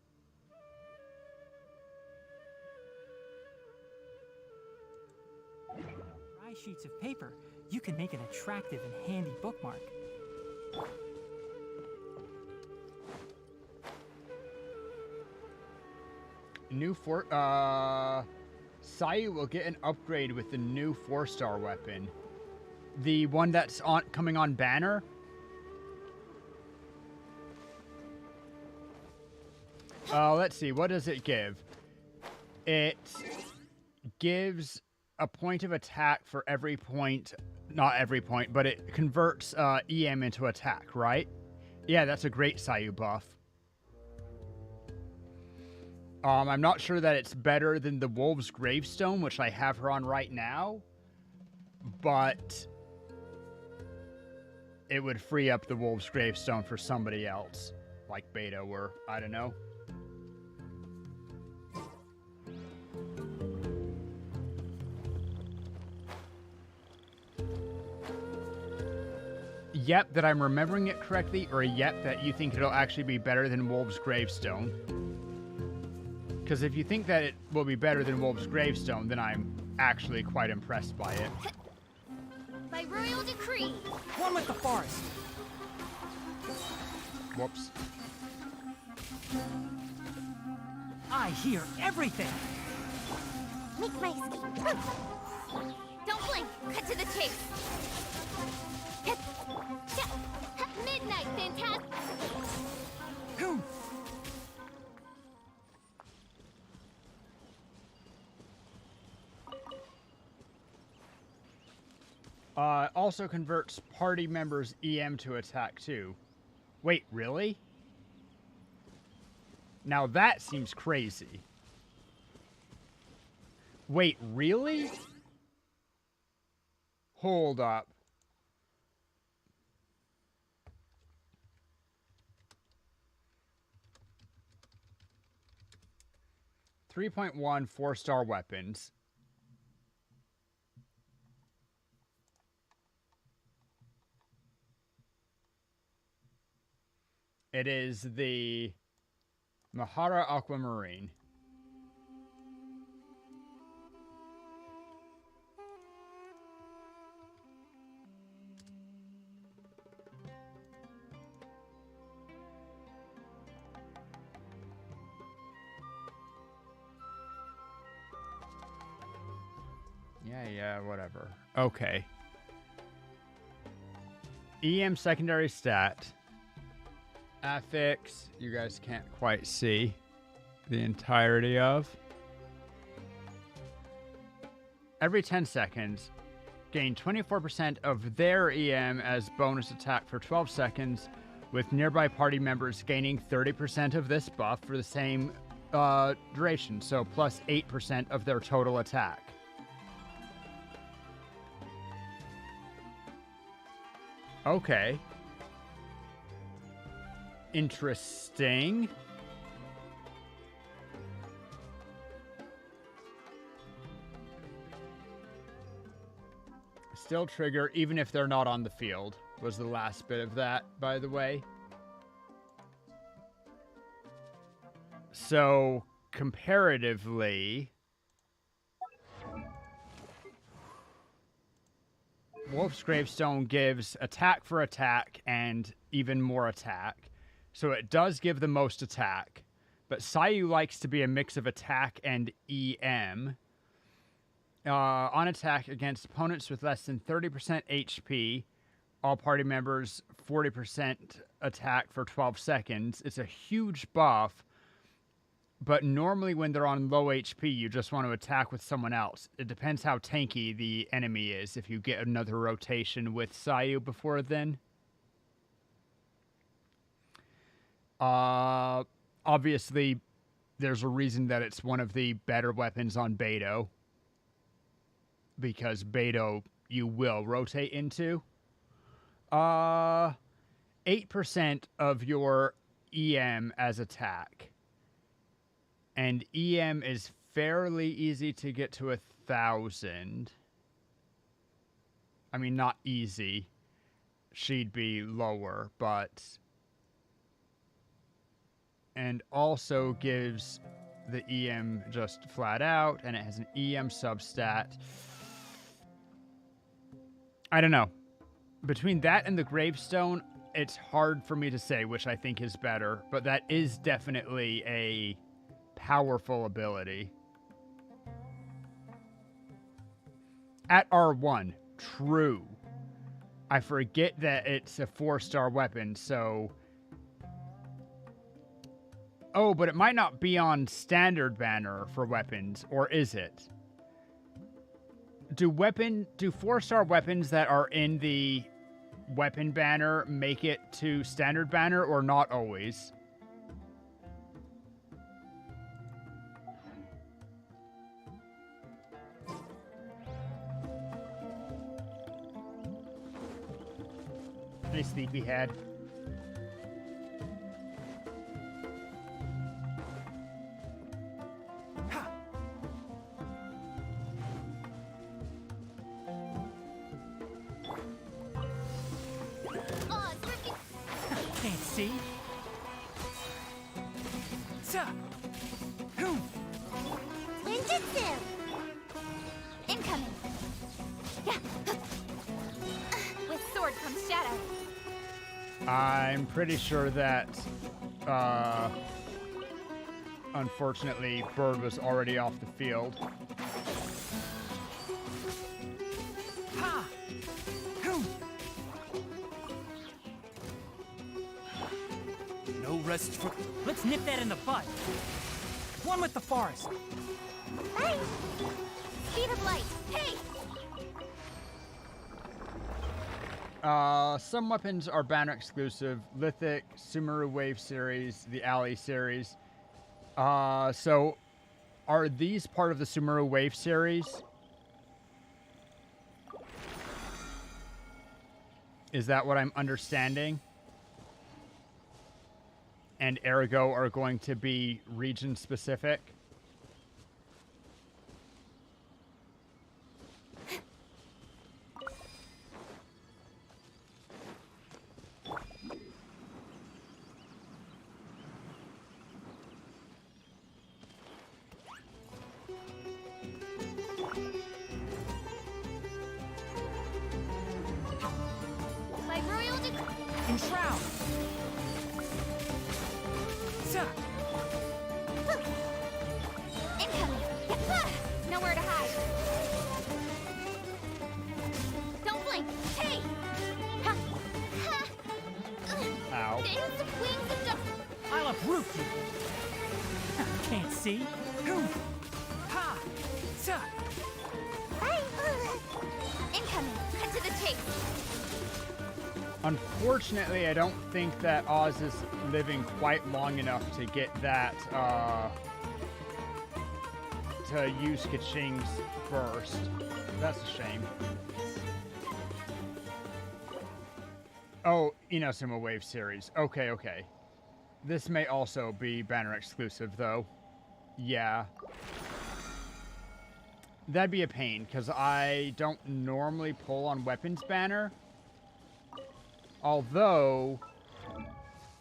dry sheets of paper, you can make an attractive and handy bookmark. Sayu will get an upgrade with the new 4-star weapon. The one that's coming on banner. Let's see. What does it give? It gives a point of attack for every point. Not every point, but it converts EM into attack, right? Yeah, that's a great Sayu buff. I'm not sure that it's better than the Wolf's Gravestone, which I have her on right now. But it would free up the Wolf's Gravestone for somebody else. Like Beta or, I don't know. Yep, that I'm remembering it correctly, or yep, that you think it'll actually be better than Wolf's Gravestone. Because if you think that it will be better than Wolf's Gravestone, then I'm actually quite impressed by it. By royal decree. One with the forest. Whoops. I hear everything. Make my escape. Don't blink. Cut to the chase. Midnight, fantastic. Goom! Also converts party members' EM to attack too. Wait, really? Now that seems crazy. Wait, really? Hold up. .1 4-star weapons. It is the Mahara Aquamarine. Yeah, whatever. Okay. EM secondary stat. Affix, you guys can't quite see the entirety of. Every 10 seconds, gain 24% of their EM as bonus attack for 12 seconds, with nearby party members gaining 30% of this buff for the same duration, so plus 8% of their total attack. Okay. Interesting. Still trigger even if they're not on the field, was the last bit of that, by the way. So, comparatively, Wolf's Gravestone gives attack for attack and even more attack. So it does give the most attack. But Sayu likes to be a mix of attack and EM. On attack against opponents with less than 30% HP, all party members 40% attack for 12 seconds. It's a huge buff. But normally when they're on low HP, you just want to attack with someone else. It depends how tanky the enemy is if you get another rotation with Sayu before then. Obviously, there's a reason that it's one of the better weapons on Beidou. Because Beidou you will rotate into. 8% of your EM as attack. And EM is fairly easy to get to 1,000. I mean, not easy. She'd be lower, but... And also gives the EM just flat out, and it has an EM substat. I don't know. Between that and the Gravestone, it's hard for me to say which I think is better, but that is definitely a powerful ability. At R1, true. I forget that it's a 4-star weapon, so... Oh, but it might not be on standard banner for weapons, or is it? Do 4-star weapons that are in the weapon banner make it to standard banner, or not always? Hey, sleepyhead. Can't see. Ninjutsu! Incoming! With sword comes shadow. I'm pretty sure that, unfortunately, Bird was already off the field. No rest for... Let's nip that in the bud. One with the forest. Hey! Speed of light! Hey! Some weapons are banner exclusive. Lithic, Sumeru Wave series, the Alley series. So are these part of the Sumeru Wave series? Is that what I'm understanding? And ergo are going to be region specific? By royal decree. Enshroud. Incoming! Nowhere to hide. uproot you. Can't see? Hoo! Ha! Sa! Incoming. Cut to the chase. Unfortunately, I don't think that Oz is living quite long enough to get that, to use Kaching's burst. That's a shame. Oh, Inazuma Wave series. Okay, okay. This may also be banner exclusive, though. Yeah. That'd be a pain, because I don't normally pull on weapons banner. Although,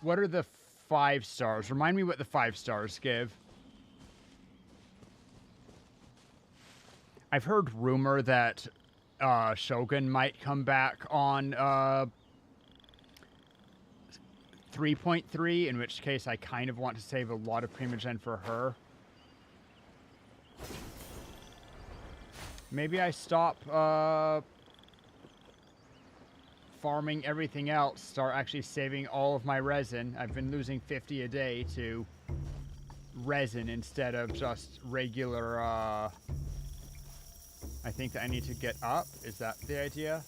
what are the 5 stars? Remind me what the 5 stars give. I've heard rumor that Shogun might come back on 3.3, in which case I kind of want to save a lot of Primogen for her. Maybe I stop farming everything else, start actually saving all of my resin. I've been losing 50 a day to resin instead of just regular, I think that I need to get up. Is that the idea?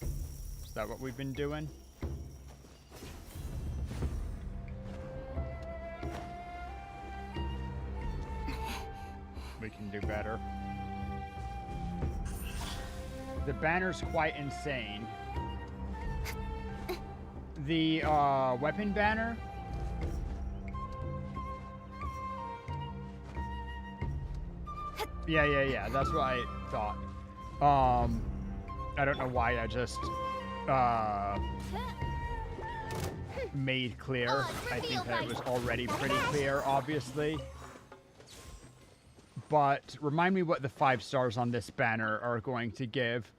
Is that what we've been doing? We can do better. The banner's quite insane. The weapon banner. Yeah. That's what I thought. I don't know why I just made clear. I think that it was already pretty clear, obviously. But remind me what the 5 stars on this banner are going to give.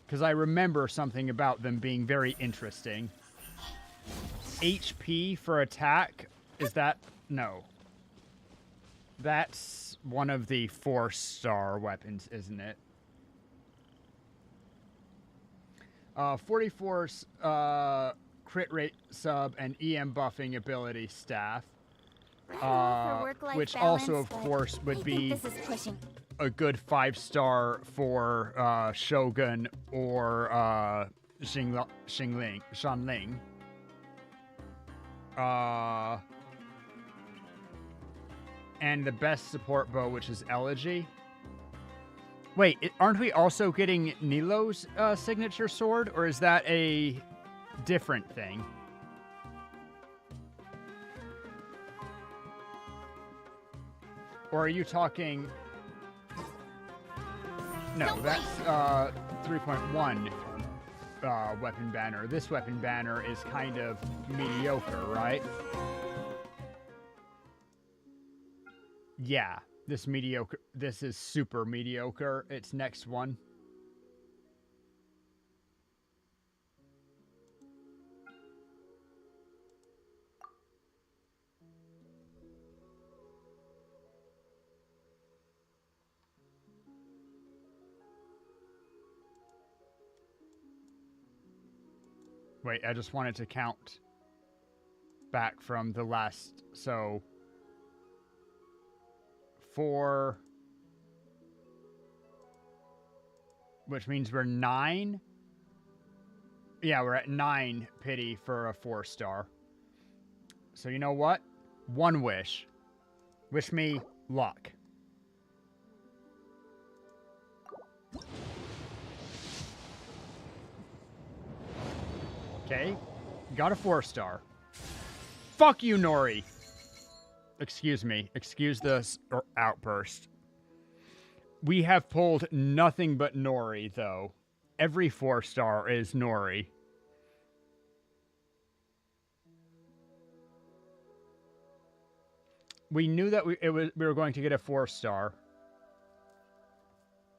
Because I remember something about them being very interesting. HP for attack, is that? No. That's one of the 4-star weapons, isn't it? 44 crit rate sub and EM buffing ability staff. Which also, of course, would be a good 5-star for Shogun or Shanling. And the best support bow, which is Elegy. Wait, aren't we also getting Nilo's signature sword, or is that a different thing? Or are you talking... No, that's 3.1 weapon banner. This weapon banner is kind of mediocre, right? Yeah, this is super mediocre. It's next one. Wait, I just wanted to count back from the last, so 4, which means we're 9. Yeah, we're at 9 pity for a 4-star. So you know what? One wish. Wish me luck. Okay, got a 4-star. Fuck you, Nori. Excuse me. Excuse the outburst. We have pulled nothing but Nori, though. Every 4-star is Nori. We knew that we were going to get a 4-star.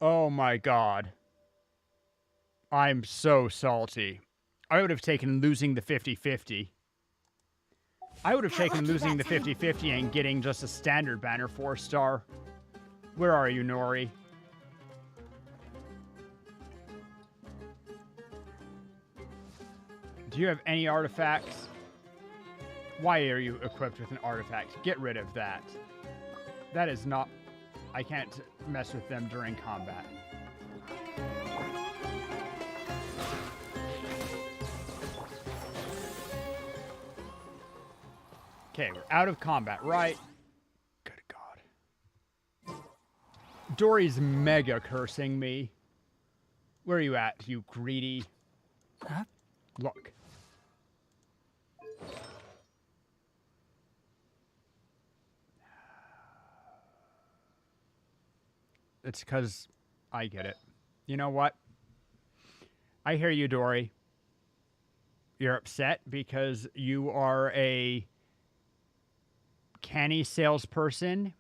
Oh my god. I'm so salty. I would have taken losing the 50-50. I would have taken losing the 50-50 and getting just a standard banner 4-star. Where are you, Nori? Do you have any artifacts? Why are you equipped with an artifact? Get rid of that. That is not... I can't mess with them during combat. Okay, we're out of combat, right? Good God. Dory's mega cursing me. Where are you at, you greedy? Huh? Look. It's because I get it. You know what? I hear you, Dory. You're upset because you are a canny salesperson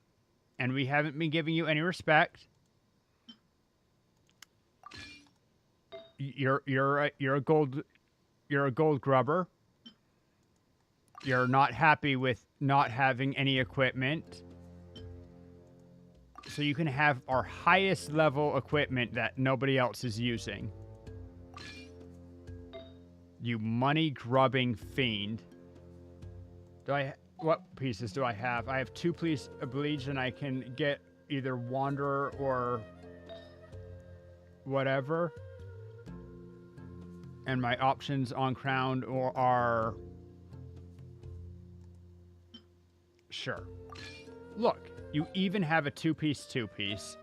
and we haven't been giving you any respect. You're a gold grubber. You're not happy with not having any equipment. So you can have our highest level equipment that nobody else is using. You money grubbing fiend. What pieces do I have? I have 2 pieces of bleach and I can get either Wanderer or whatever. And my options on Crown are... Sure. Look, you even have a 2-piece 2-piece.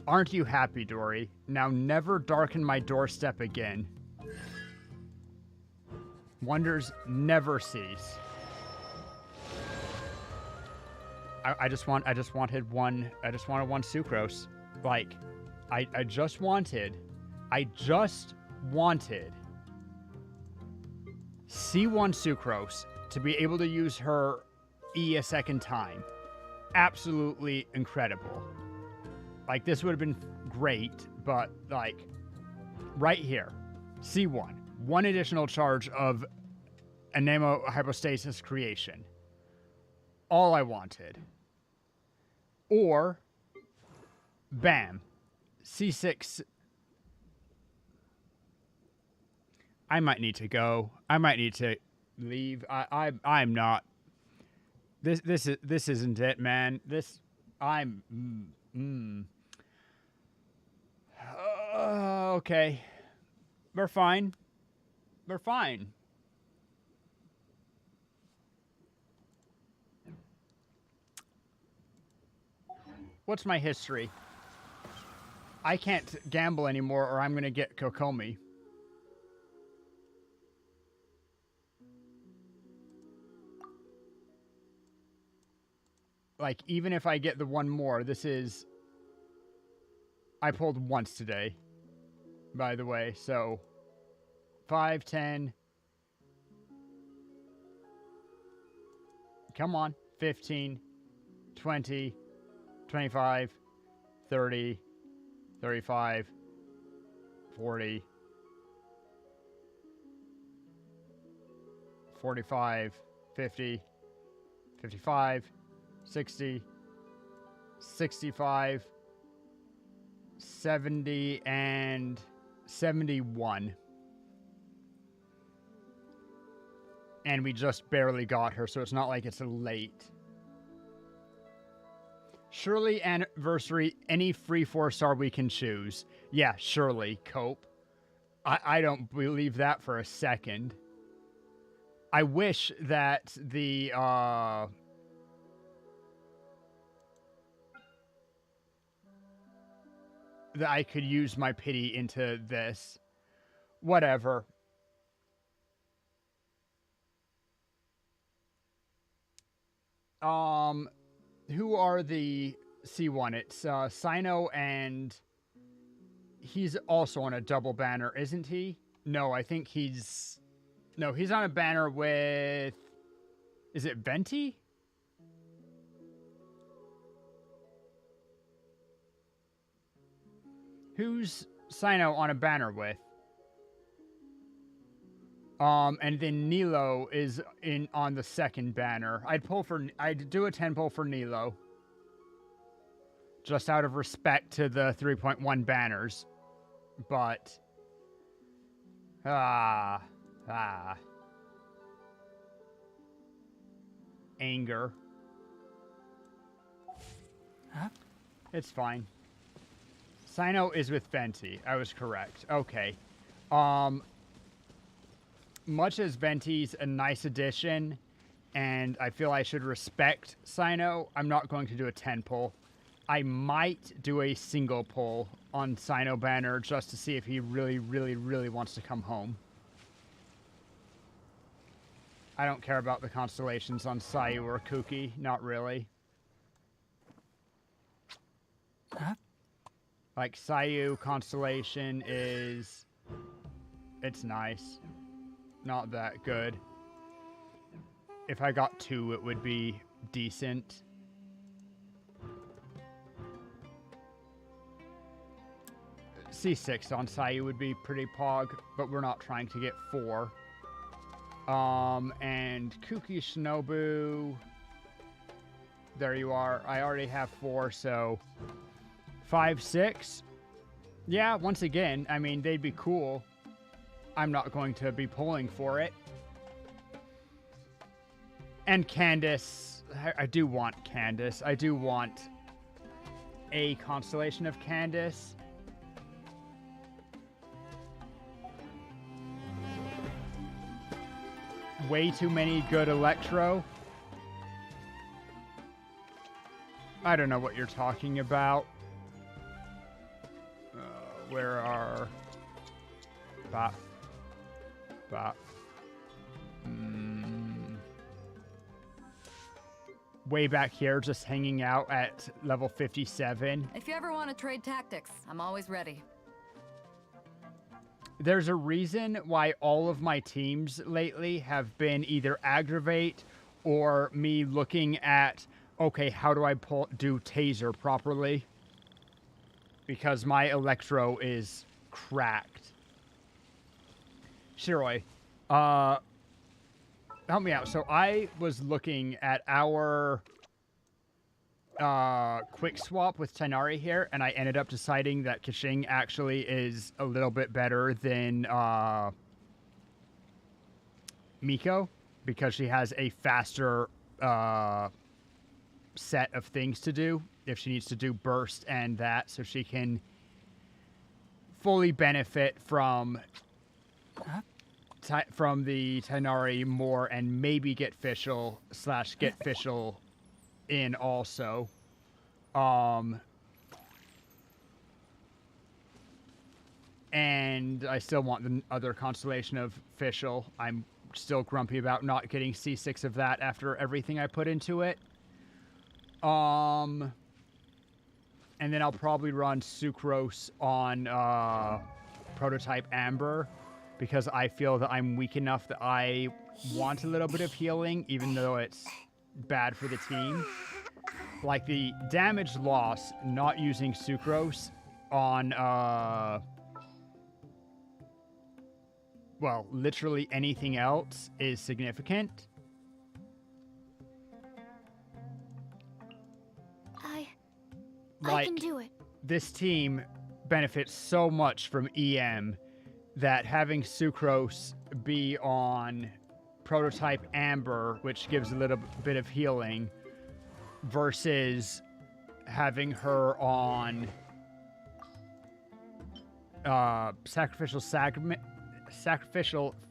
Aren't you happy, Dory? Now never darken my doorstep again. Wonders never cease. I just wanted one sucrose. Like, I just wanted C1 sucrose to be able to use her E a second time. Absolutely incredible. Like, this would have been great, but, like, right here, C1. 1 additional charge of Anemo Hypostasis creation. All I wanted. Or, bam, C6. I might need to go. I might need to leave. I'm not. This isn't it, man. Okay. We're fine. We're fine. What's my history? I can't gamble anymore or I'm going to get Kokomi. Like, even if I get the 1 more, this is... I pulled once today, by the way, so 5, 10. Come on. 15, 20, 25, 30, 35, 40, 45, 50, 55, 60, 65, 70, and 71. And we just barely got her, so it's not like it's late. Surely anniversary, any free 4-star we can choose. Yeah, surely, Cope. I don't believe that for a second. I wish that the, that I could use my pity into this. Whatever. Who are the C1? It's Sino, and he's also on a double banner, isn't he? No, I think he's... No, he's on a banner with... Is it Venti? Who's Sino on a banner with? And then Nilo is on the second banner. I'd do a 10 pull for Nilo. Just out of respect to the 3.1 banners. But Ah. Ah. Anger. Huh? It's fine. Sino is with Venti. I was correct. Okay. Much as Venti's a nice addition, and I feel I should respect Sino, I'm not going to do a 10 pull. I might do a single pull on Sino Banner just to see if he really, really, really wants to come home. I don't care about the constellations on Sayu or Kuki. Not really. Huh? Like, Sayu constellation is... It's nice. Not that good. If I got 2, it would be decent. C6 on Sayu would be pretty pog, but we're not trying to get 4. And Kuki Shinobu. There you are. I already have 4, so 5, 6. Yeah, once again, I mean, they'd be cool. I'm not going to be pulling for it. And Candace. I do want Candace. I do want a constellation of Candace. Way too many good Electro. I don't know what you're talking about. Where are... Bop. Bop. Way back here, just hanging out at level 57. If you ever want to trade tactics, I'm always ready. There's a reason why all of my teams lately have been either aggravate or me looking at, okay, how do I do taser properly? Because my Electro is cracked. Shiroi, help me out. So I was looking at our quick swap with Tighnari here, and I ended up deciding that Keqing actually is a little bit better than Miko, because she has a faster set of things to do if she needs to do burst and that, so she can fully benefit from the Tighnari more and maybe get Fischl / get Fischl in also. And I still want the other constellation of Fischl. I'm still grumpy about not getting C6 of that after everything I put into it. And then I'll probably run Sucrose on Prototype Amber, because I feel that I'm weak enough that I want a little bit of healing, even though it's bad for the team. Like the damage loss not using Sucrose on, well, literally anything else is significant. I can do it. This team benefits so much from EM that having Sucrose be on Prototype Amber, which gives a little bit of healing, versus having her on Sacrificial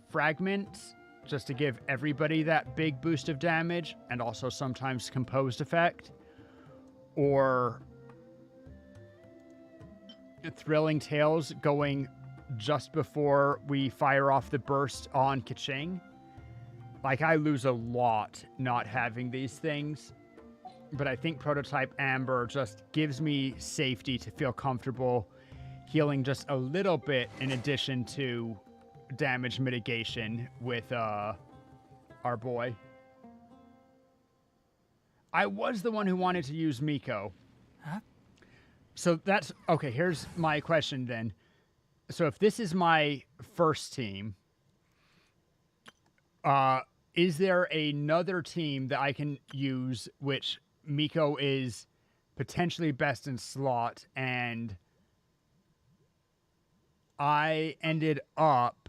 Fragments, just to give everybody that big boost of damage, and also sometimes Composed Effect, or Thrilling Tales going just before we fire off the burst on Keqing. Like, I lose a lot not having these things, but I think Prototype Amber just gives me safety to feel comfortable healing just a little bit, in addition to damage mitigation with our boy. I was the one who wanted to use Miko. Huh? So that's... Okay, here's my question then. So if this is my first team, is there another team that I can use which Miko is potentially best in slot, and I ended up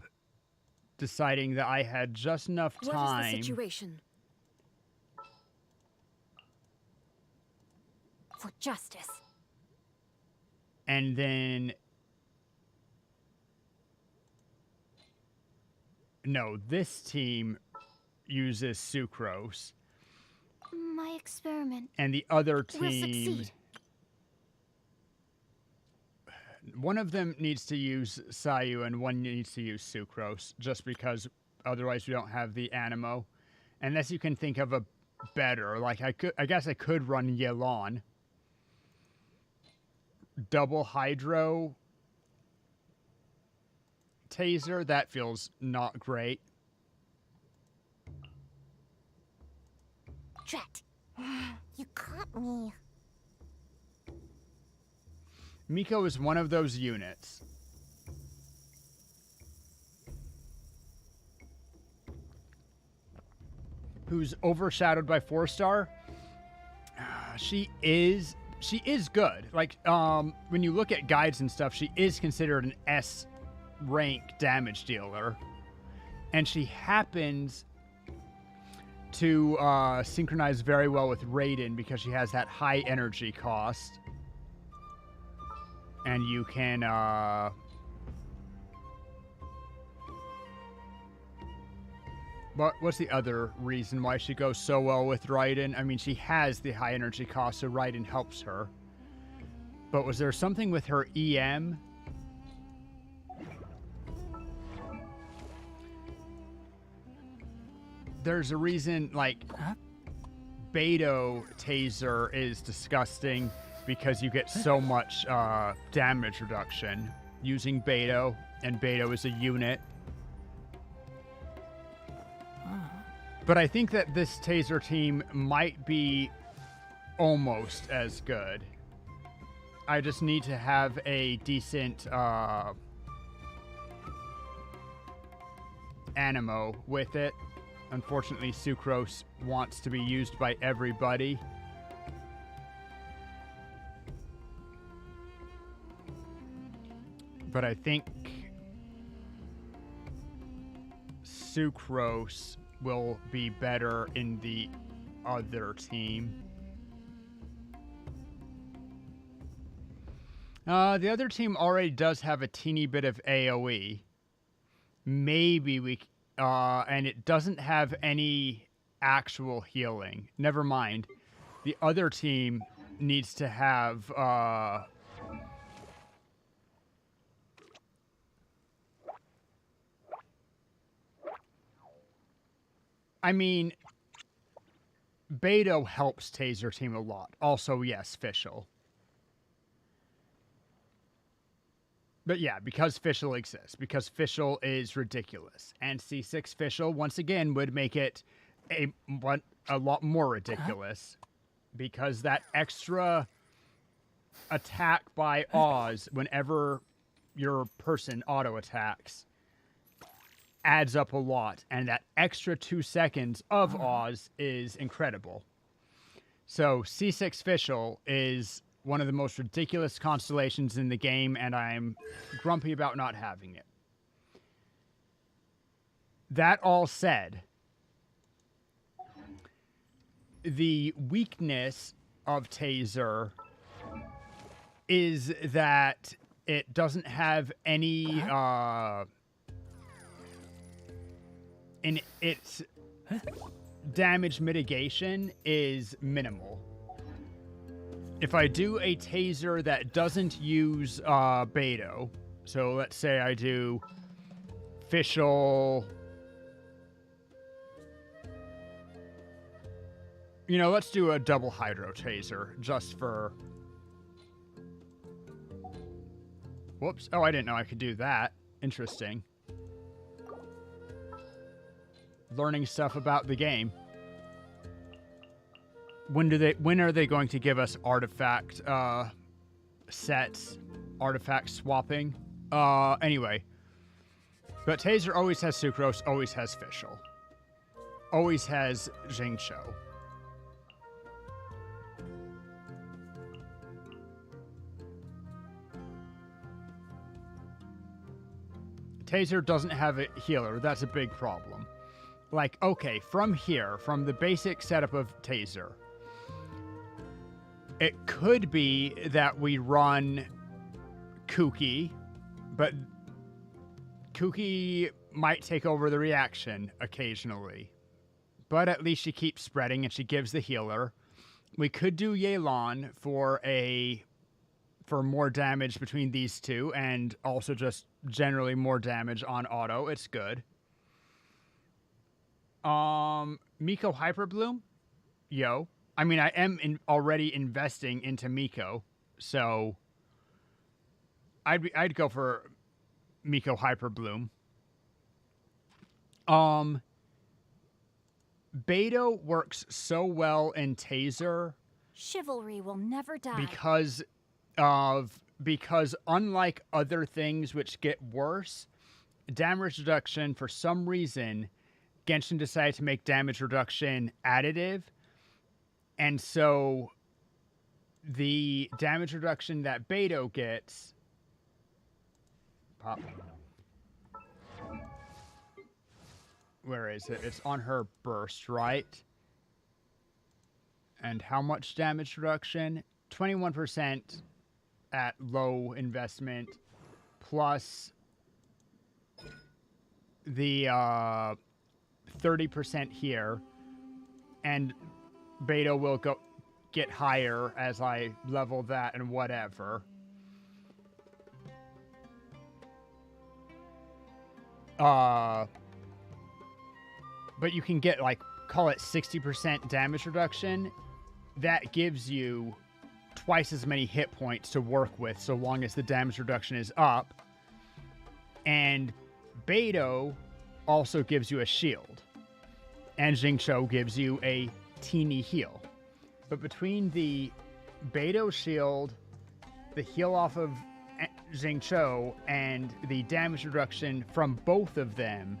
deciding that I had just enough What time. is the situation? For justice. And then... No, this team uses sucrose. My experiment And the other will team... succeed. One of them needs to use Sayu and one needs to use sucrose, just because otherwise we don't have the animo. Unless you can think of a better, like I guess I could run Yelan. Double hydro taser, that feels not great. Drat. You caught me. Miko is one of those units. Who's overshadowed by 4-star. She is good. Like, when you look at guides and stuff, she is considered an S rank damage dealer. And she happens to synchronize very well with Raiden because she has that high energy cost. And you can, but what's the other reason why she goes so well with Raiden? I mean, she has the high energy cost, so Raiden helps her. But was there something with her EM? There's a reason, like, Beto Taser is disgusting because you get so much damage reduction using Beto, and Beto is a unit. But I think that this Taser team might be almost as good. I just need to have a decent animo with it. Unfortunately, sucrose wants to be used by everybody. But I think sucrose will be better in the other team. The other team already does have a teeny bit of AoE. Maybe we... and it doesn't have any actual healing. Never mind. The other team needs to have... I mean, Beto helps Taser team a lot. Also, yes, Fischl. But yeah, because Fischl exists. Because Fischl is ridiculous. And C6 Fischl, once again, would make it a lot more ridiculous. Because that extra attack by Oz whenever your person auto-attacks adds up a lot, and that extra 2 seconds of Oz is incredible. So C6 Fischl is one of the most ridiculous constellations in the game, and I'm grumpy about not having it. That all said, the weakness of Taser is that it doesn't have any in its damage mitigation is minimal. If I do a taser that doesn't use Beto, so let's say I do Fischl, you know, let's do a double hydro taser just for... Whoops. Oh, I didn't know I could do that. Interesting. Learning stuff about the game. When are they going to give us artifact sets, artifact swapping? Anyway. But Taser always has Sucrose, always has Fischl. Always has Jingshou. Taser doesn't have a healer. That's a big problem. Like, okay, from here, from the basic setup of Taser, it could be that we run Kooky, but Kooky might take over the reaction occasionally. But at least she keeps spreading and she gives the healer. We could do Yelan for more damage between these two, and also just generally more damage on auto. It's good. Miko Hyperbloom? Yo. I mean, I am already investing into Miko, so I'd go for Miko Hyperbloom. Beto works so well in Taser Chivalry will never die. because unlike other things which get worse, damage reduction, for some reason, Genshin decided to make damage reduction additive. And so the damage reduction that Beto gets... Pop. Where is it? It's on her burst, right? And how much damage reduction? 21% at low investment, plus the 30% here, and Beto will get higher as I level that and whatever. But you can get, like, call it 60% damage reduction. That gives you twice as many hit points to work with, so long as the damage reduction is up. And Beto also gives you a shield. And Jingcho gives you a teeny heal. But between the Beto shield, the heal off of Jingcho, and the damage reduction from both of them,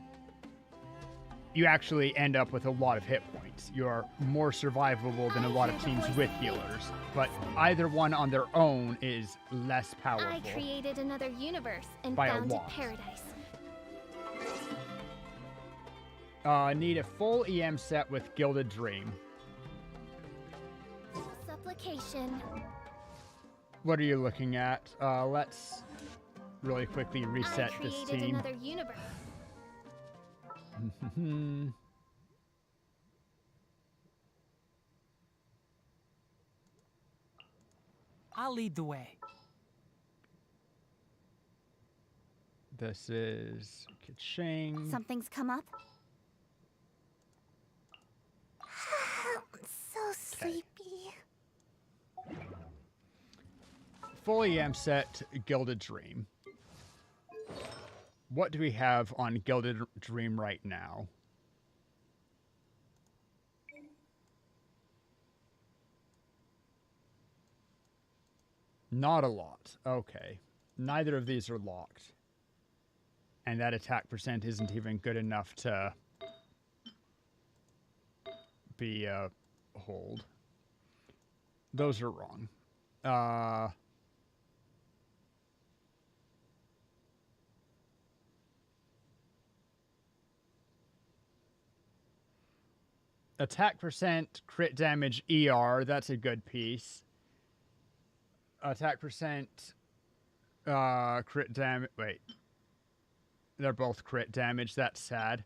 you actually end up with a lot of hit points. You're more survivable than a lot of teams with healers, but either one on their own is less powerful. I created another universe and By a founded lot. paradise. Need a full EM set with Gilded Dream. Supplication. What are you looking at? Let's really quickly reset I this created team. another universe. I'll lead the way. This is Kaching. Something's come up? I'm so sleepy. Full EM set, Gilded Dream. What do we have on Gilded Dream right now? Not a lot. Okay. Neither of these are locked. And that attack percent isn't even good enough to be a hold. Those are wrong. Attack percent, crit damage, ER. That's a good piece. Attack percent, crit damage. Wait. They're both crit damage. That's sad.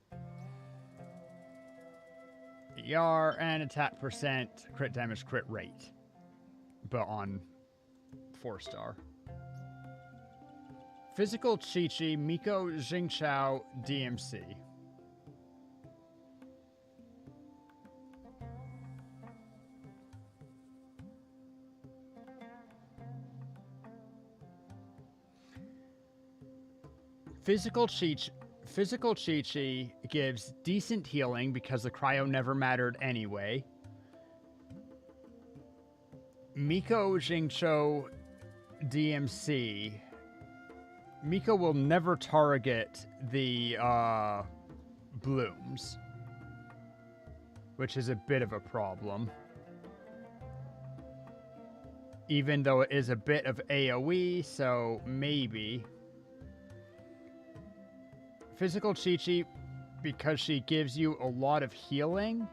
ER and attack percent, crit damage, crit rate. But on 4-star. Physical Chi-Chi, Miko, Jingchao, DMC. Physical Chi-Chi gives decent healing because the cryo never mattered anyway. Miko, Jingcho, DMC. Miko will never target the blooms, which is a bit of a problem. Even though it is a bit of AoE, so maybe. physical Chi-Chi because she gives you a lot of healing.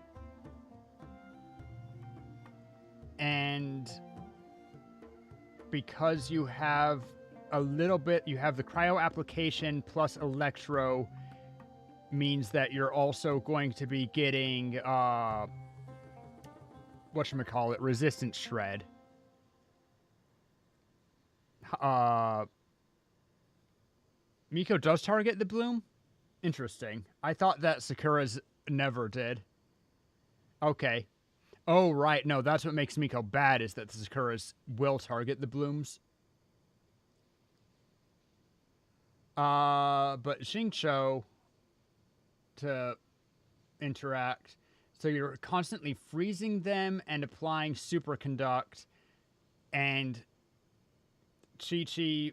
And because you have a little bit, you have the cryo application plus electro, means that you're also going to be getting, whatchamacallit, resistance shred. Miko does target the bloom? Interesting. I thought that Sakura's never did. Okay. Oh, right. No, that's what makes Miko bad, is that the Sakura's will target the blooms. But Xingqiu to interact. So you're constantly freezing them and applying superconduct, and Chi-Chi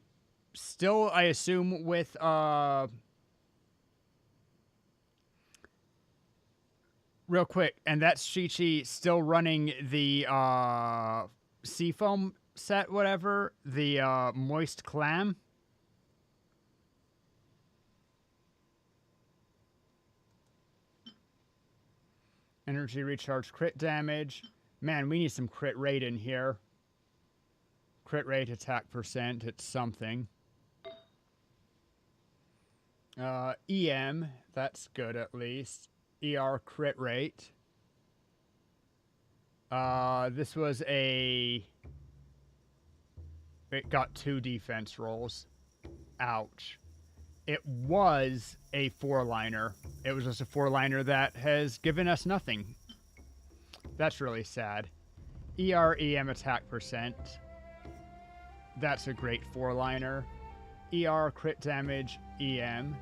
still, I assume, with real quick, and that's Chi-Chi still running the Seafoam set, whatever, the Moist Clam. Energy recharge, crit damage. Man, we need some crit rate in here. Crit rate, attack percent, it's something. EM, that's good at least. ER crit rate. This was a... It got 2 defense rolls. Ouch. It was a 4-liner. It was just a 4-liner that has given us nothing. That's really sad. ER, EM attack percent. That's a great 4-liner. ER crit damage, EM.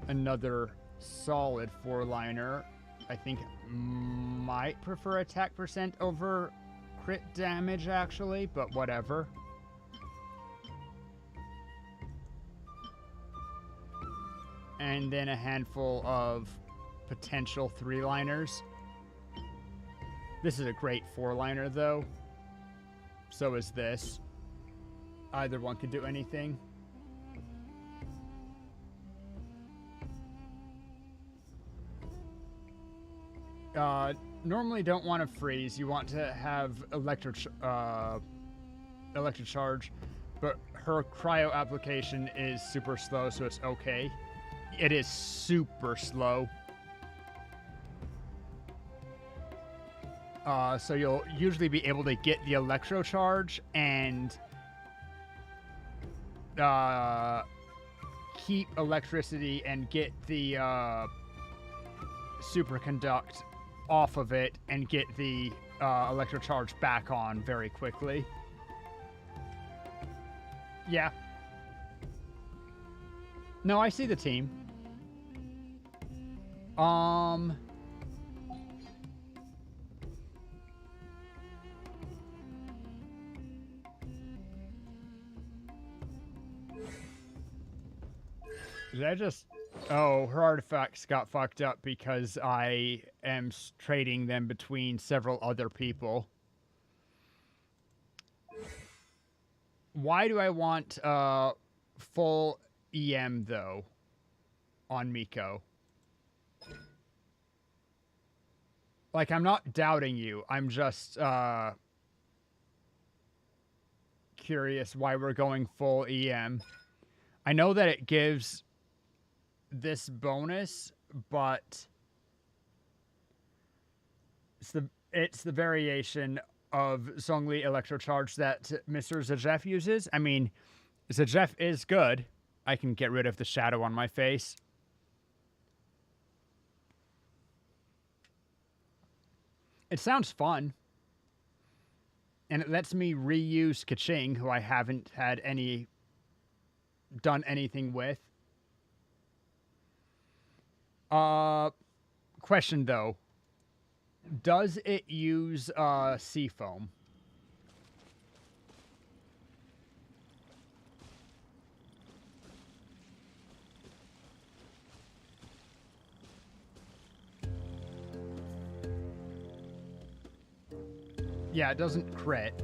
Another solid 4-liner. I think might prefer attack percent over crit damage, actually, but whatever. And then a handful of potential 3-liners. This is a great 4-liner, though. So is this. Either one could do anything. Normally don't want to freeze. You want to have electric charge, but her cryo application is super slow, so it's okay. It is super slow. So you'll usually be able to get the electro charge and keep electricity and get the superconduct off of it and get the electro charge back on very quickly. Yeah. No, I see the team. Did I just... Oh, her artifacts got fucked up because I am trading them between several other people. Why do I want full EM, though, on Miko? Like, I'm not doubting you. I'm just curious why we're going full EM. I know that it gives this bonus, but it's the variation of Zhongli Electrocharge that Mr. Zajeff uses. I mean, Zajeff is good. I can get rid of the shadow on my face. It sounds fun. And it lets me reuse Kaching, who I haven't had done anything with. Question though. Does it use Seafoam? Yeah, it doesn't crit.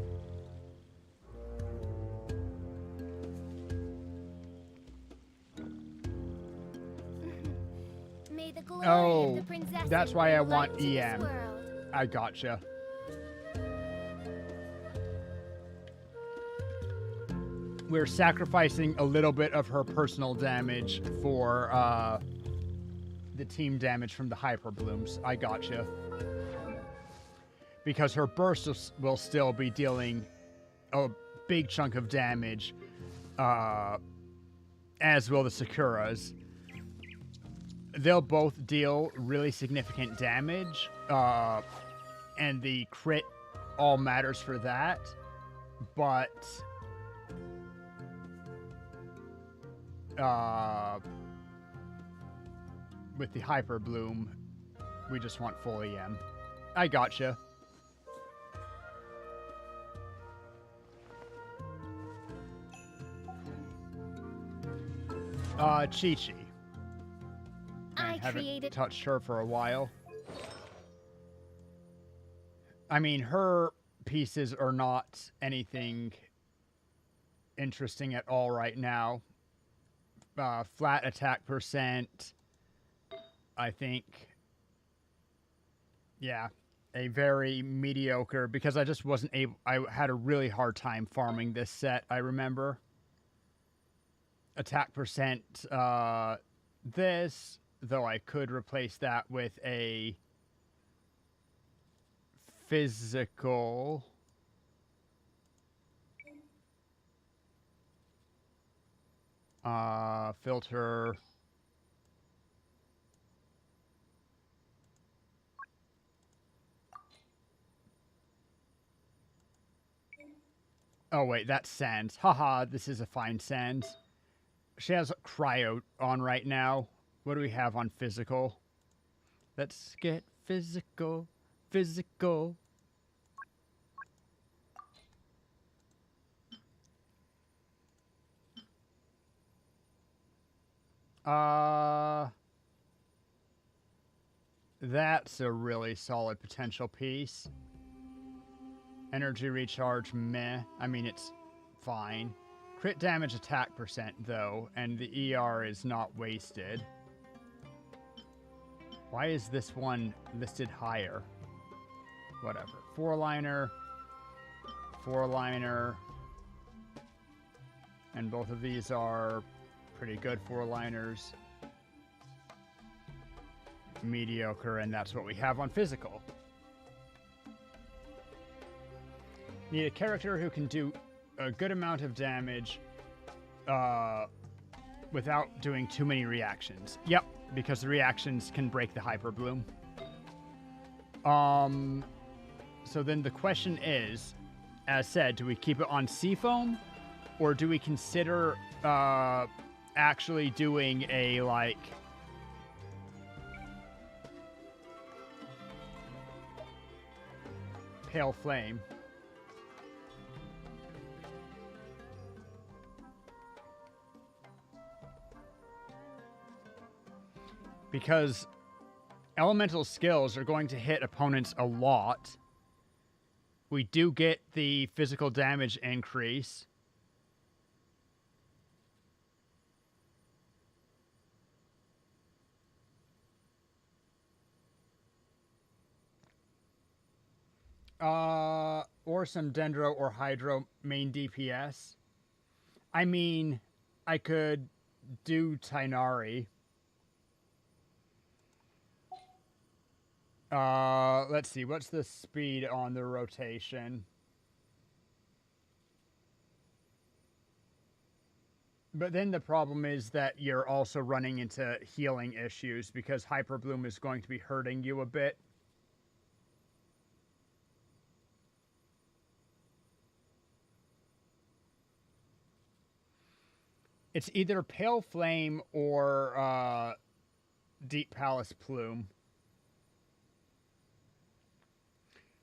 May the glory Oh, of the princess that's why I bring want light to this EM. world. I gotcha. We're sacrificing a little bit of her personal damage for the team damage from the hyper blooms. I gotcha. Because her burst will still be dealing a big chunk of damage, as will the Sakuras. They'll both deal really significant damage, and the crit all matters for that, but with the Hyper Bloom, we just want full EM. I gotcha. Chi-Chi. I haven't touched her for a while. I mean, her pieces are not anything interesting at all right now. Flat attack percent, I think. Yeah, a very mediocre, because I just wasn't able, I had a really hard time farming this set, I remember. Attack percent, this, though I could replace that with a physical. Filter. Oh wait, that's Sans. Haha, this is a fine Sans. She has cryo on right now. What do we have on physical? Let's get physical. Physical. That's a really solid potential piece. Energy recharge, meh. I mean, it's fine. Crit damage attack percent, though, and the ER is not wasted. Why is this one listed higher? Whatever. Four-liner. Four-liner. And both of these are pretty good four-liners. Mediocre, and that's what we have on physical. Need a character who can do a good amount of damage without doing too many reactions. Yep, because the reactions can break the Hyper Bloom. So then the question is, as said, do we keep it on Seafoam, or do we consider actually doing a, like, Pale Flame? Because elemental skills are going to hit opponents a lot. We do get the physical damage increase. Or some Dendro or Hydro main DPS. I mean, I could do Tainari. Let's see, what's the speed on the rotation? But then the problem is that you're also running into healing issues because Hyper Bloom is going to be hurting you a bit. It's either Pale Flame or Deep Palace Plume.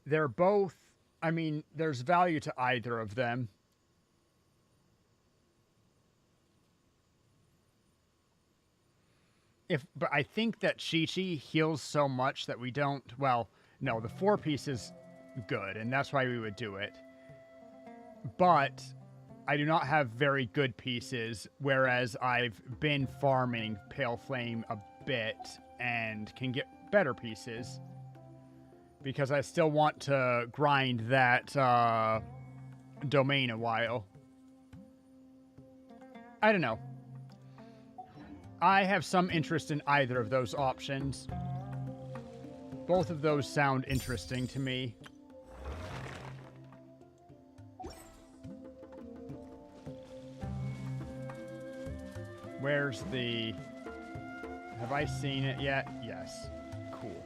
They're both, I mean, there's value to either of them. But I think that Chi-Chi heals so much that we don't, well, no, the 4-piece is good, and that's why we would do it. But I do not have very good pieces, whereas I've been farming Pale Flame a bit. and can get better pieces. Because I still want to grind that domain a while. I don't know. I have some interest in either of those options. Both of those sound interesting to me. Where's the... Have I seen it yet? Yes. Cool.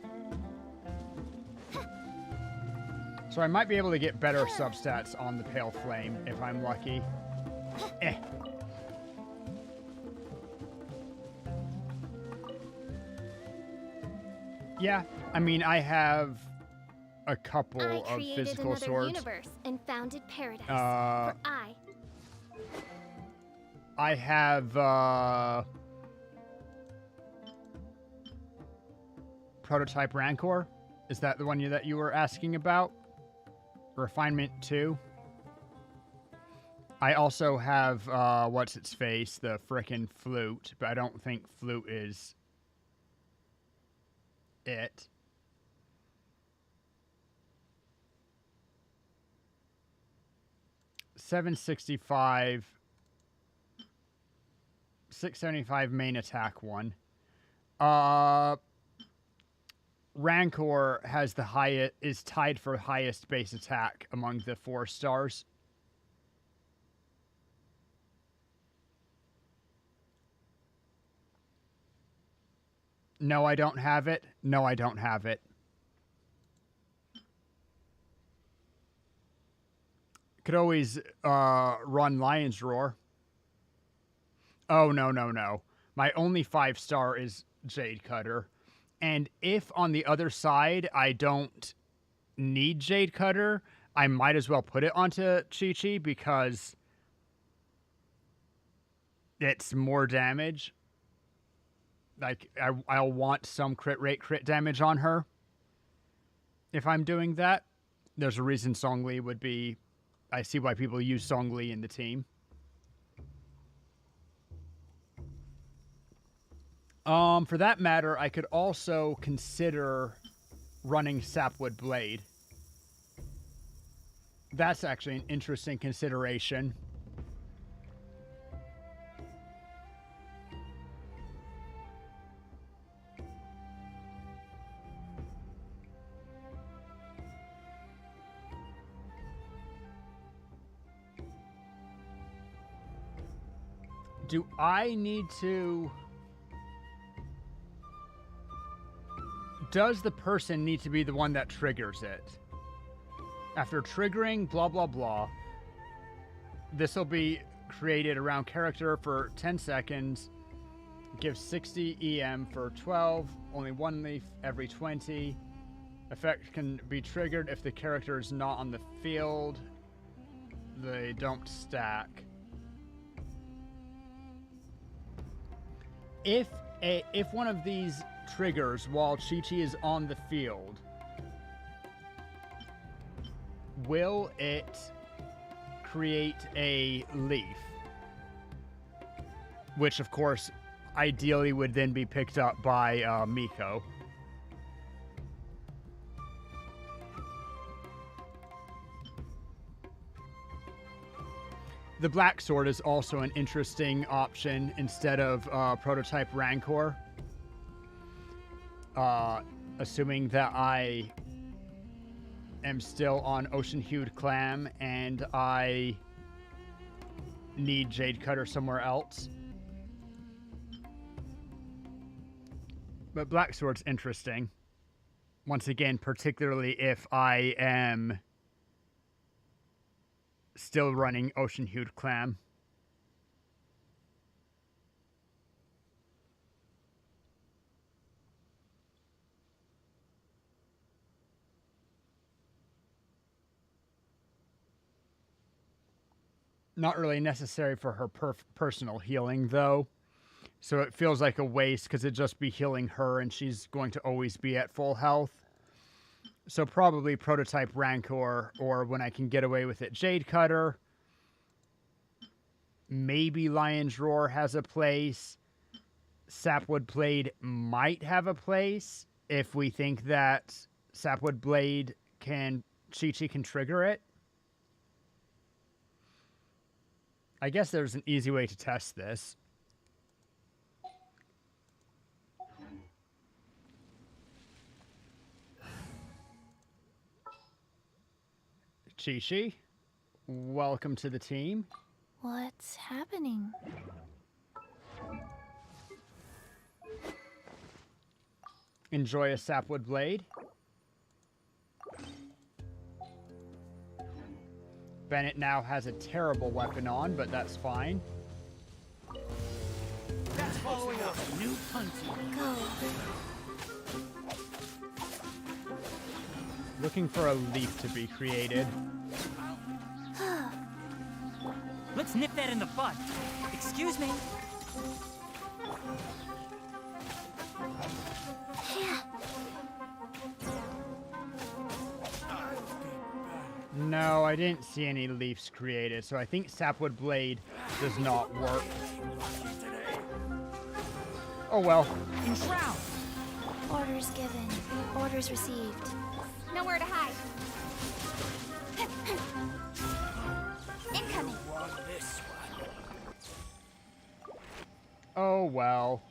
So I might be able to get better substats on the Pale Flame if I'm lucky. Eh. Yeah, I mean, I have a couple of physical swords. Universe and founded paradise. Uh, for I I have Prototype Rancor. Is that the one that you were asking about? Refinement 2. I also have what's its face, the frickin' flute, but I don't think flute is it. $765, $675 main attack one. Rancor has the highest, is tied for highest base attack among the 4 stars. No, I don't have it. No, I don't have it. Could always run Lion's Roar. Oh, no, no, no. My only 5-star is Jade Cutter. And if on the other side I don't need Jade Cutter, I might as well put it onto Chi-Chi because it's more damage. Like, I'll want some crit rate, crit damage on her if I'm doing that. There's a reason Songli would be... I see why people use Songli in the team. For that matter, I could also consider running Sapwood Blade. That's actually an interesting consideration. Do I need to... Does the person need to be the one that triggers it? After triggering, blah, blah, blah. This will be created around character for 10 seconds. Give 60 EM for 12. Only 1 leaf every 20. Effect can be triggered if the character is not on the field. They don't stack. If one of these triggers while Chi-Chi is on the field, will it create a leaf? Which, of course, ideally would then be picked up by Miko. The Black Sword is also an interesting option instead of Prototype Rancor. Assuming that I am still on Ocean Hued Clam and I need Jade Cutter somewhere else. But Black Sword's interesting. Once again, particularly if I am still running Ocean Hued Clam. Not really necessary for her personal healing, though. So it feels like a waste because it'd just be healing her and she's going to always be at full health. So probably Prototype Rancor, or when I can get away with it, Jade Cutter. Maybe Lion's Roar has a place. Sapwood Blade might have a place if we think that Sapwood Blade Chi-Chi can trigger it. I guess there's an easy way to test this. Chi-Chi, welcome to the team. What's happening? Enjoy a Sapwood Blade. Bennett now has a terrible weapon on, but that's fine. That's following up. New punch. Go. Looking for a leaf to be created. Let's nip that in the bud. Excuse me. No, I didn't see any leaves created, so I think Sapwood Blade does not work. Oh well. Enshroud. Orders given. Orders received. Nowhere to hide. Incoming. Oh well.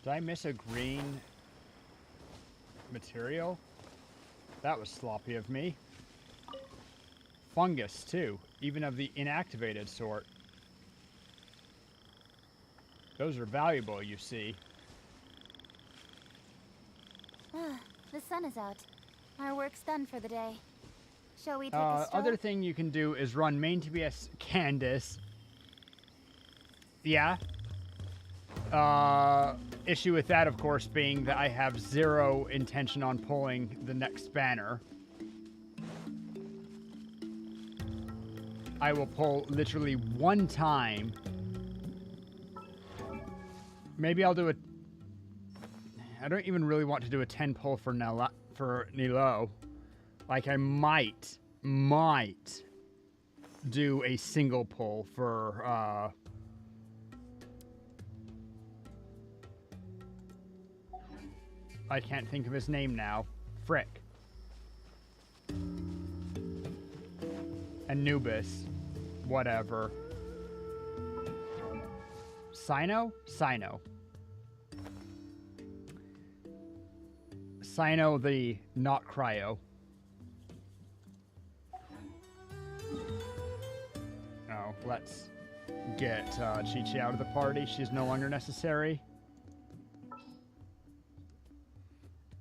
Did I miss a green material? That was sloppy of me. Fungus, too, even of the inactivated sort. Those are valuable, you see. The sun is out. Our work's done for the day. Shall we take a stroll? Other thing you can do is run main TPS Candace. Yeah. Issue with that, of course, being that I have zero intention on pulling the next banner. I will pull literally one time. Maybe I'll do a... I don't even really want to do a 10 pull for Nilo. Like, I might do a single pull for, I can't think of his name now. Frick. Anubis. Whatever. Sino? Sino. Sino the not cryo. Oh, let's get Chi-Chi out of the party. She's no longer necessary.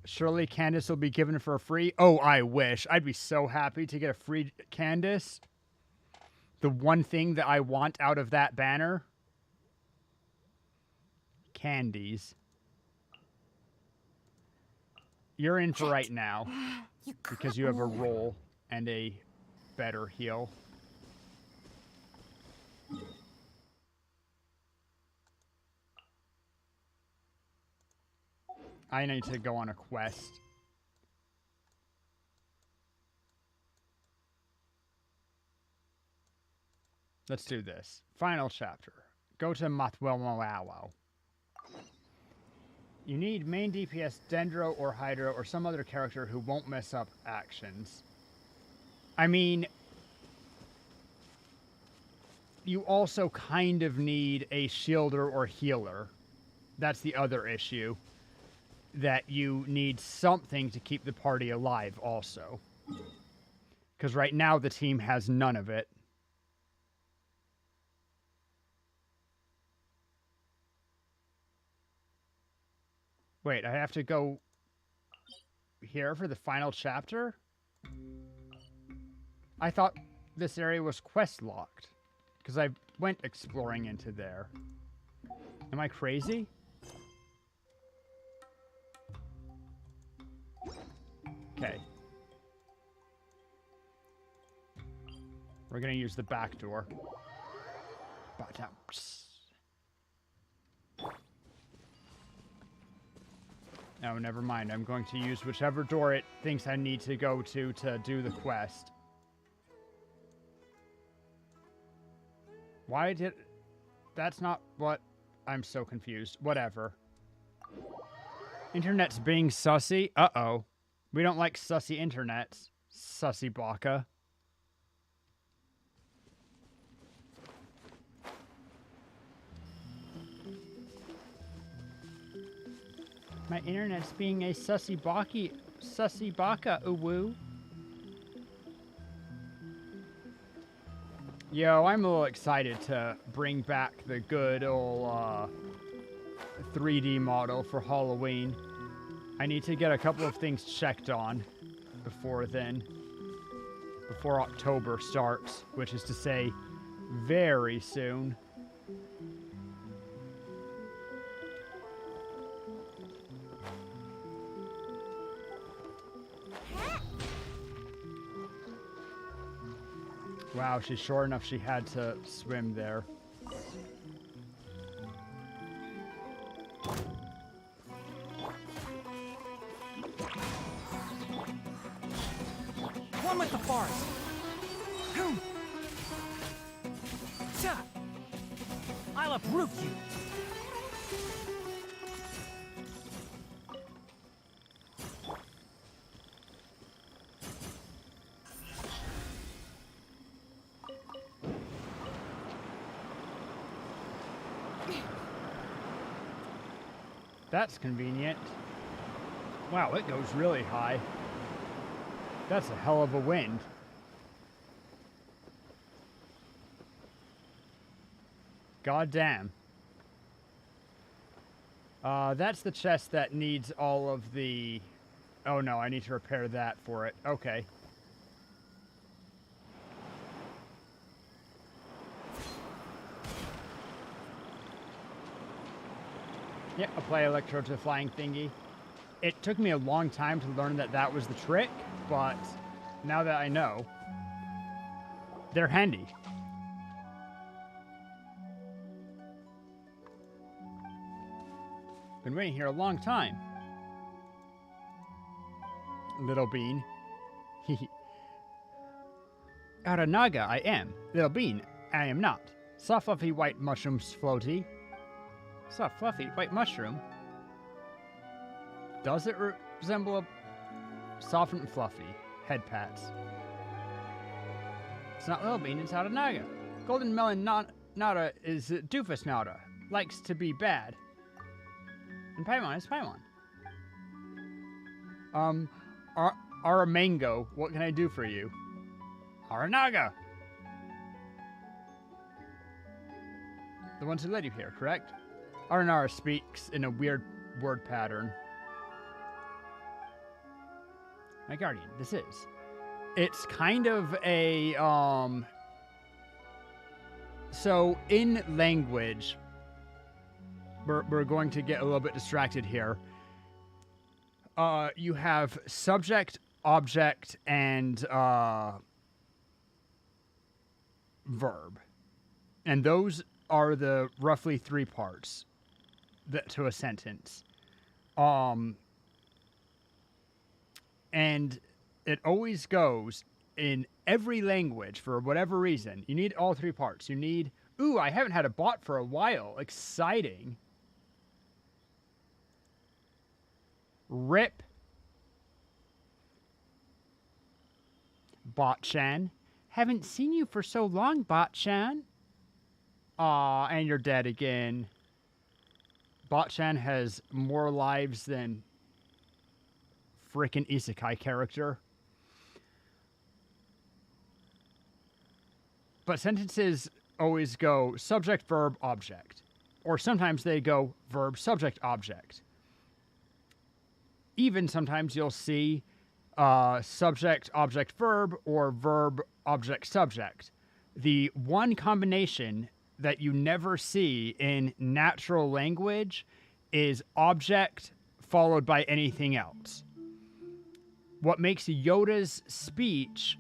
Surely Candace will be given for free. Oh, I wish. I'd be so happy to get a free Candace. The one thing that I want out of that banner. Candies. You're in for right now. Because you have a roll and a better heal. I need to go on a quest. Let's do this. Final chapter. Go to Mathwelmoawo. You need main DPS Dendro or Hydra or some other character who won't mess up actions. I mean, you also kind of need a shielder or healer. That's the other issue. That you need something to keep the party alive also. Because right now the team has none of it. Wait, I have to go here for the final chapter? I thought this area was quest locked. Because I went exploring into there. Am I crazy? Okay. We're gonna use the back door. No, never mind. I'm going to use whichever door it thinks I need to go to do the quest. Why did... That's not what... I'm so confused. Whatever. Internet's being sussy? Uh-oh. We don't like sussy internets. Sussy baka. My internet's being a sussy baka, uwoo. Yo, I'm a little excited to bring back the good old 3D model for Halloween. I need to get a couple of things checked on before then. Before October starts, which is to say, very soon. Wow, she's short enough she had to swim there. One with the forest. I'll uproot you. That's convenient. Wow, it goes really high. That's a hell of a wind. God damn. That's the chest that needs all of the... Oh no, I need to repair that for it. Okay. Yeah, apply electrode to the flying thingy. It took me a long time to learn that that was the trick, but now that I know, they're handy. Been waiting here a long time. Little Bean. Aranaga, I am. Little Bean, I am not. Soft fluffy white mushrooms floaty. Soft fluffy white mushroom? Does it resemble a soft and fluffy? Head pats. It's not Little Bean, it's Aranaga. Golden melon nada is doofus nada. Likes to be bad. And Paimon is Paimon. Aramango, what can I do for you? Aranaga! The ones who led you here, correct? Aranara speaks in a weird word pattern. My guardian, this is. It's kind of a, So, in language, we're going to get a little bit distracted here. You have subject, object, and verb. And those are the roughly three parts to a sentence. And it always goes in every language for whatever reason. You need all three parts. You need, ooh, I haven't had a bot for a while. Exciting. Rip. Bot-chan. Haven't seen you for so long, Bot-chan. Aw, and you're dead again. Bot-chan has more lives than frickin' isekai character. But sentences always go subject, verb, object. Or sometimes they go verb, subject, object. Even sometimes you'll see subject, object, verb, or verb, object, subject. The one combination that you never see in natural language is object followed by anything else. What makes Yoda's speech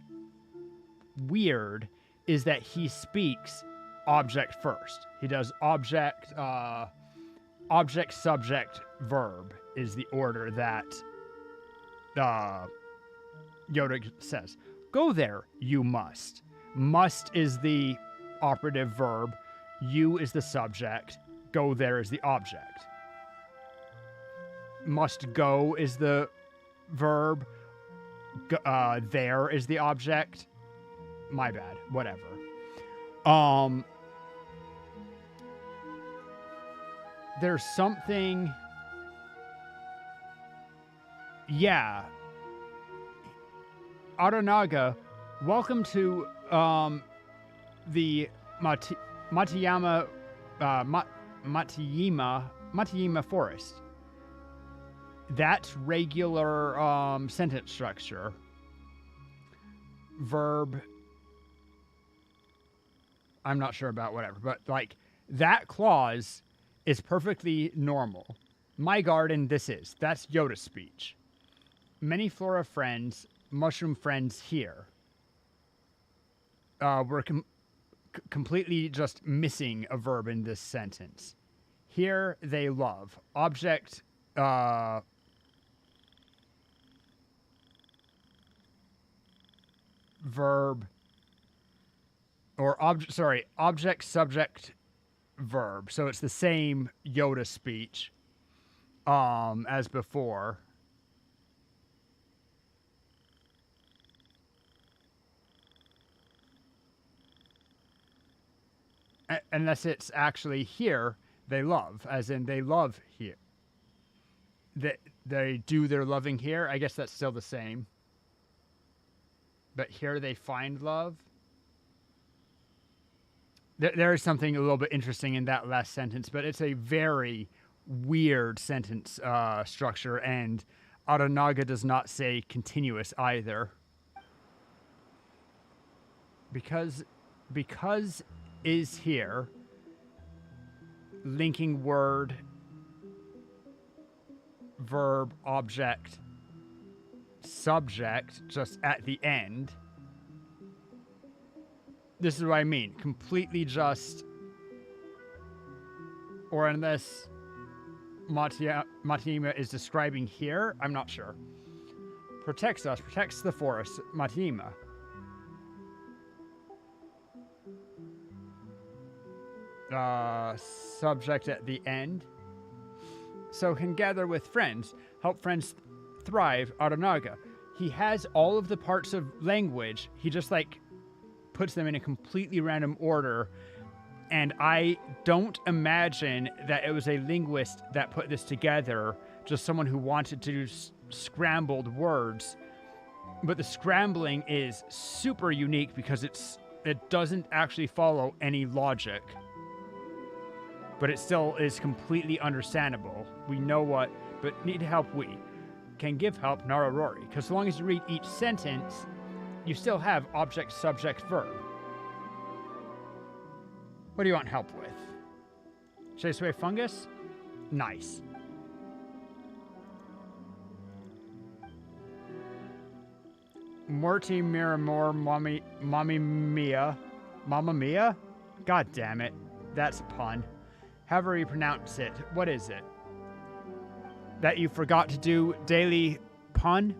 weird is that he speaks object first. He does object, object, subject, verb is the order that Yoda says. Go there, you must. Must is the operative verb. You is the subject. Go there is the object. Must go is the verb. There is the object. My bad. Whatever. There's something. Yeah. Aranaga, welcome to the Matayama Forest. That's regular sentence structure. Verb. I'm not sure about whatever, but like that clause is perfectly normal. My garden, that's Yoda speech. Many flora friends, mushroom friends here. We're completely just missing a verb in this sentence. Here they love. Object, verb, or object, subject, verb. So it's the same Yoda speech as before. Unless it's actually here they love, as in they love here. They do their loving here. I guess that's still the same. But here they find love. There is something a little bit interesting in that last sentence, but it's a very weird sentence structure, and Aranaga does not say continuous either. Because is here, linking word, verb, object, subject, just at the end. This is what I mean. Completely just, or unless Matayama is describing here, I'm not sure. Protects us, protects the forest, Matayama. Subject at the end. So can gather with friends, help friends thrive, Aranaga. He has all of the parts of language. He just puts them in a completely random order. And I don't imagine that it was a linguist that put this together, just someone who wanted to do scrambled words. But the scrambling is super unique because it doesn't actually follow any logic. But it still is completely understandable. We know what, but need help we. Can give help, Nararori. Because so long as you read each sentence, you still have object, subject, verb. What do you want help with? Chase away fungus? Nice. Morty Miramore, Mommy Mia. Mamma Mia? God damn it. That's a pun. However you pronounce it, what is it? That you forgot to do daily pun?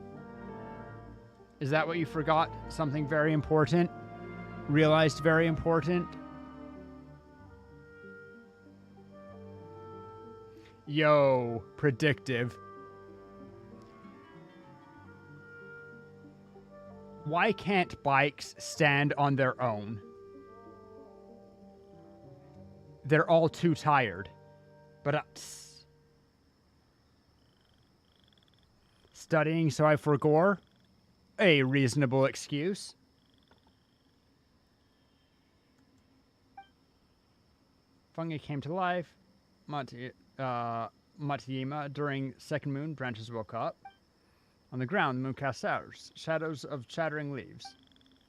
Is that what you forgot? Something very important? Realized very important? Yo, predictive. Why can't bikes stand on their own? They're all too tired. But studying so I forgore? A reasonable excuse. Fungi came to life. Matayama, during second moon, branches woke up. On the ground, the moon cast shadows of chattering leaves.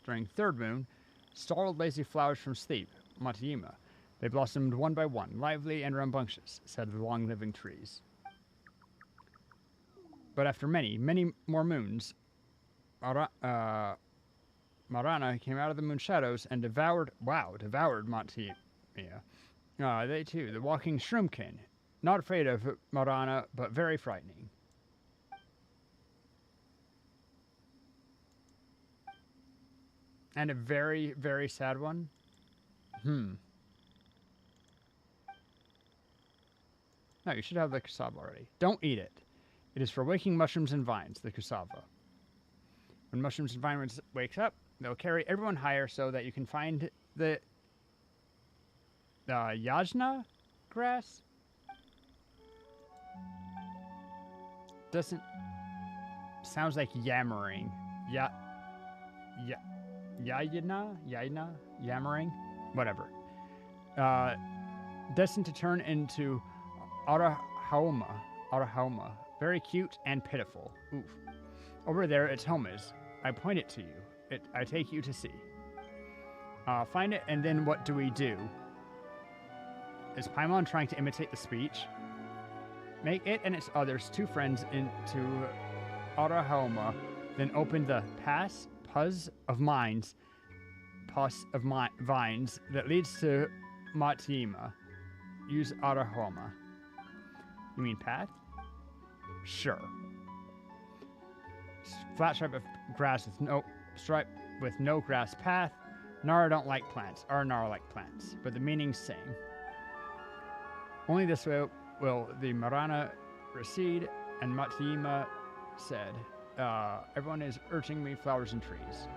During third moon, startled lazy flowers from sleep. Matayama. They blossomed one by one, lively and rambunctious, said the long-living trees. But after many, many more moons, Matayama Marana came out of the moon shadows and devoured Montemia. They too, the walking shroomkin. Not afraid of Marana, but very frightening. And a very, very sad one. No, you should have the cassava already. Don't eat it. It is for waking mushrooms and vines, the cassava. When mushrooms and vines wakes up, they'll carry everyone higher so that you can find the yajna grass. Doesn't sounds like yammering. Yammering, whatever. Destined to turn into Arahoma. Very cute and pitiful. Oof. Over there, its home is. I point it to you. I take you to see. Find it, and then what do we do? Is Paimon trying to imitate the speech? Make it and its others 2 friends into Arahoma, then open the pus of vines that leads to Matima. Use Arahoma. You mean path? Sure. Flat stripe of grass with no grass path. Nara don't like plants. Nara like plants, but the meaning's same. Only this way will the Marana recede, and Matima said, everyone is urging me flowers and trees.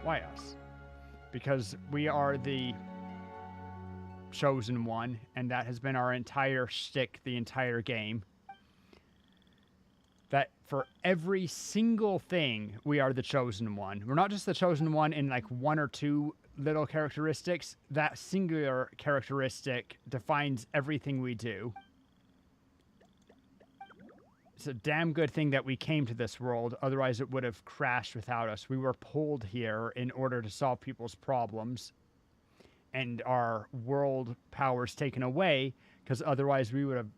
Why us? Because we are the chosen one, and that has been our entire shtick the entire game. That for every single thing, we are the chosen one. We're not just the chosen one in like 1 or 2 little characteristics. That singular characteristic defines everything we do. It's a damn good thing that we came to this world, otherwise it would have crashed without us. We were pulled here in order to solve people's problems, and our world powers taken away, because otherwise we would have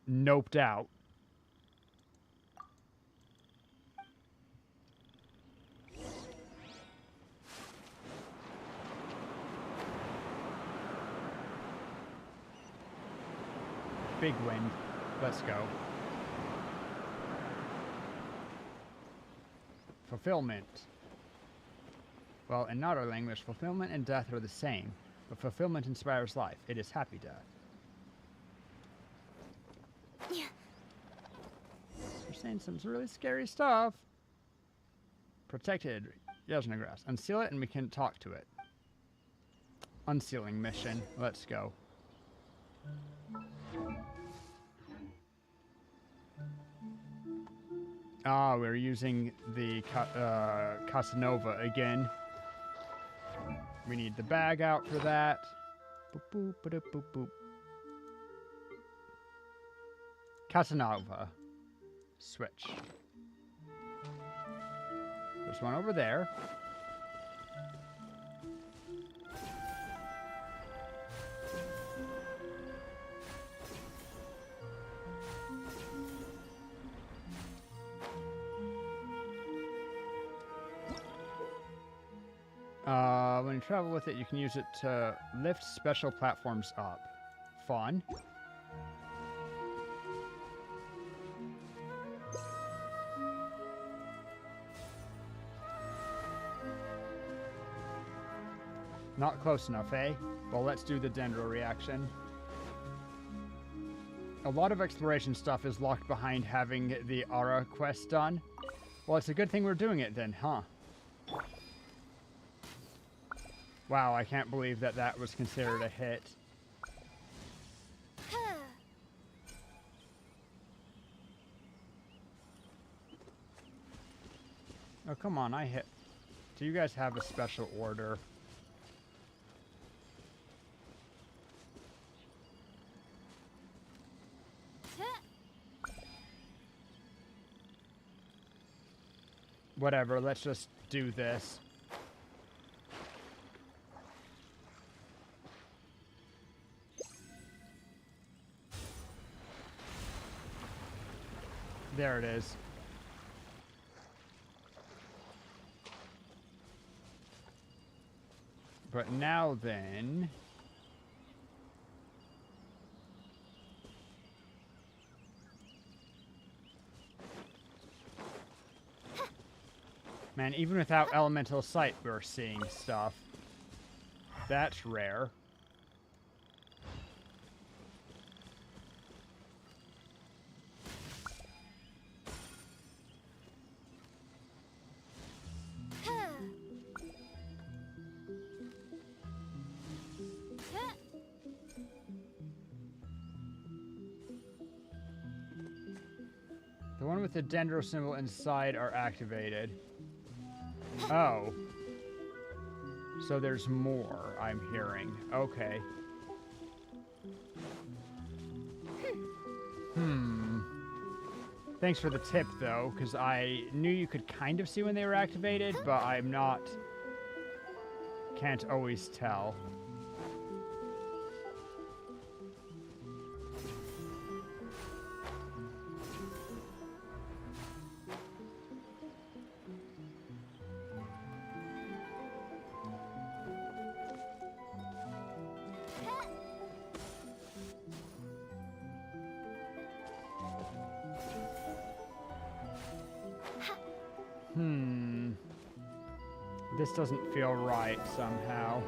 noped out. Big wind. Let's go. Fulfillment. Well, in not our language, fulfillment and death are the same, but fulfillment inspires life. It is happy death. Yeah. You're saying some really scary stuff. Protected Yasna grass. Unseal it and we can talk to it. Unsealing mission. Let's go. We're using the Casanova again. We need the bag out for that. Boop, boop, ba-doop, boop, boop. Casanova. Switch. There's one over there. When you travel with it, you can use it to lift special platforms up. Fun. Not close enough, eh? Well, let's do the Dendro reaction. A lot of exploration stuff is locked behind having the Ara quest done. Well, it's a good thing we're doing it then, huh? Wow, I can't believe that that was considered a hit. Oh, come on, I hit. Do you guys have a special order? Whatever, let's just do this. There it is. But now then... Man, even without elemental sight, we're seeing stuff. That's rare. The one with the dendro symbol inside are activated. Oh. So there's more, I'm hearing. Okay. Thanks for the tip, though, because I knew you could kind of see when they were activated, but I'm not... Can't always tell. This doesn't feel right somehow.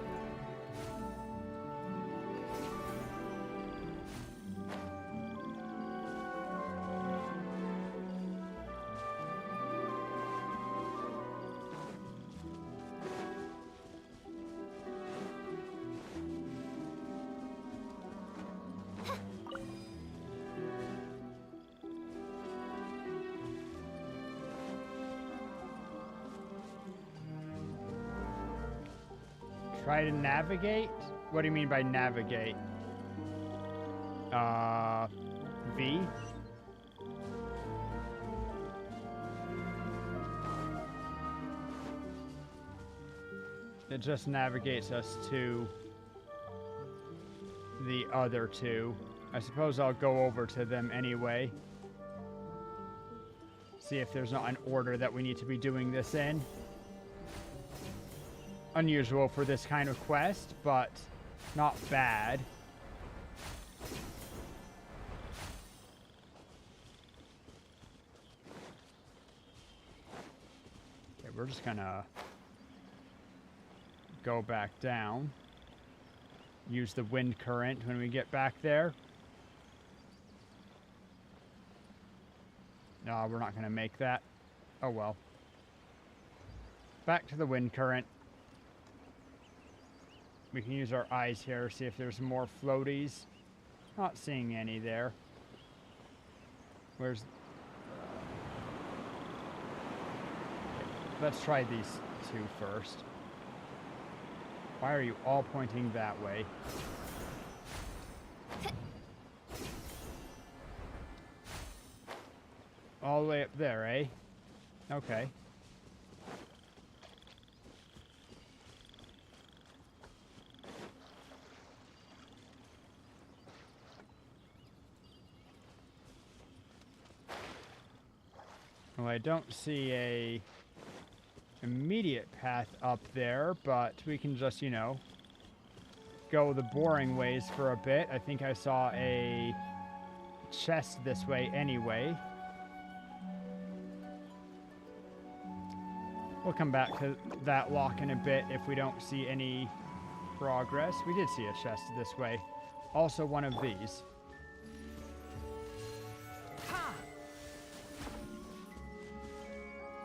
Try to navigate? What do you mean by navigate? V? It just navigates us to the other two. I suppose I'll go over to them anyway. See if there's not an order that we need to be doing this in. Unusual for this kind of quest, but not bad. Okay, we're just gonna go back down. Use the wind current when we get back there. No, we're not gonna make that. Oh well. Back to the wind current. We can use our eyes here, see if there's more floaties. Not seeing any there. Where's... Let's try these two first. Why are you all pointing that way? All the way up there, eh? Okay. Well, I don't see a immediate path up there, but we can just, you know, go the boring ways for a bit. I think I saw a chest this way anyway. We'll come back to that lock in a bit if we don't see any progress. We did see a chest this way. Also one of these.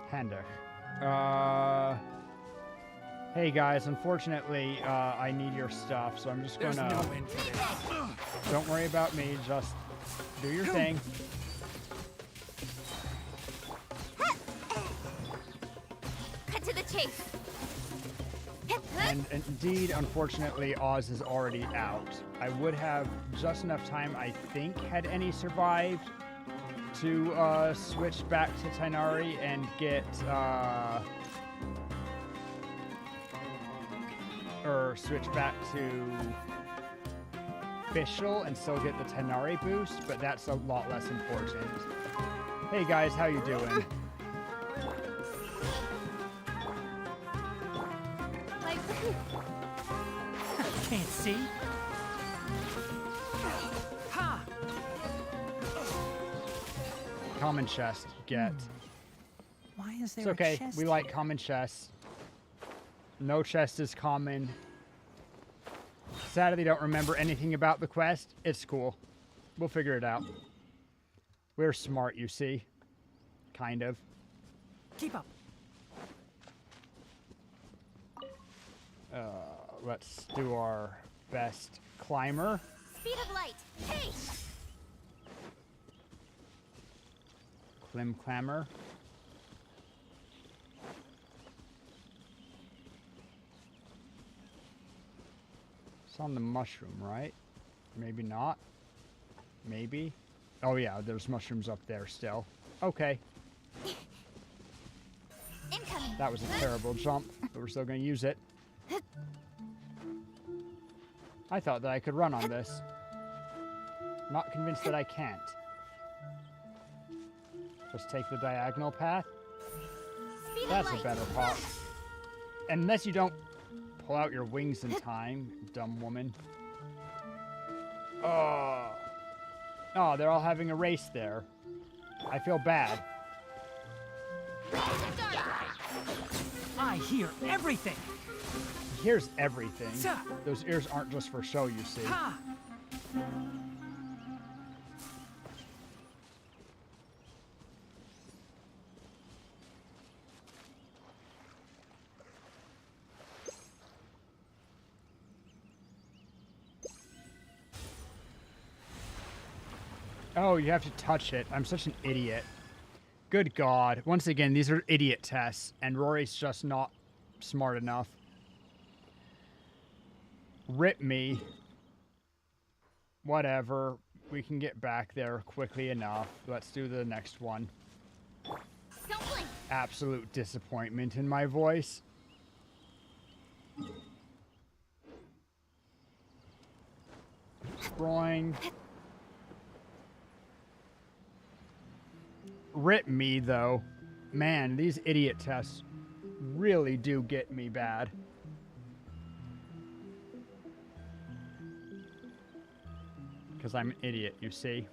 Hander. Hey guys, unfortunately, I need your stuff, so I'm just gonna... There's no end to this. Don't worry about me, just do your thing. Cut to the chase. And indeed, unfortunately, Oz is already out. I would have just enough time, I think, had any survived, to switch back to Tainari and get, or switch back to Fischl and still get the Tainari boost, but that's a lot less important. Hey guys, how you doing? can't see. Ha! Common chest. Get. Why is there It's okay. a chest We like common chests. No chest is common. Sadly, don't remember anything about the quest. It's cool. We'll figure it out. We're smart, you see. Kind of. Keep up. Let's do our best climber. Speed of light. Hey! Clammer. It's on the mushroom, right? Maybe not. Maybe. Oh yeah, there's mushrooms up there still. Okay. Incoming. That was a terrible jump, but we're still going to use it. I thought that I could run on this. Not convinced that I can't. Just take the diagonal path. Speed of That's light. a better part. Unless you don't pull out your wings in time, dumb woman. Oh. Oh, they're all having a race there. I feel bad. I hear everything. Here's everything. Sir. Those ears aren't just for show, you see. Ha! Oh, you have to touch it. I'm such an idiot. Good God. Once again, these are idiot tests, and Rory's just not smart enough. Rip me. Whatever. We can get back there quickly enough. Let's do the next one. Don't blink. Absolute disappointment in my voice. Destroying. Rip me, though. Man, these idiot tests really do get me bad. Because I'm an idiot, you see.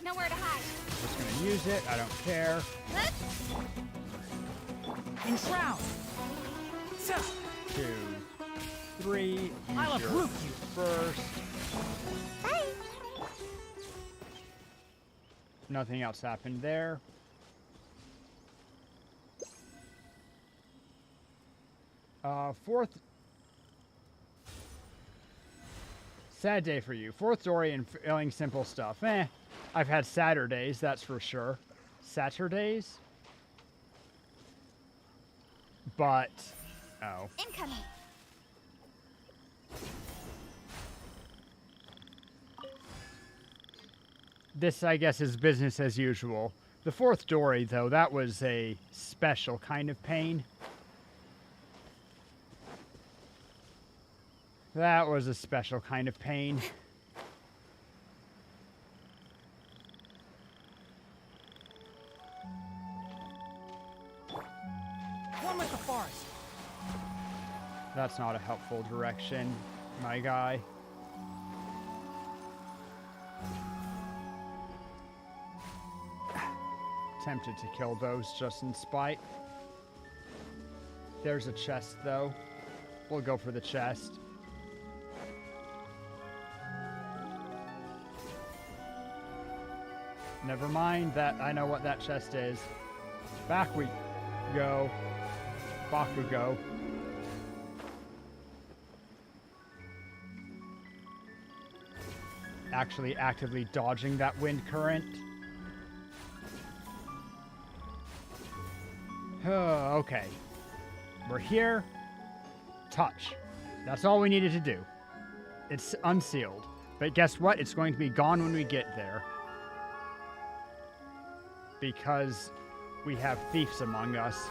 Nowhere to hide. Just gonna use it. I don't care. Enshroud. Sir. 2, 3. I'll Use your uproot you. first. Nothing else happened there. Fourth. Sad day for you. Fourth story and failing simple stuff. I've had Saturdays, that's for sure. Saturdays? But. Oh. Incoming. This, I guess, is business as usual. The fourth dory, though, that was a special kind of pain. That was a special kind of pain. One with the forest. That's not a helpful direction, my guy. Tempted to kill those just in spite. There's a chest, though. We'll go for the chest. Never mind that. I know what that chest is. Back we go. Bakugo. Actually actively dodging that wind current. Okay. We're here. Touch. That's all we needed to do. It's unsealed. But guess what? It's going to be gone when we get there. Because we have thieves among us.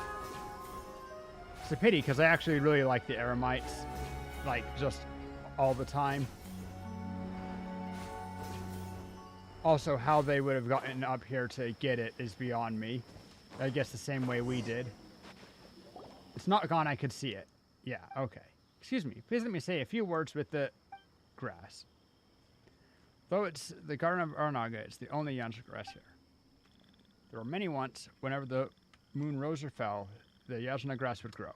It's a pity, because I actually really like the Eremites. Like, just all the time. Also, how they would have gotten up here to get it is beyond me. I guess the same way we did. It's not gone, I could see it. Yeah, okay. Excuse me, please let me say a few words with the grass. Though it's the Garden of Arnaga, it's the only Yasna grass here. There were many once, whenever the moon rose or fell, the Yasna grass would grow.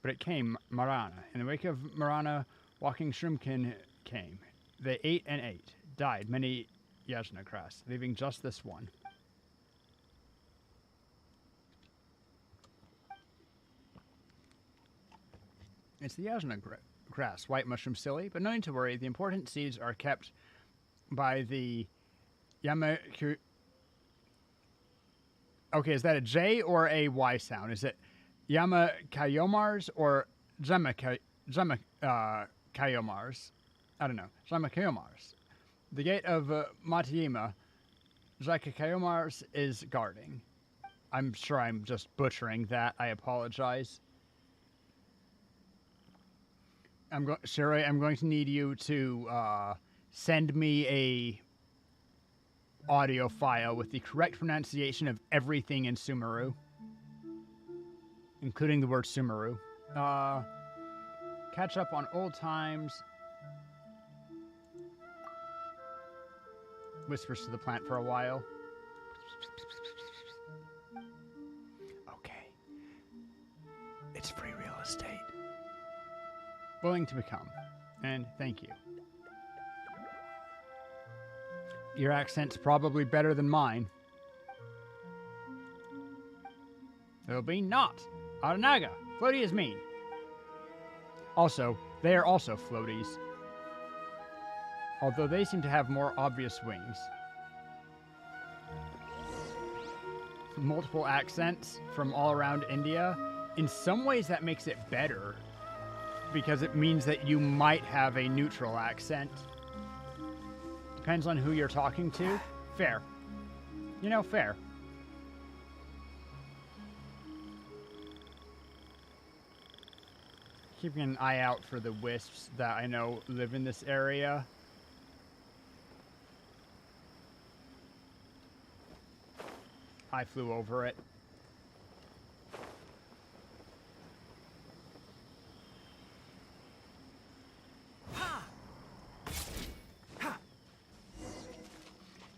But it came, Marana. In the wake of Marana, walking Shroomkin came. They ate and ate, died many Yasna grass, leaving just this one. It's the Yasna grass, white mushroom silly, but no need to worry. The important seeds are kept by the Yamaku. Okay, is that a J or a Y sound? Is it Yamakayomars or Kayomars? I don't know. Kayomars. The gate of Matayima, Kayomars is guarding. I'm sure I'm just butchering that. I apologize. Sherry, I'm going to need you to send me a audio file with the correct pronunciation of everything in Sumeru, including the word Sumeru. Catch up on old times. Whispers to the plant for a while. Okay. It's free real estate. Willing to become. And thank you. Your accent's probably better than mine. It'll be not. Aranaga. Floaty is mean. Also, they are also floaties. Although they seem to have more obvious wings. Multiple accents from all around India. In some ways that makes it better. Because it means that you might have a neutral accent. Depends on who you're talking to. Fair. You know, fair. Keeping an eye out for the wisps that I know live in this area. I flew over it.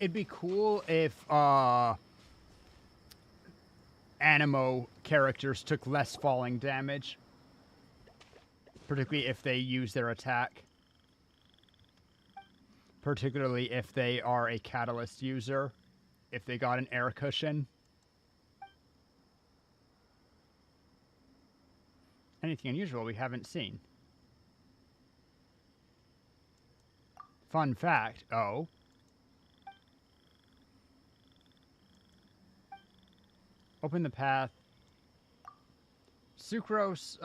It'd be cool if Animo characters took less falling damage. Particularly if they use their attack. Particularly if they are a catalyst user. If they got an air cushion. Anything unusual we haven't seen. Fun fact, oh. Open the path. Sucrose,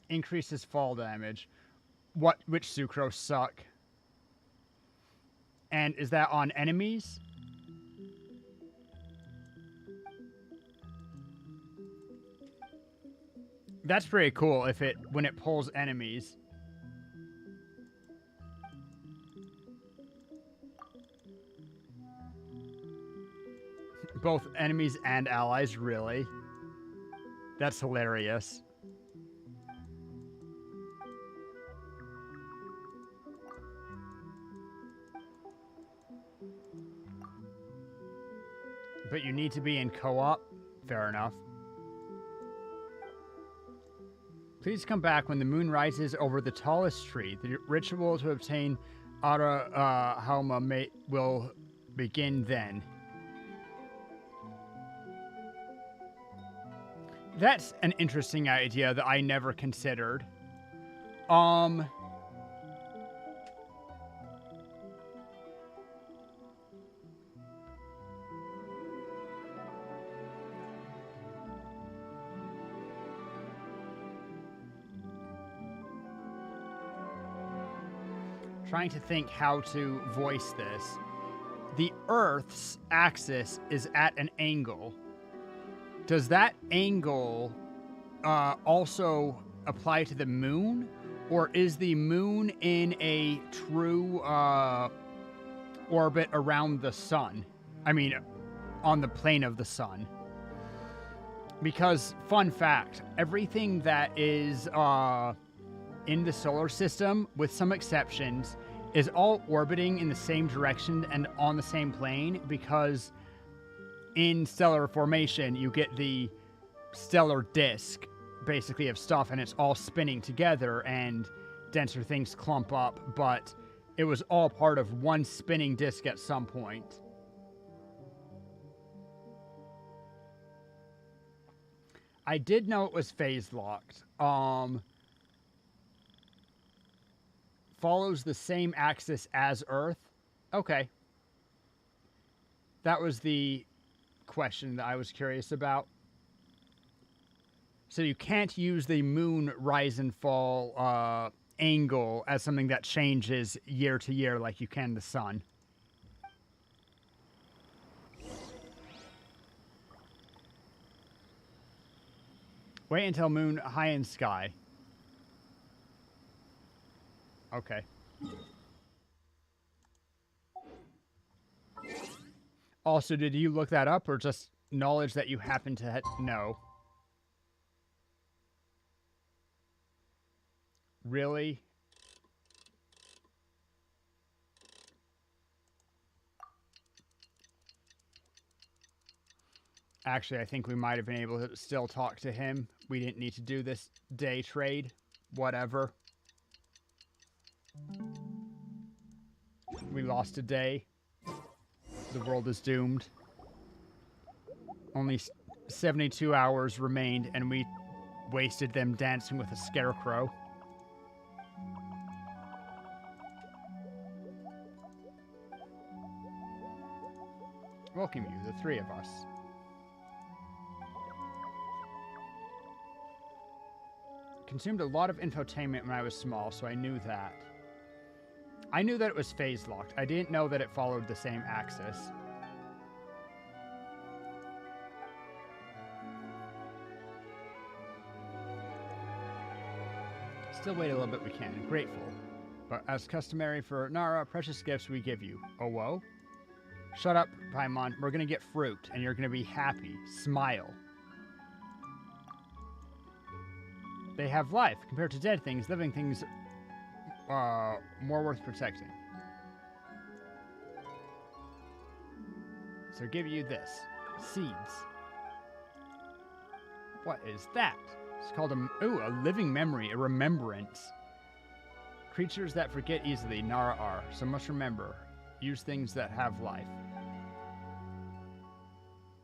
increases fall damage. Which Sucrose suck? And is that on enemies? That's pretty cool if when it pulls enemies. Both enemies and allies, really? That's hilarious. But you need to be in co-op? Fair enough. Please come back when the moon rises over the tallest tree. The ritual to obtain Hauma will begin then. That's an interesting idea that I never considered. Trying to think how to voice this. The Earth's axis is at an angle. Does that angle also apply to the moon, or is the moon in a true orbit around the sun? I mean, on the plane of the sun. Because, fun fact, everything that is in the solar system, with some exceptions, is all orbiting in the same direction and on the same plane, because in stellar formation, you get the stellar disk, basically, of stuff, and it's all spinning together, and denser things clump up, but it was all part of one spinning disk at some point. I did know it was phase locked. Follows the same axis as Earth. Okay. That was the question that I was curious about. So you can't use the moon rise and fall angle as something that changes year to year like you can the sun. Wait until moon high in sky. Okay. Also, did you look that up or just knowledge that you happen to know? Really? Actually, I think we might have been able to still talk to him. We didn't need to do this day trade. Whatever. We lost a day. The world is doomed. Only 72 hours remained, and we wasted them dancing with a scarecrow. Welcome you, the three of us. Consumed a lot of infotainment when I was small, so I knew that. I knew that it was phase locked. I didn't know that it followed the same axis. Still wait a little bit we can. Grateful. But as customary for Nara, precious gifts we give you. Oh, whoa? Shut up, Paimon. We're gonna get fruit, and you're gonna be happy. Smile. They have life. Compared to dead things, living things more worth protecting. So give you this. Seeds. What is that? It's called a living memory, a remembrance. Creatures that forget easily, Nara are. So must remember. Use things that have life.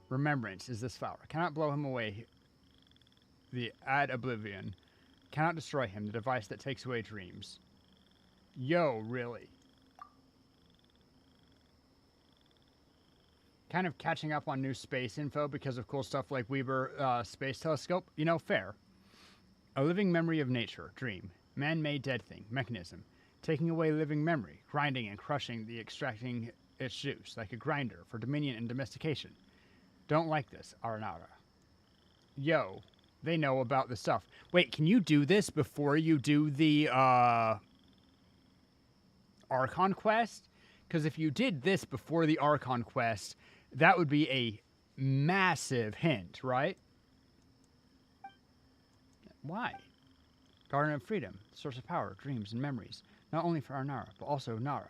Remembrance is this flower. Cannot blow him away. The ad oblivion. Cannot destroy him, the device that takes away dreams. Yo, really? Kind of catching up on new space info because of cool stuff like Weber Space Telescope. You know, fair. A living memory of nature, dream. Man-made dead thing, mechanism. Taking away living memory, grinding and crushing the extracting its juice, like a grinder for dominion and domestication. Don't like this, Aranara. Yo, they know about the stuff. Wait, can you do this before you do the, Archon quest? Because if you did this before the Archon quest, that would be a massive hint, right? Why? Garden of Freedom, source of power, dreams, and memories. Not only for our Nara, but also Nara.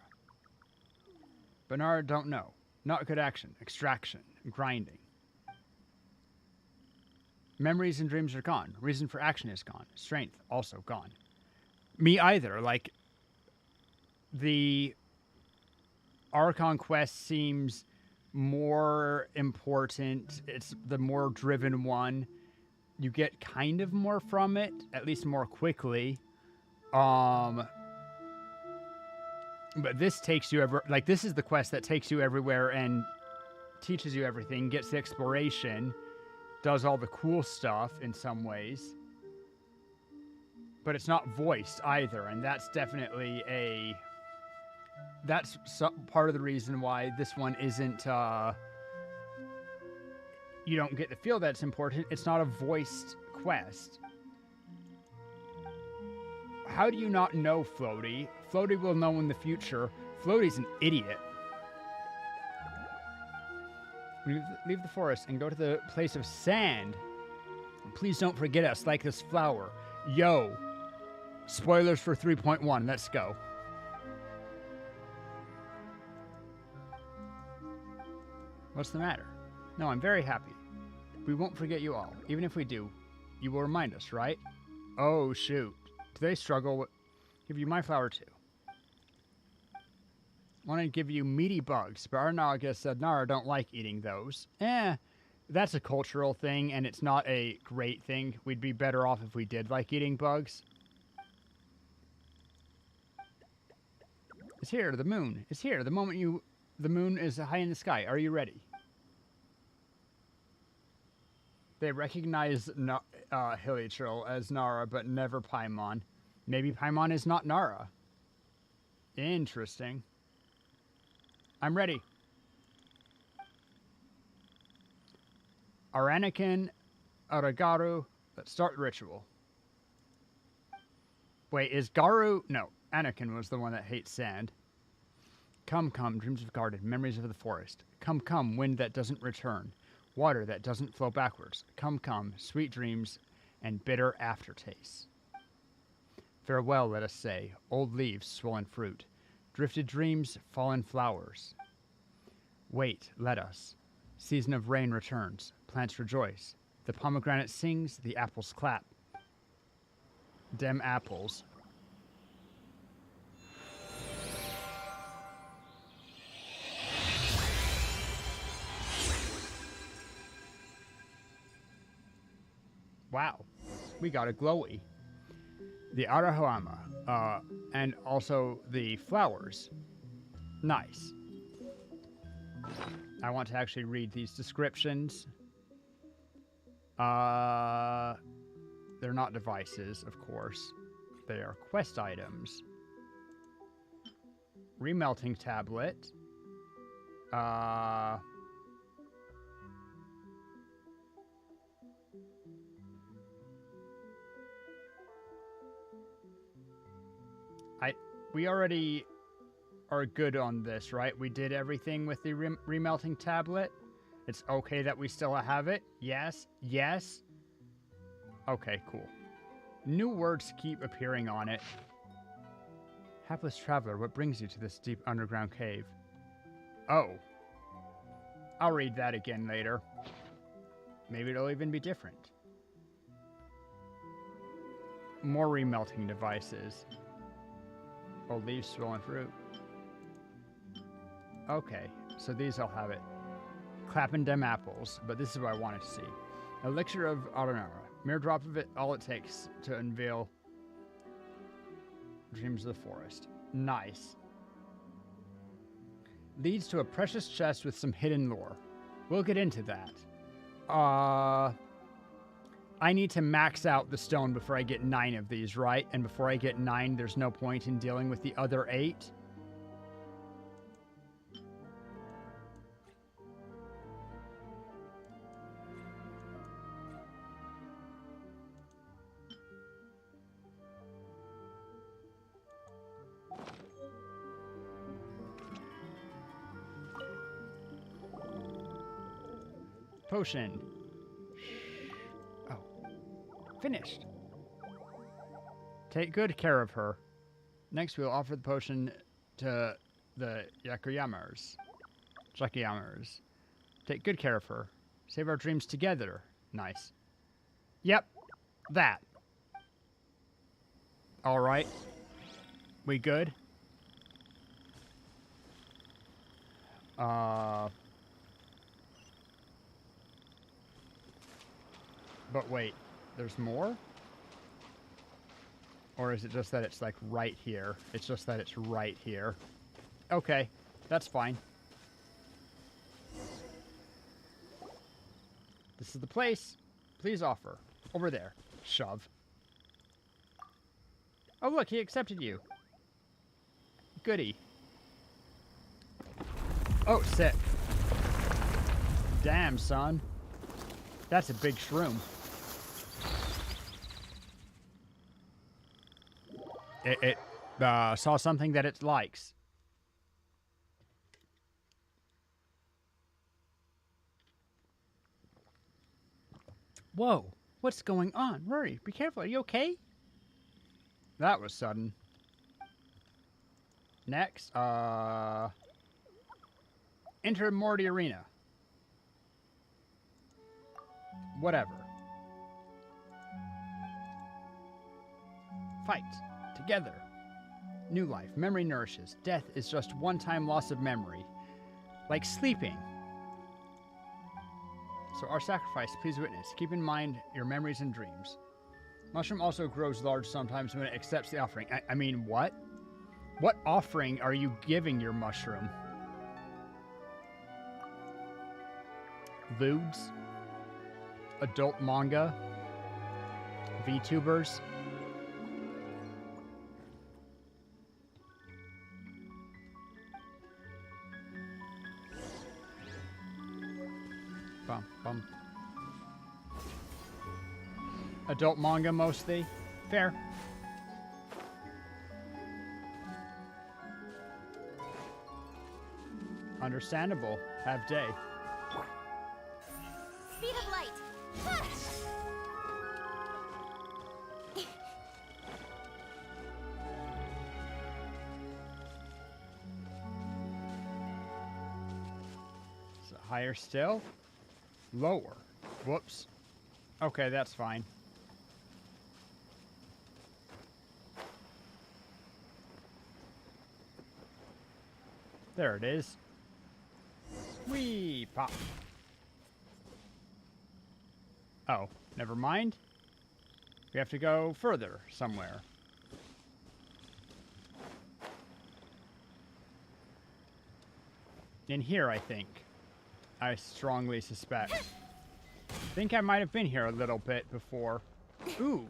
But Nara don't know. Not good action, extraction, grinding. Memories and dreams are gone. Reason for action is gone. Strength also gone. Me either. Like, the Archon quest seems more important. It's the more driven one. You get kind of more from it, at least more quickly. But this takes you this is the quest that takes you everywhere and teaches you everything, gets the exploration, does all the cool stuff in some ways. But it's not voiced either, and that's definitely that's part of the reason why this one isn't, you don't get the feel that it's important. It's not a voiced quest. How do you not know, Floaty? Floaty will know in the future. Floaty's an idiot. Leave the forest and go to the place of sand. Please don't forget us like this flower. Yo. Spoilers for 3.1. Let's go. What's the matter? No, I'm very happy. We won't forget you all. Even if we do, you will remind us, right? Oh, shoot. Do they struggle with... Give you my flower, too. Want to give you meaty bugs, but our Naga said Nara don't like eating those. That's a cultural thing, and it's not a great thing. We'd be better off if we did like eating bugs. It's here, the moon. It's here, the moment the moon is high in the sky. Are you ready? They recognize Hilichurl as Nara, but never Paimon. Maybe Paimon is not Nara. Interesting. I'm ready. Aranakin, Aragaru, let's start the ritual. Wait, is Garu... No, Anakin was the one that hates sand. Come, come, dreams of garden, memories of the forest. Come, come, wind that doesn't return. Water that doesn't flow backwards. Come, come, sweet dreams and bitter aftertastes. Farewell, let us say, old leaves, swollen fruit. Drifted dreams, fallen flowers. Wait, let us. Season of rain returns. Plants rejoice. The pomegranate sings, the apples clap. Dem apples. Wow, we got a glowy. The Arahoama, and also the flowers. Nice. I want to actually read these descriptions. They're not devices, of course. They are quest items. Remelting tablet. We already are good on this, right? We did everything with the remelting tablet. It's okay that we still have it. Yes. Yes. Okay, cool. New words keep appearing on it. Hapless traveler, what brings you to this deep underground cave? Oh. I'll read that again later. Maybe it'll even be different. More remelting devices. Oh, leaves, swollen fruit. Okay, so these I'll have it. Clapping dem apples, but this is what I wanted to see. Elixir of Aranara. Mere drop of it, all it takes to unveil dreams of the forest. Nice. Leads to a precious chest with some hidden lore. We'll get into that. I need to max out the stone before I get 9 of these, right? And before I get 9, there's no point in dealing with the other 8. Potion. Finished. Take good care of her. Next, we'll offer the potion to the Yakuyamers. Take good care of her. Save our dreams together. Nice. Yep. That. Alright. We good? But wait. There's more? Or is it just that it's like right here? It's just that it's right here. Okay, that's fine. This is the place. Please offer. Over there. Shove. Oh look, he accepted you. Goody. Oh, sick. Damn, son. That's a big shroom. It saw something that it likes. Whoa, what's going on? Rory, be careful. Are you okay? That was sudden. Next, enter Morty Arena. Whatever. Fight. Together. New life. Memory nourishes. Death is just one-time loss of memory. Like sleeping. So our sacrifice, please witness. Keep in mind your memories and dreams. Mushroom also grows large sometimes when it accepts the offering. I mean, what? What offering are you giving your mushroom? Lewds? Adult manga? VTubers? Bum, bum. Adult manga mostly. Fair. Understandable. Have day. Speed of light. So higher still? Lower. Whoops. Okay, that's fine. There it is. Whee! Pop. Oh, never mind. We have to go further somewhere. In here, I think. I strongly suspect. Think I might have been here a little bit before. Ooh.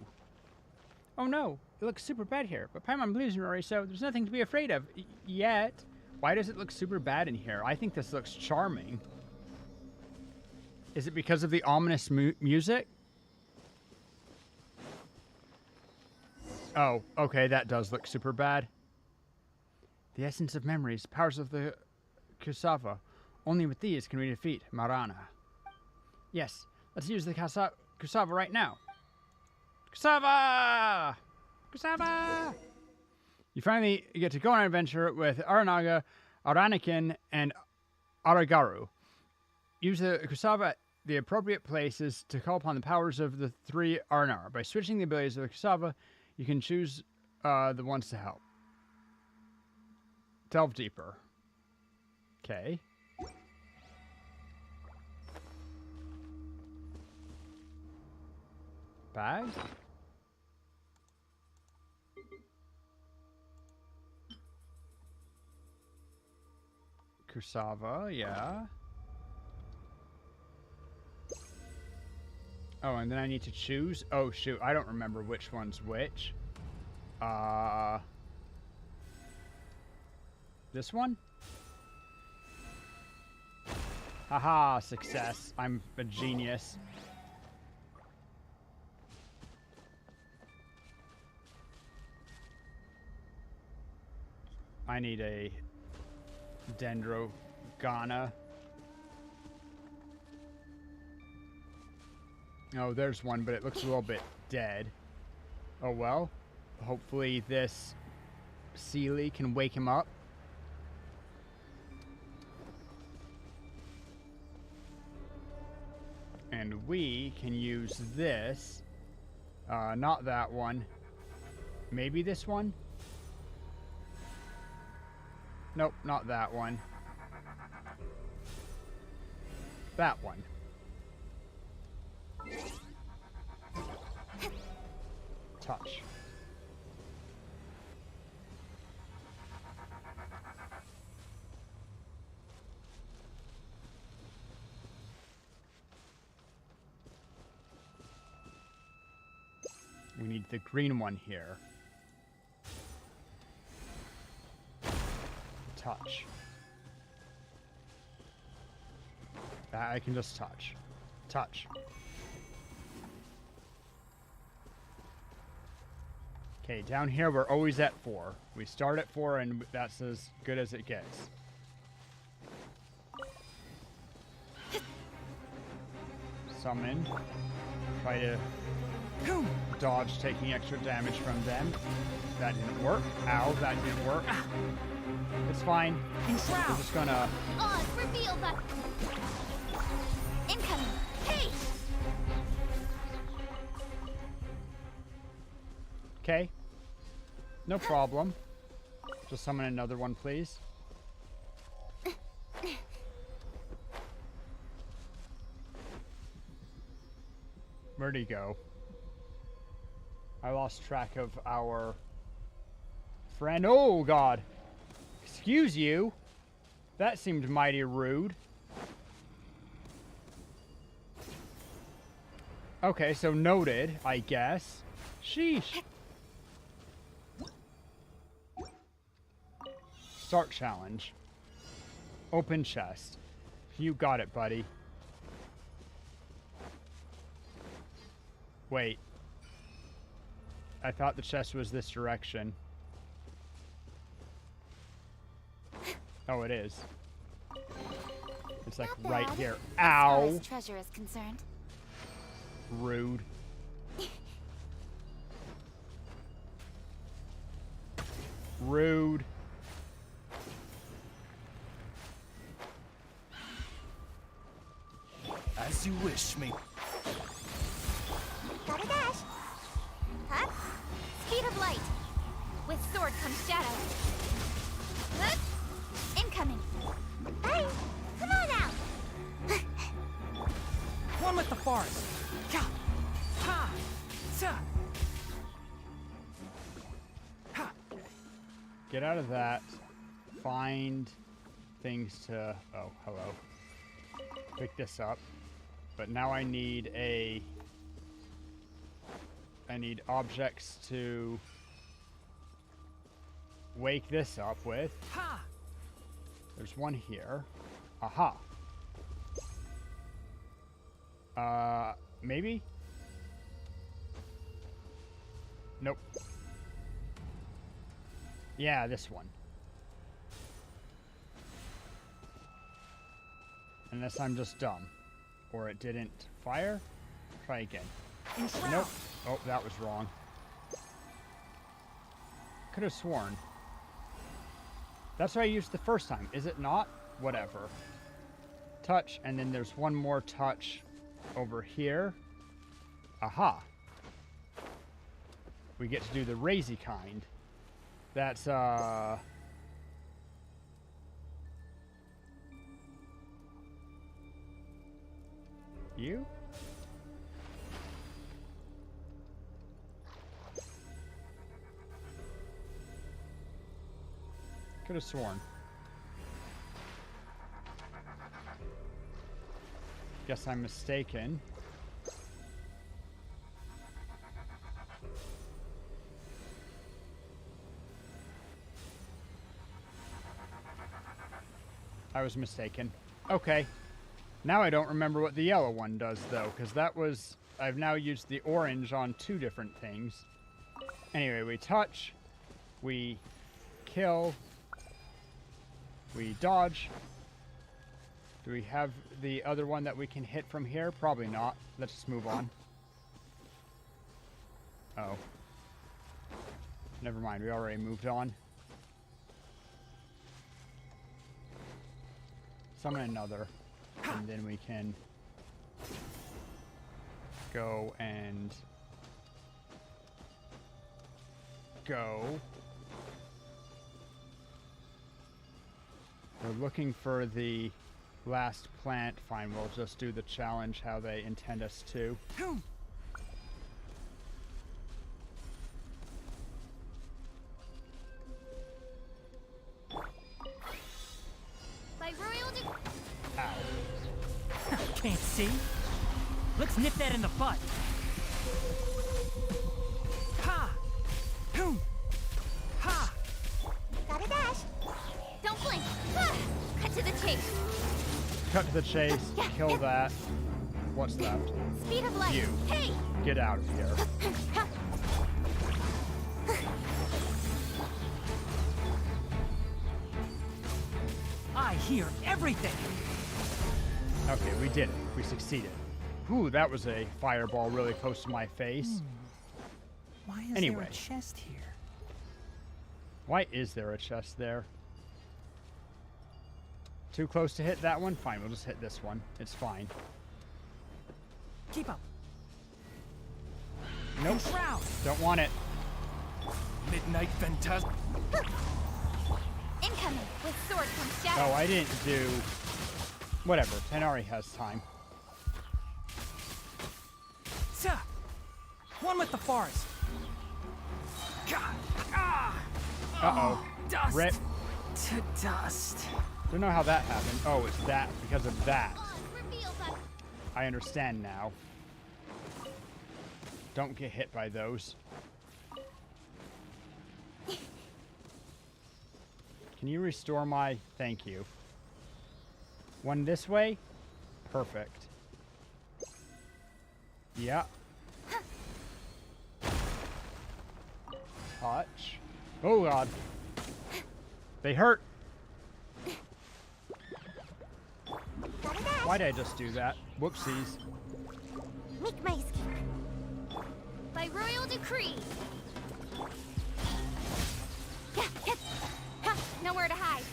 Oh no, it looks super bad here. But Paimon believes in Rory, so there's nothing to be afraid of yet. Why does it look super bad in here? I think this looks charming. Is it because of the ominous music? Oh, okay, that does look super bad. The essence of memories, powers of the Kusava. Only with these can we defeat Marana. Yes, let's use the Kusava right now. Kusava! Kusava! You finally get to go on an adventure with Aranaga, Aranikin, and Aragaru. Use the Kusava at the appropriate places to call upon the powers of the three Aranar. By switching the abilities of the Kusava, you can choose the ones to help. Delve deeper. Okay. Bag? Kusava, yeah. Oh, and then I need to choose? Oh, shoot. I don't remember which one's which. This one? Haha, success. I'm a genius. I need a Dendrogana. Oh, there's one, but it looks a little bit dead. Oh well. Hopefully this Sealy can wake him up. And we can use this. Not that one. Maybe this one? Nope, not that one. That one. Touch. We need the green one here. Touch. That I can just touch. Touch. Okay, down here we're always at 4. We start at 4 and that's as good as it gets. Summon. Try to dodge taking extra damage from them. That didn't work. Ow, that didn't work. It's fine. We're just gonna... Oz, reveal the... Incoming! Hey! Okay. No problem. Just summon another one, please. Where'd he go? I lost track of our friend. Oh, God. Excuse you. That seemed mighty rude. Okay, so noted, I guess. Sheesh. Start challenge. Open chest. You got it, buddy. Wait. I thought the chest was this direction. Oh, it is. It's like Not right bad. here. As far Ow! as treasure is concerned. Rude. Rude. As you wish, me. Gotta dash. Huh? Speed of light. With sword comes shadow. Huh? Incoming. Bye. Come on out. One with the forest. Ha! Ha! Sa! Ha! Get out of that. Find things to... Oh, hello. Pick this up. But now I need a... I need objects to wake this up with. Ha! There's one here. Aha. Maybe? Nope. Yeah, this one. Unless I'm just dumb. Or it didn't fire. Try again. Nope. Oh, that was wrong. Could have sworn. That's what I used the first time. Is it not? Whatever. Touch, and then there's one more touch over here. Aha. We get to do the razy kind. That's, you? Could have sworn. Guess I'm mistaken. I was mistaken. Okay. Now I don't remember what the yellow one does, though, because that was... I've now used the orange on 2 different things. Anyway, we touch. We kill. We dodge. Do we have the other one that we can hit from here? Probably not. Let's just move on. Oh. Never mind, we already moved on. Summon another. And then we can go and go. We're looking for the last plant. Fine, we'll just do the challenge how they intend us to. By royal Ow. Can't see? Let's nip that in the butt. Ha! Hoom! Ha! Gotta dash. Don't blink. Ah! Cut to the chase. Cut to the chase. Kill that. What's left? Speed of light. You. Hey! Get out of here. hear everything. Okay, we did it. We succeeded. Whew, that was a fireball really close to my face. Why is there Anyway. a chest here? Why is there a chest there? Too close to hit that one? Fine, we'll just hit this one. It's fine. Keep up. Nope. Shroud. Don't want it. Midnight Phantasm. Incoming! With sword comes shadow. Oh, I didn't do... Whatever. Tenari has time. Sir, one with the forest. God. Ah. Uh-oh. Dust Rip. to dust. Don't know how that happened. Oh, it's that because of that. On, reveal them. I understand now. Don't get hit by those. Can you restore my... Thank you. One this way? Perfect. Yeah. Touch. Oh, God. They hurt. Why did I just do that? Whoopsies. Make my escape. By royal decree. Yeah, yeah. Ha, nowhere to hide.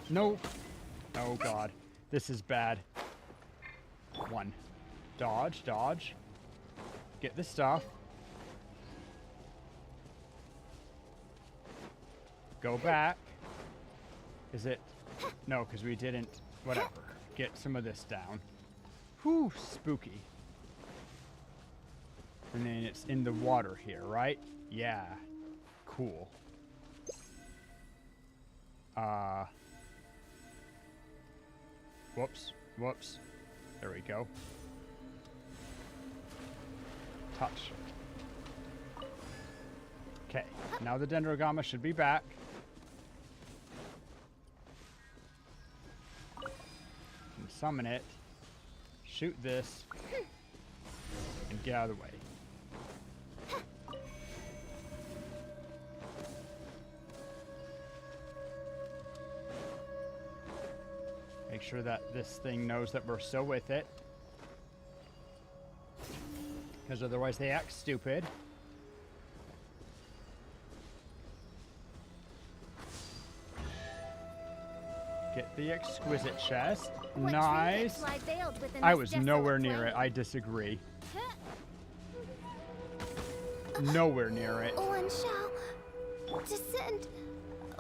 No. Oh, God. This is bad. One. Dodge, dodge. Get the stuff. Go back. Is it? No, because we didn't. Whatever. Get some of this down. Whew, spooky. And then it's in the water here, right? Yeah. Cool. Whoops. Whoops. There we go. Touch. Okay. Now the Dendrogama should be back. And summon it. Shoot this. And get out of the way. Make sure that this thing knows that we're still with it. Because otherwise they act stupid. Get the exquisite chest. What Nice. trinkets lie veiled within I this was desolate nowhere near plain? it. I disagree. Nowhere near it. One shall descend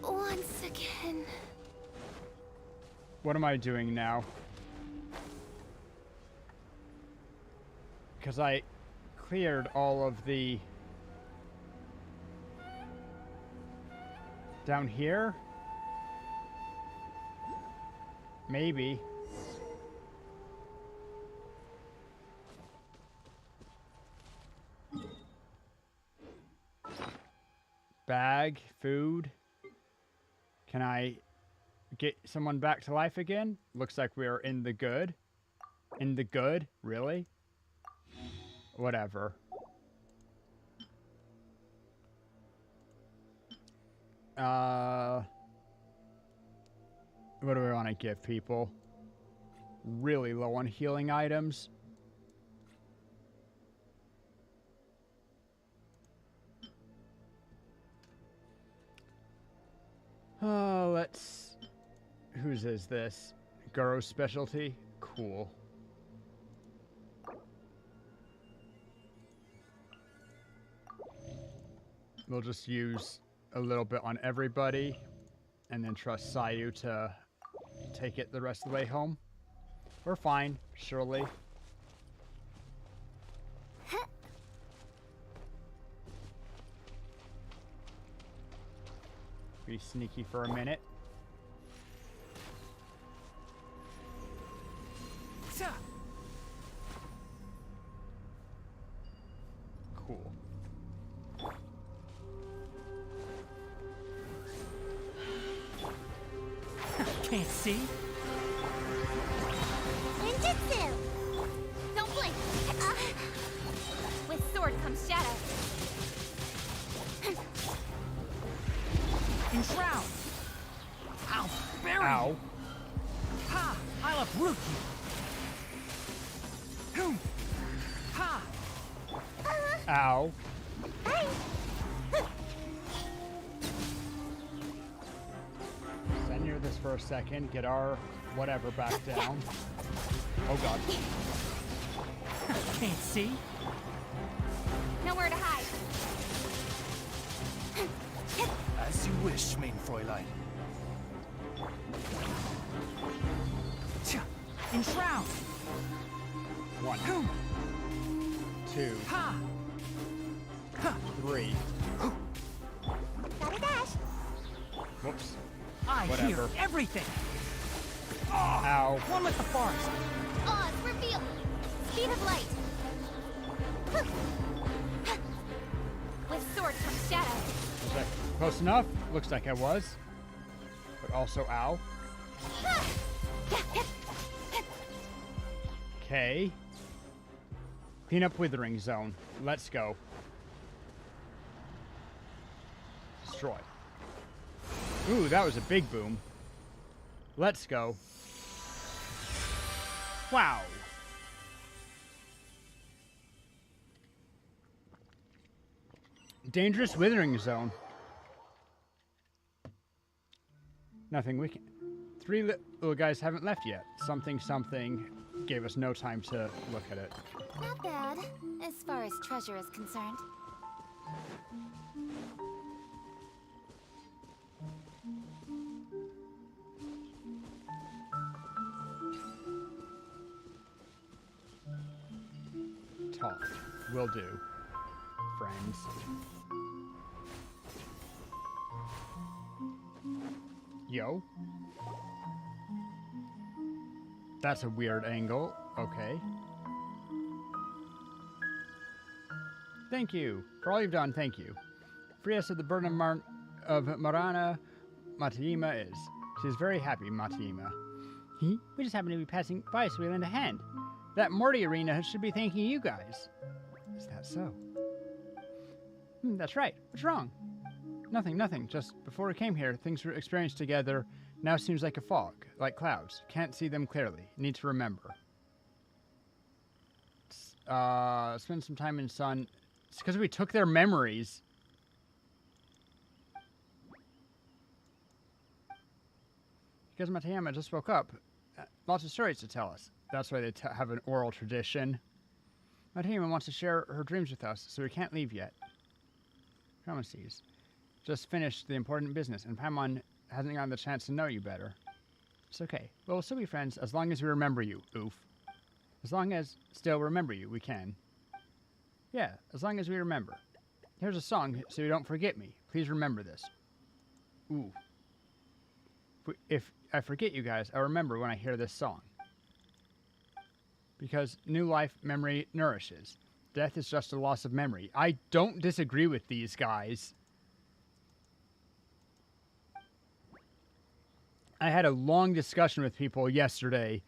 once again. What am I doing now? Because I cleared all of the... Down here? Maybe. Bag, food. Can I get someone back to life again? Looks like we're in the good. In the good? Really? Whatever. What do we want to give people? Really low on healing items. Let's... Whose is this? Guro's specialty? Cool. We'll just use a little bit on everybody, and then trust Sayu to take it the rest of the way home. We're fine, surely. Be sneaky for a minute. Sir. Cool. Can't see? Ninjutsu! Don't blink! With sword comes shadow. In Ow. Bye. Stand near this for a second. Get our whatever back down. Oh god. Can't see? Nowhere to hide. As you wish, main Fräulein. Enshroud! 1, Boom! 2, Ha! 3. Gotta dash. Whoops. I Whatever. hear everything! Ow. One with the forest! Oz, reveal. Speed of light. With sword comes shadow. Was that close enough? Looks like I was. But also, ow. Okay. Clean up withering zone. Let's go. Destroy. Ooh, that was a big boom. Let's go. Wow. Dangerous withering zone. Nothing we can. 3 little guys haven't left yet. Something gave us no time to look at it. Not bad, as far as treasure is concerned. Talk. Will do. Friends. Yo. That's a weird angle. Okay. Thank you. For all you've done, thank you. Free us of the burden of Marana Matayima is. She's very happy, Matayima. We just happened to be passing by, so we lent a hand. That Morty arena should be thanking you guys. Is that so? That's right. What's wrong? Nothing. Just before we came here, things we experienced together now seems like a fog, like clouds. Can't see them clearly. Need to remember. Spend some time in sun. It's because we took their memories. Because Matayama just woke up. Lots of stories to tell us. That's why they have an oral tradition. Matayama wants to share her dreams with us, so we can't leave yet. Promises. Just finished the important business, and Paimon hasn't gotten the chance to know you better. It's okay. We'll still be friends as long as we remember you, oof. As long as still remember you, we can. Yeah, as long as we remember. Here's a song so you don't forget me. Please remember this. Ooh. If I forget you guys, I remember when I hear this song. Because new life memory nourishes. Death is just a loss of memory. I don't disagree with these guys. I had a long discussion with people yesterday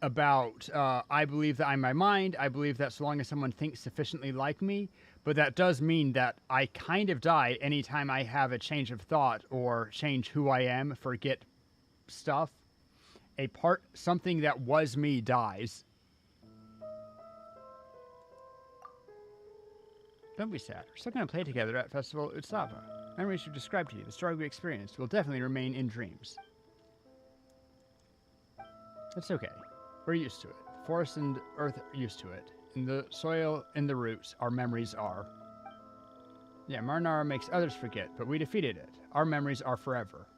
about, I believe that I'm my mind. I believe that so long as someone thinks sufficiently like me, but that does mean that I kind of die anytime I have a change of thought or change who I am, forget stuff. Something that was me dies. Don't be sad. We're still going to play together at Festival Utsava. Memories you described to you, the story we experienced, will definitely remain in dreams. It's okay. We're used to it. The forest and earth are used to it. In the soil and the roots, our memories are. Yeah, Marinara makes others forget, but we defeated it. Our memories are forever.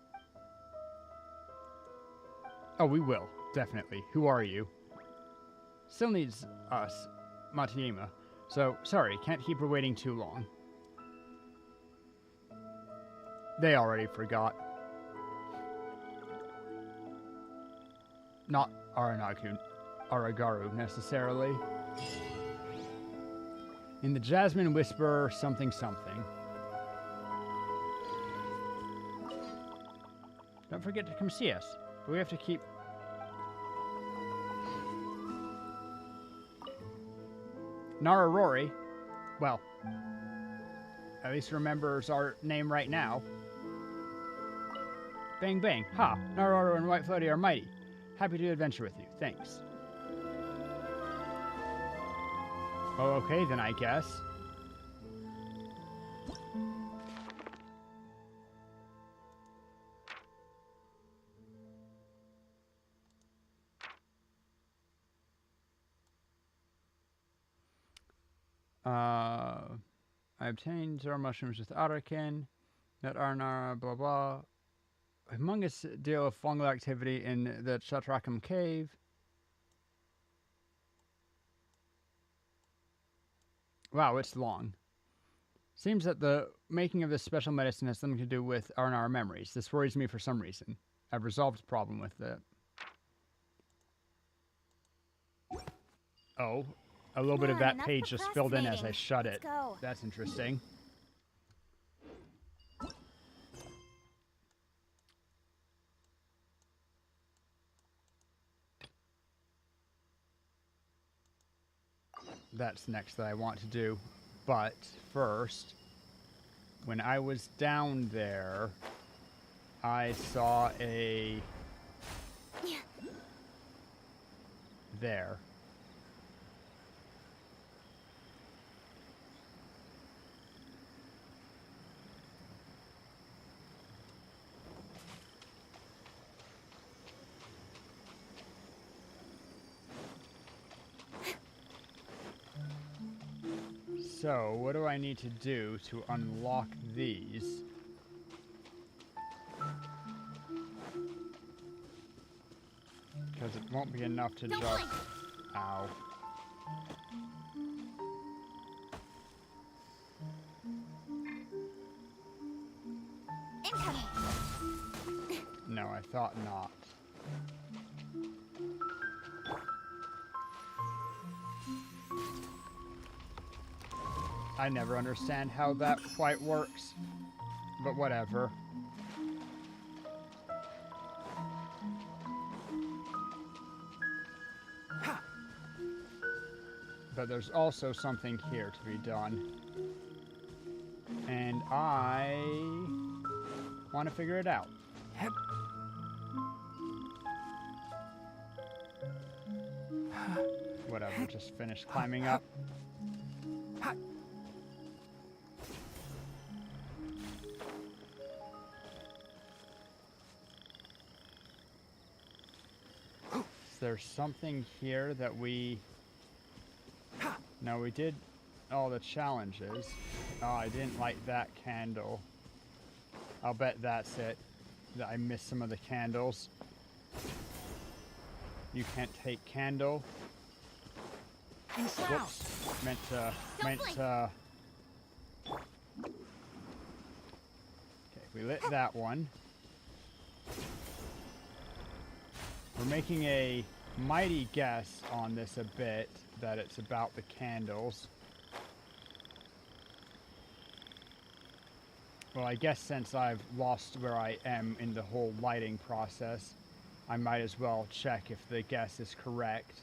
Oh, we will. Definitely. Who are you? Still needs us, Matayama. So, sorry, can't keep her waiting too long. They already forgot. Not Aragaru, necessarily. In the Jasmine Whisper, something. Don't forget to come see us, but we have to keep... Nara Rory, well, at least remembers our name right now. Bang bang, ha, Nara and White Floaty are mighty. Happy to adventure with you, thanks. Oh, okay then, I guess. I obtained 0 mushrooms with Arakin. That Arnara, blah blah. Humongous deal of fungal activity in the Chatrakum cave. Wow, it's long. Seems that the making of this special medicine has something to do with Arnara memories. This worries me for some reason. I've resolved the problem with it. Oh, a little bit of that page just filled in as I shut it. Go. That's interesting. That's next that I want to do. But first, when I was down there, I saw a... there. So, what do I need to do to unlock these? Because it won't be enough to Don't just... blink. Ow. Incoming. No, I thought not. I never understand how that quite works, but whatever. But there's also something here to be done. And I want to figure it out. Whatever, just finish climbing up. There's something here that we... No, we did all the challenges. Oh, I didn't light that candle. I'll bet that's it. That I missed some of the candles. You can't take candle. Whoops. Meant to... Okay, we lit that one. We're making a mighty guess on this a bit, that it's about the candles. Well, I guess since I've lost where I am in the whole lighting process, I might as well check if the guess is correct.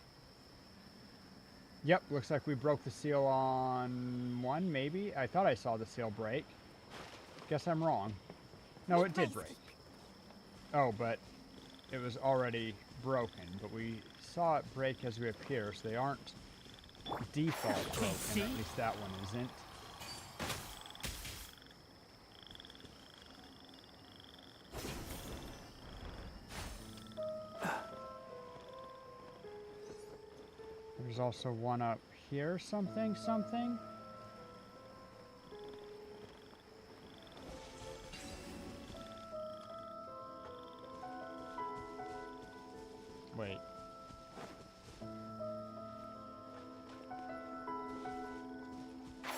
Yep, looks like we broke the seal on one, maybe? I thought I saw the seal break. Guess I'm wrong. No, it did break. Oh, but it was already broken, but we saw it break as we appear, so they aren't default broken. At least that one isn't. There's also one up here, something. Wait.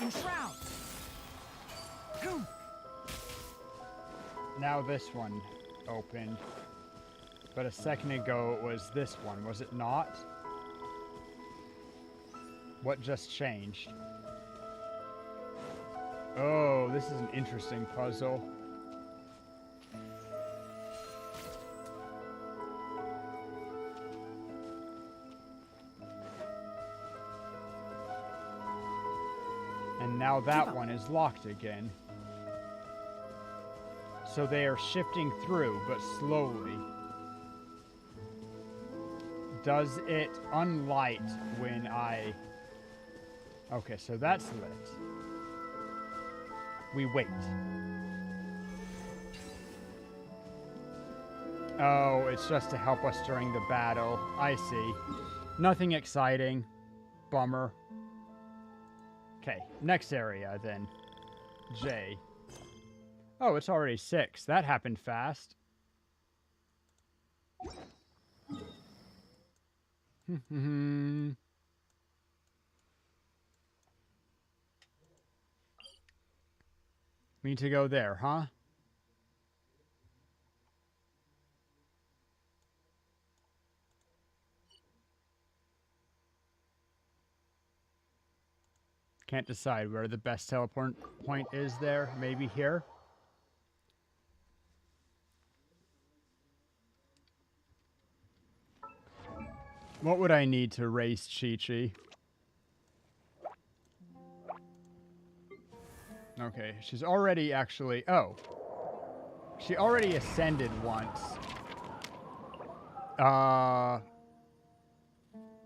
Enshroud! Now this one opened. But a second ago it was this one, was it not? What just changed? Oh, this is an interesting puzzle. And now that one is locked again. So they are shifting through, but slowly. Does it unlight when I... Okay, so that's lit. We wait. Oh, it's just to help us during the battle. I see. Nothing exciting. Bummer. Okay, next area then. J. Oh, it's already 6. That happened fast. We need to go there, huh? Can't decide where the best teleport point is there. Maybe here? What would I need to race Chi-Chi? Okay, she's already actually... Oh. She already ascended once.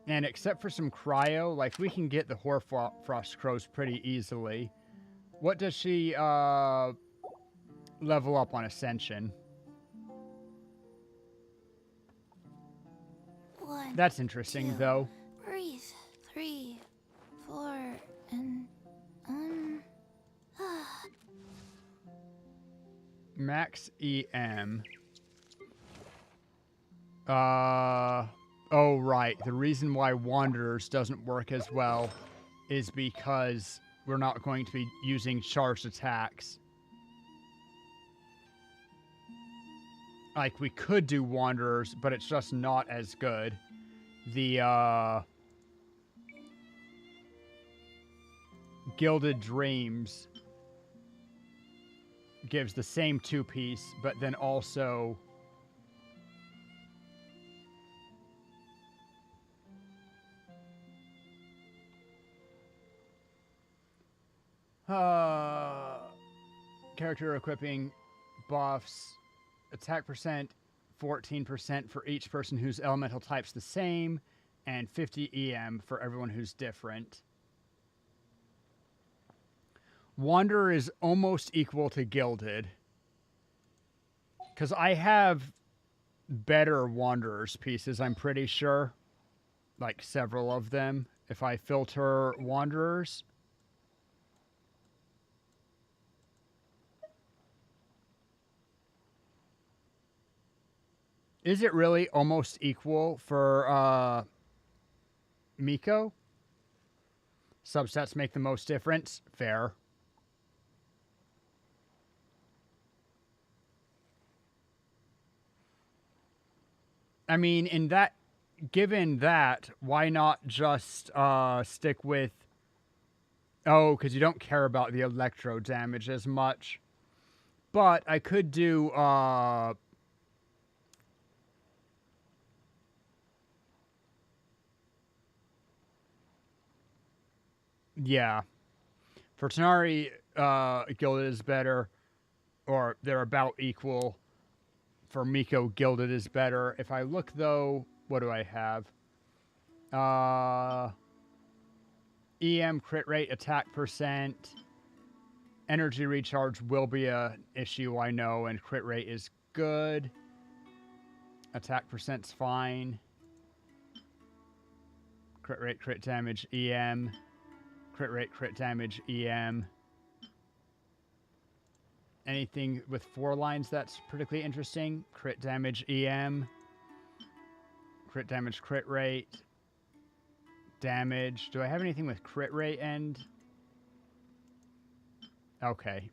And except for some cryo, like, we can get the Hoarfrost Crows pretty easily. What does she, level up on Ascension? 1, That's interesting, 2, though. breathe. 3, 4, and Max EM. Oh, right. The reason why Wanderers doesn't work as well is because we're not going to be using charged attacks. Like, we could do Wanderers, but it's just not as good. The, Gilded Dreams gives the same 2-piece, but then also... Character equipping buffs, attack percent, 14% for each person whose elemental type's the same, and 50 EM for everyone who's different. Wanderer is almost equal to Gilded. Because I have better Wanderers pieces, I'm pretty sure. Like, several of them. If I filter Wanderers... Is it really almost equal for Miko? Substats make the most difference. Fair. I mean, given that, why not just stick with... Oh, because you don't care about the electro damage as much. But I could do... Yeah. For Tanari, Gilded is better. Or they're about equal. For Miko, Gilded is better. If I look, though, what do I have? EM, crit rate, attack percent. Energy recharge will be an issue, I know, and crit rate is good. Attack percent's fine. Crit rate, crit damage, EM. Crit rate, crit damage, EM. Anything with 4 lines that's particularly interesting. Crit damage, EM. Crit damage, crit rate. Damage. Do I have anything with crit rate and... Okay.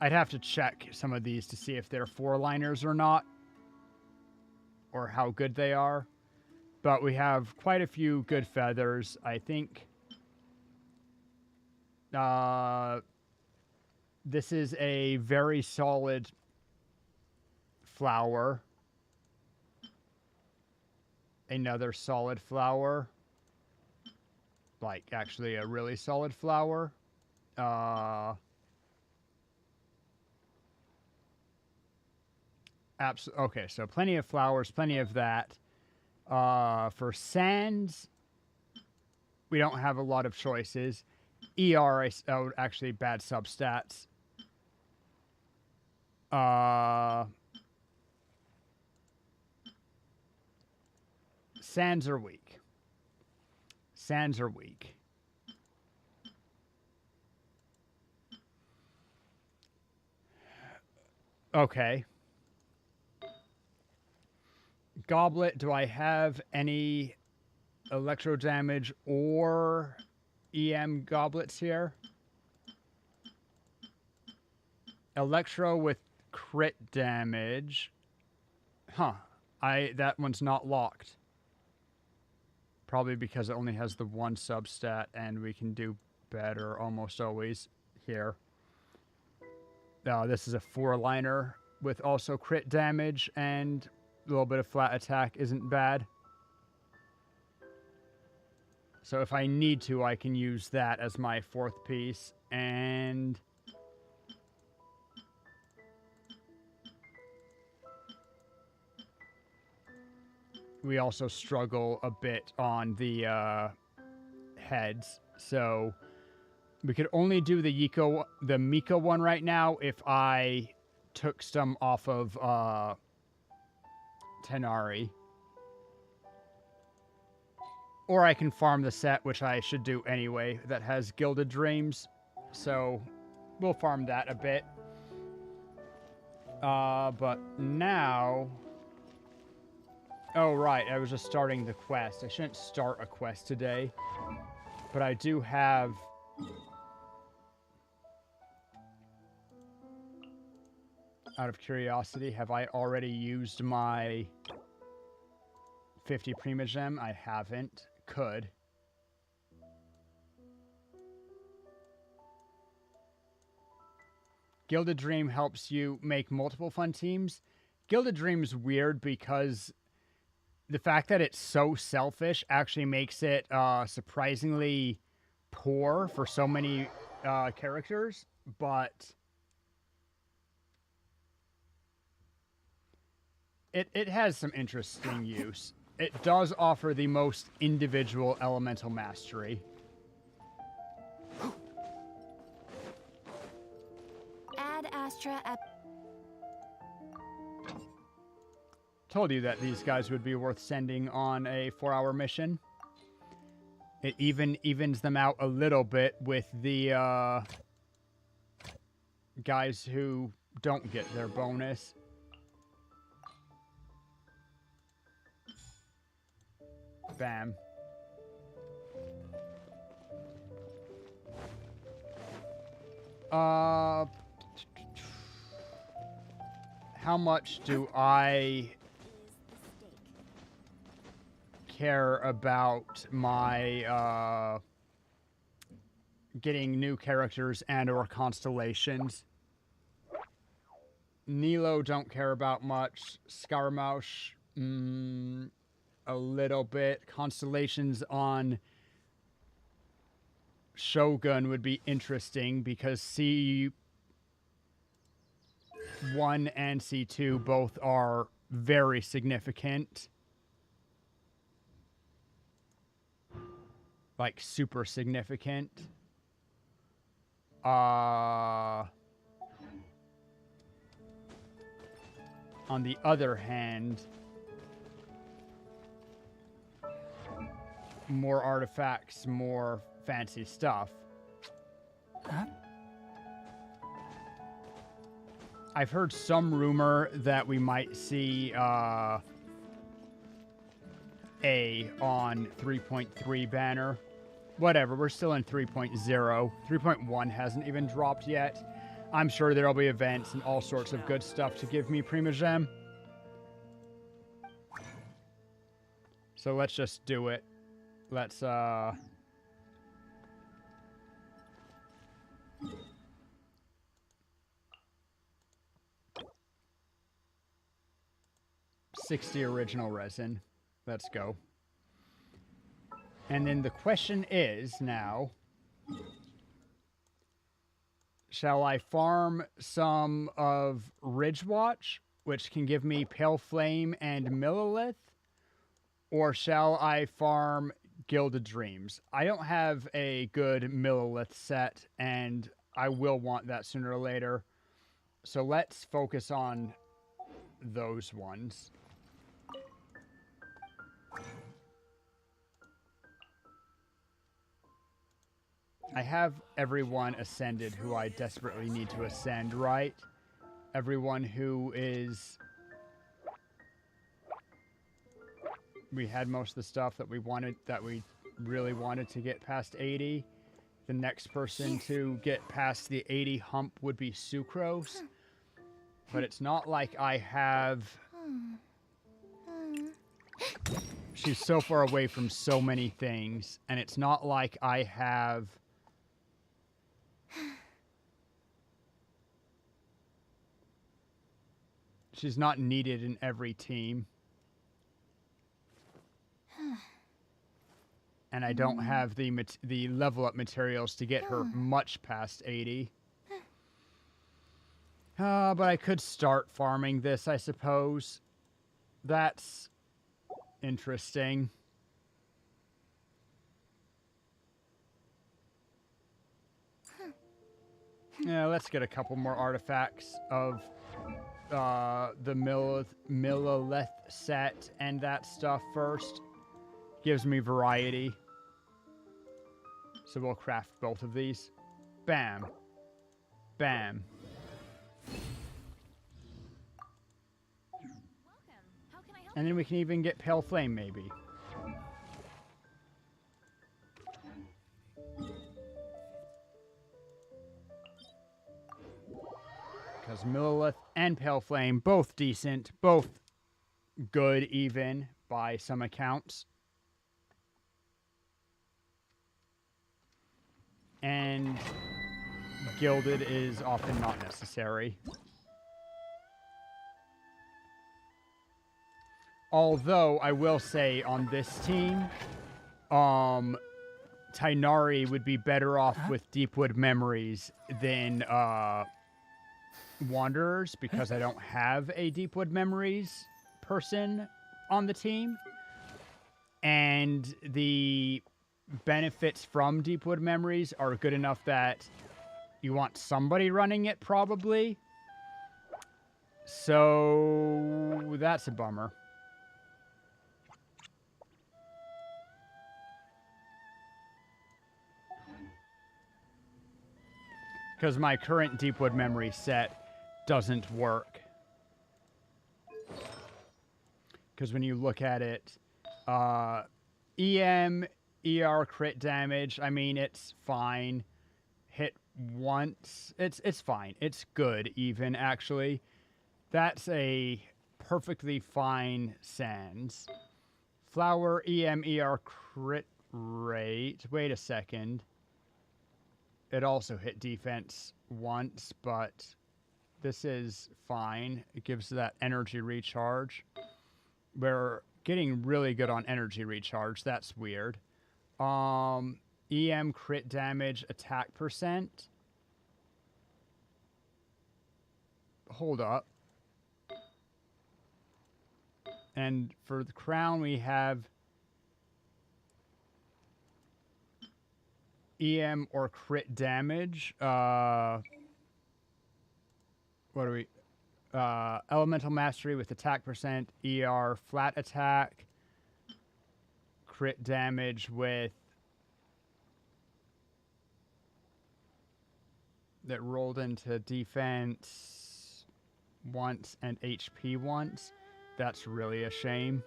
I'd have to check some of these to see if they're 4-liners or not. Or how good they are. But we have quite a few good feathers, I think. This is a very solid flower. Another solid flower. Like, actually a really solid flower. Okay, so plenty of flowers, plenty of that. For sands, we don't have a lot of choices. ER, actually bad substats. Sands are weak. Sands are weak. Okay. Goblet, do I have any electro damage or EM goblets here? Electro with crit damage. Huh. That one's not locked. Probably because it only has the one substat and we can do better almost always here. This is a 4-liner with also crit damage and a little bit of flat attack isn't bad. So if I need to, I can use that as my 4th piece. And we also struggle a bit on the heads. So we could only do the Miko one right now if I took some off of Tenari. Or I can farm the set, which I should do anyway, that has Gilded Dreams. So we'll farm that a bit. But now... Oh, right, I was just starting the quest. I shouldn't start a quest today. But I do have... Out of curiosity, have I already used my 50 Primogem? I haven't. Could. Gilded Dream helps you make multiple fun teams. Gilded Dream's weird because the fact that it's so selfish actually makes it surprisingly poor for so many characters, but it has some interesting use. It does offer the most individual elemental mastery. Ad Astra Told you that these guys would be worth sending on a 4-hour mission. It even evens them out a little bit with the guys who don't get their bonus. Bam. How much do I care about my getting new characters and or constellations? Nilo don't care about much. Scaramouche, a little bit. Constellations on Shogun would be interesting because C1 and C2 both are very significant. Like super significant. On the other hand, more artifacts, more fancy stuff. Huh? I've heard some rumor that we might see A on 3.3 banner. Whatever, we're still in 3.0. 3.1 hasn't even dropped yet. I'm sure there'll be events and all sorts of good stuff to give me Primogem. So let's just do it. Let's, $60 original resin. Let's go. And then the question is now, shall I farm some of Ridgewatch, which can give me Pale Flame and Millilith, or shall I farm Gilded Dreams? I don't have a good Millilith set, and I will want that sooner or later. So let's focus on those ones. I have everyone ascended who I desperately need to ascend, right? everyone who is... We had most of the stuff that we really wanted to get past 80. The next person to get past the 80 hump would be Sucrose. But it's not like I have... She's so far away from so many things, and it's not like I have... She's not needed in every team. And I don't have the level up materials to get her much past 80. But I could start farming this, I suppose. That's interesting. Yeah, let's get a couple more artifacts of the Millilith set and that stuff first. Gives me variety. So we'll craft both of these. Bam. Bam. And then we can even get Pale Flame, maybe. Because Millilith and Pale Flame, both decent, both good even by some accounts. And Gilded is often not necessary. Although, I will say, on this team, Tighnari would be better off with Deepwood Memories than Wanderers, because I don't have a Deepwood Memories person on the team. And the benefits from Deepwood Memories are good enough that you want somebody running it, probably. So, that's a bummer. Because my current Deepwood Memory set doesn't work. Because when you look at it, EM, ER crit damage, I mean, it's fine. Hit once, it's fine. It's good, even, actually. That's a perfectly fine sans. Flower, EM, ER crit rate. Wait a second. It also hit defense once, but this is fine. It gives that energy recharge. We're getting really good on energy recharge. That's weird. EM crit damage, attack percent. Hold up. And for the crown, we have EM or crit damage. What do we... Elemental Mastery with attack percent. ER flat attack. Crit damage with... That rolled into defense once and HP once. That's really a shame.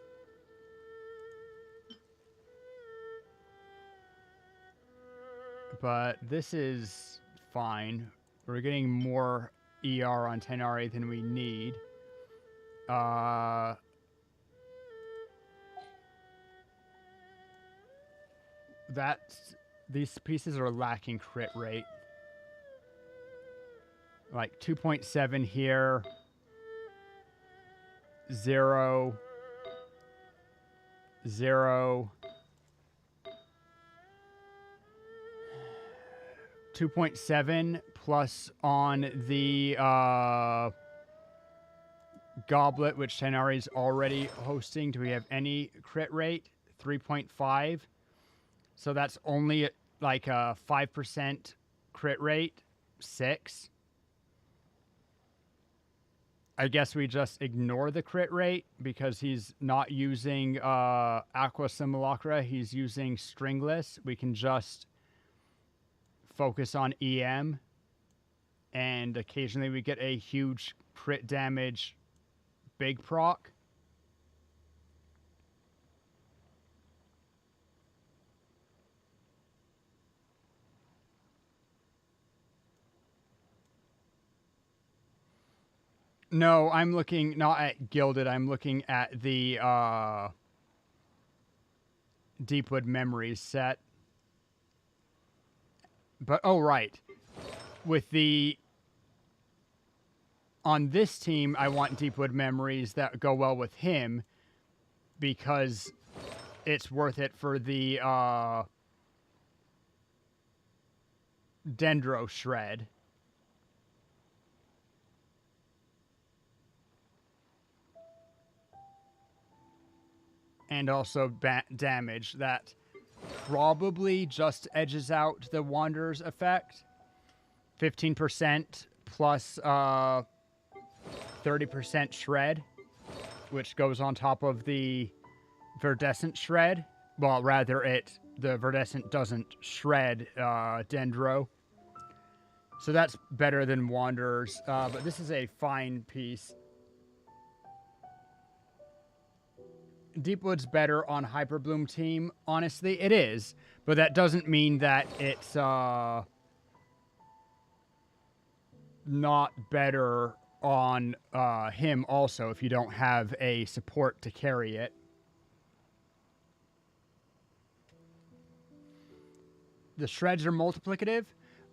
But this is fine. We're getting more ER on Tighnari than we need. These pieces are lacking crit rate. Like 2.7 here. 0. 0. 2.7 plus on the goblet, which Tighnari is already hosting. Do we have any crit rate? 3.5. So that's only like a 5% crit rate. 6. I guess we just ignore the crit rate because he's not using Aqua Simulacra. He's using Stringless. We can just focus on EM. And occasionally we get a huge crit damage big proc. No, I'm looking not at Gilded. I'm looking at the Deepwood Memories set. But, oh, right. With the... On this team, I want Deepwood Memories that go well with him because it's worth it for the Dendro Shred. And also damage that probably just edges out the Wanderer's effect. 15% plus 30% shred, which goes on top of the Verdescent shred. Well, rather, the Verdescent doesn't shred Dendro. So that's better than Wanderer's, but this is a fine piece. Deepwood's better on Hyperbloom team. Honestly, it is. But that doesn't mean that it's not better on him also if you don't have a support to carry it. The shreds are multiplicative.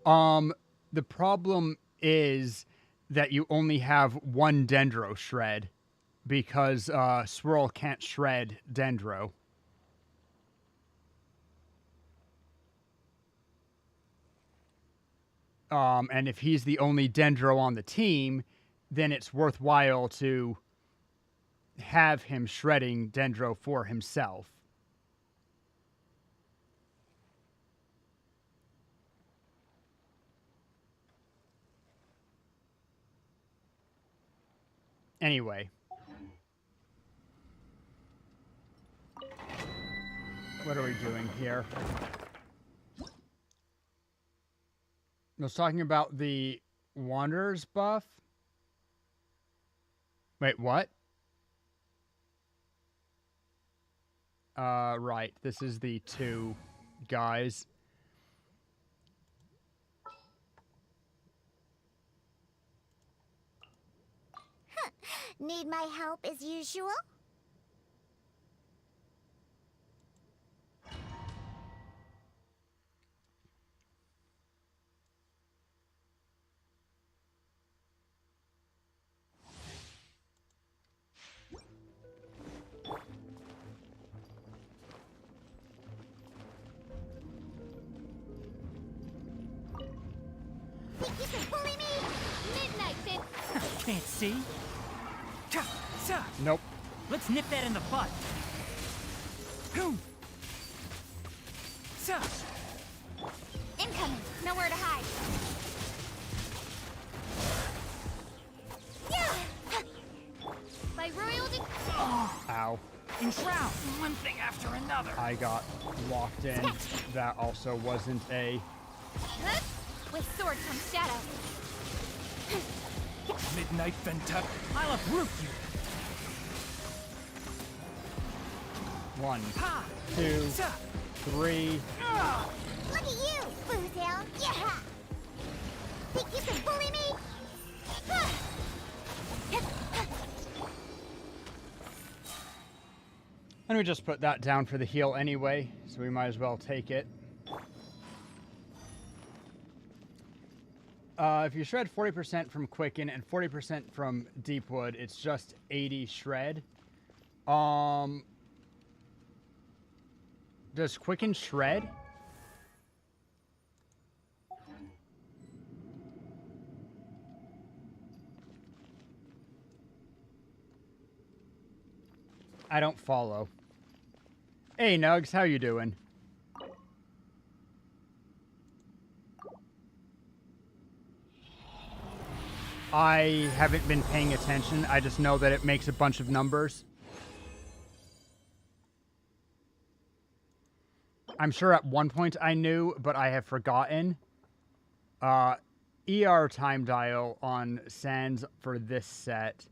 The problem is that you only have one Dendro shred. Because Swirl can't shred Dendro. And if he's the only Dendro on the team, then it's worthwhile to have him shredding Dendro for himself. Anyway. What are we doing here? I was talking about the Wanderer's buff. Wait, what? Right. This is the two guys. Need my help as usual? Think you can bully me? Midnight, Finn. Can't see. Nope. Let's nip that in the bud. Incoming. Nowhere to hide. By royal Ow. Enshroud. One thing after another. I got locked in. That also wasn't a... With sword comes shadow. Midnight Venta. I'll uproot you. 1, 2, 3. Look at you, Boozound. Yeah. Think you can bully me? And we just put that down for the heal anyway, so we might as well take it. If you shred 40% from Quicken and 40% from Deepwood, it's just 80 shred. Does Quicken shred? I don't follow. Hey, Nugs, how you doing? I haven't been paying attention. I just know that it makes a bunch of numbers. I'm sure at one point I knew, but I have forgotten. ER time dial on Sans for this set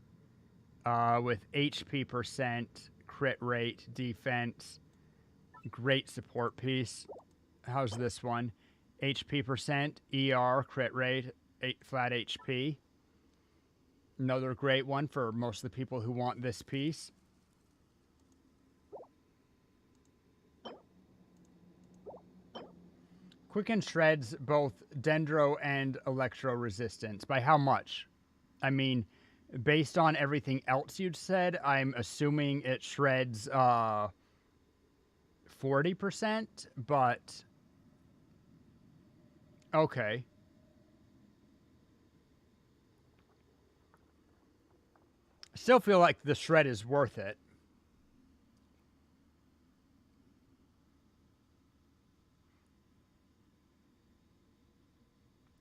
with HP percent, crit rate, defense, great support piece. How's this one? HP percent, ER, crit rate, 8 flat HP. Another great one for most of the people who want this piece. Quicken shreds both Dendro and Electro resistance. By how much? I mean, based on everything else you'd said, I'm assuming it shreds 40%, but okay. I still feel like the shred is worth it.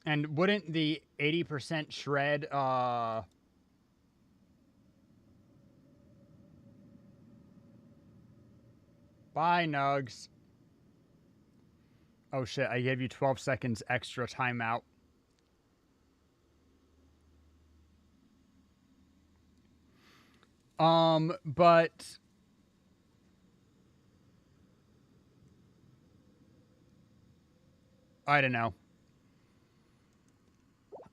And wouldn't the 80% shred bye, Nugs. Oh shit, I gave you 12 seconds extra timeout. But I don't know.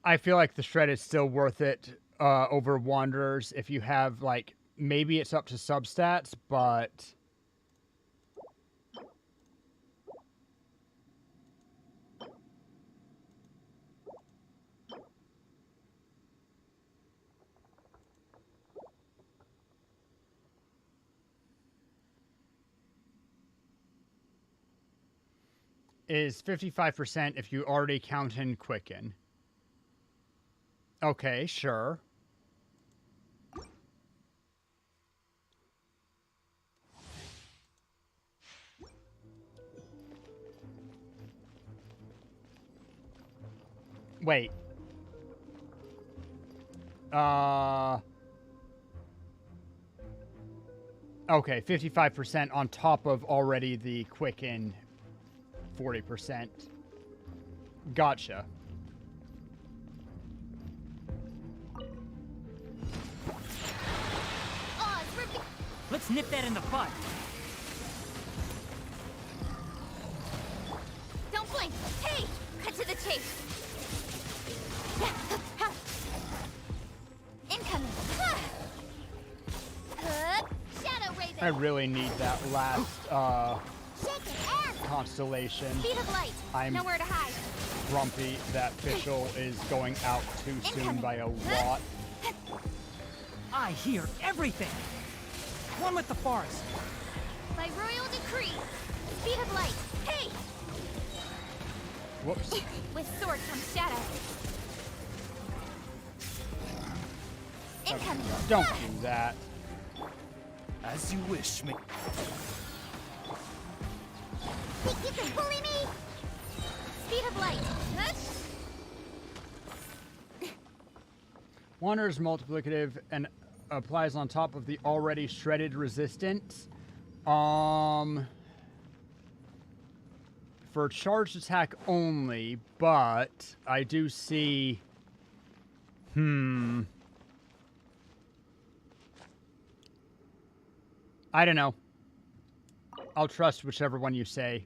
I feel like the shred is still worth it over Wanderers if you have, like, maybe it's up to substats, but is 55% if you already count in Quicken. Okay, sure. Wait. Okay, 55% on top of already the Quicken 40%. Gotcha. Let's nip that in the bud. Don't blink! Hey! Cut to the chase! Incoming! Shadow Raven! I really need that last Shake it and constellation. speed of light! I'm Nowhere to hide! grumpy that Fischl is going out too soon by a lot. I hear everything. One with the forest. By royal decree! Speed of light! Hey! Whoops. With sword comes shadow. Incoming! Don't do that. As you wish, me. Think you can bully me? Speed of light! Wanderer's multiplicative and applies on top of the already shredded resistance. For charged attack only, but I do see... I don't know. I'll trust whichever one you say.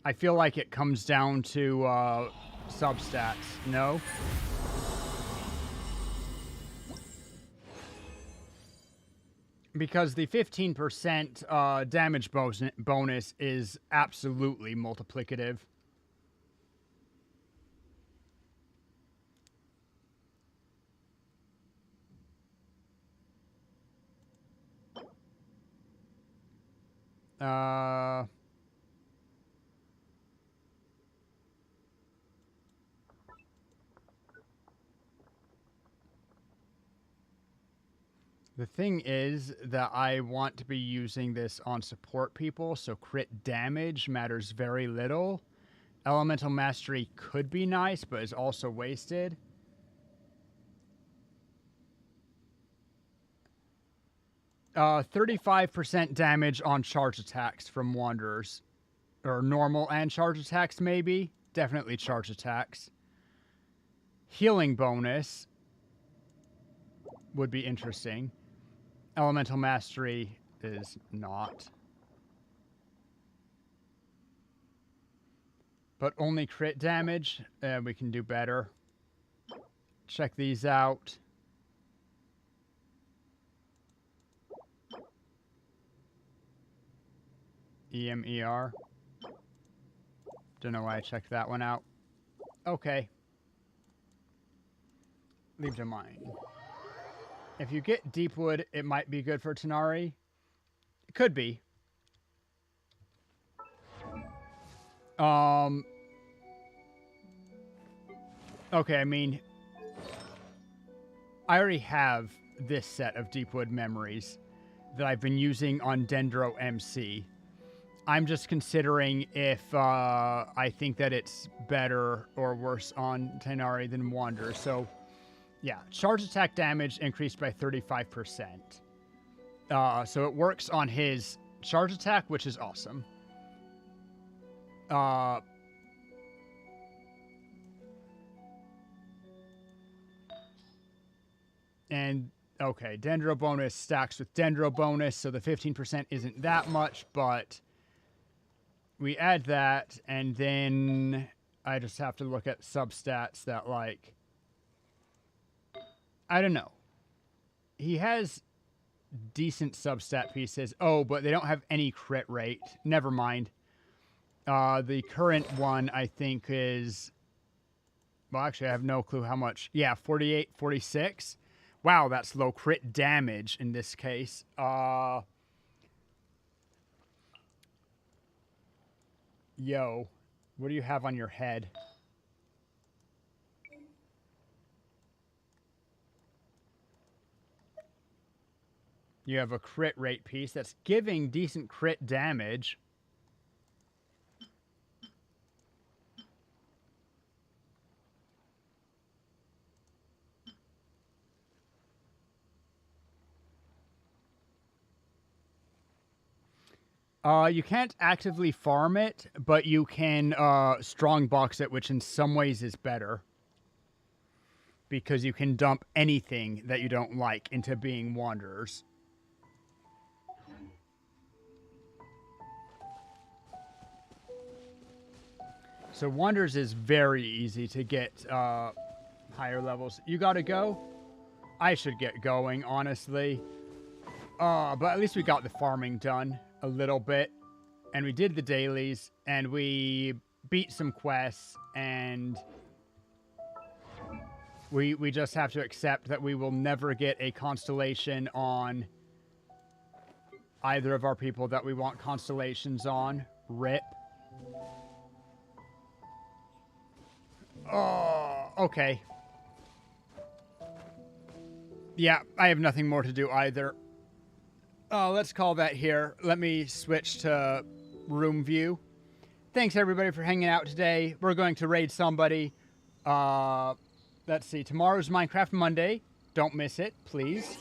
I feel like it comes down to substats. No? Because the 15% damage bonus is absolutely multiplicative. The thing is that I want to be using this on support people, so crit damage matters very little. Elemental Mastery could be nice, but is also wasted. 35% damage on charge attacks from Wanderers. Or normal and charge attacks, maybe. definitely charge attacks. Healing bonus would be interesting. Elemental mastery is not. But only crit damage. We can do better. Check these out. EMER. Don't know why I checked that one out. Okay. Leave to mine. If you get Deepwood, it might be good for Tanari. It could be. Okay, I mean, I already have this set of Deepwood memories that I've been using on Dendro MC. I'm just considering if I think that it's better or worse on Tanari than Wander. So, yeah, charge attack damage increased by 35%. So it works on his charge attack, which is awesome. And, okay, Dendro bonus stacks with Dendro bonus, so the 15% isn't that much, but we add that, and then I just have to look at substats that, like, I don't know. He has decent substat pieces. Oh, but they don't have any crit rate. Never mind. The current one, I think, is... Well, actually, I have no clue how much. Yeah, 48, 46. Wow, that's low crit damage in this case. Yo, what do you have on your head? You have a crit rate piece that's giving decent crit damage. You can't actively farm it, but you can strong box it, which in some ways is better. Because you can dump anything that you don't like into being Wanderers. So Wanderers is very easy to get higher levels. You gotta go? I should get going, honestly. But at least we got the farming done a little bit. And we did the dailies, and we beat some quests, and we just have to accept that we will never get a constellation on either of our people that we want constellations on. RIP. Oh, okay. Yeah, I have nothing more to do either. Let's call that here. Let me switch to room view. Thanks, everybody, for hanging out today. We're going to raid somebody. Let's see. Tomorrow's Minecraft Monday. Don't miss it, please.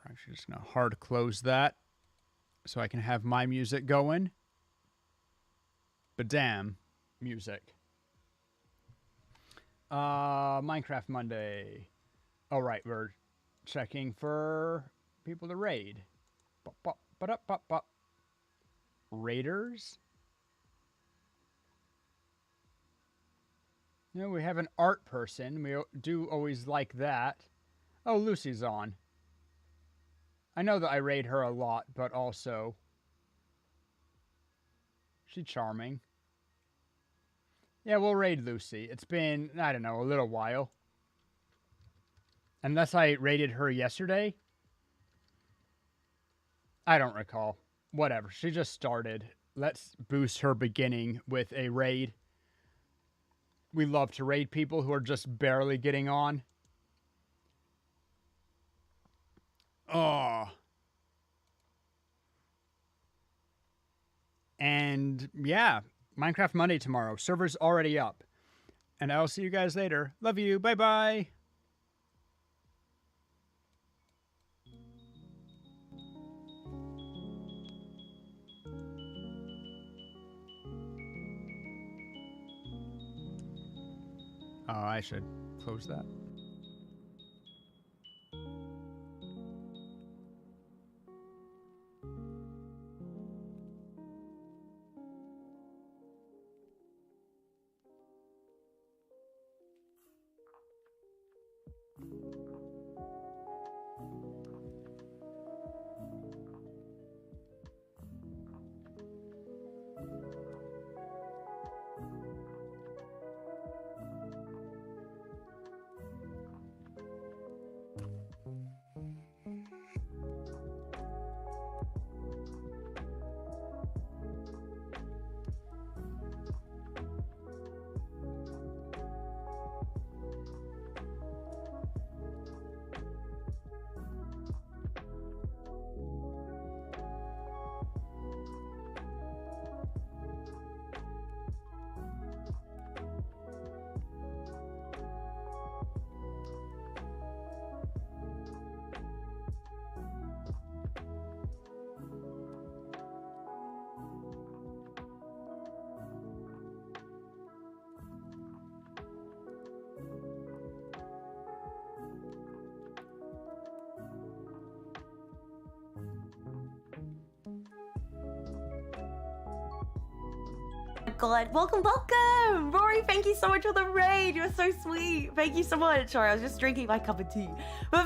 I'm actually just going to hard close that so I can have my music going. But damn, music. Minecraft Monday. All right, we're checking for people to raid. Raiders? No, we have an art person. We do always like that. Oh, Lucy's on. I know that I raid her a lot, but also... She's charming. Yeah, we'll raid Lucy. It's been, I don't know, a little while. Unless I raided her yesterday. I don't recall. Whatever. She just started. Let's boost her beginning with a raid. We love to raid people who are just barely getting on. Oh. And yeah, Minecraft Monday tomorrow. Server's already up. And I'll see you guys later. Love you. Bye-bye. Oh, I should close that. God, welcome! Rory, thank you so much for the raid. You're so sweet. Thank you so much. Sorry, I was just drinking my cup of tea. But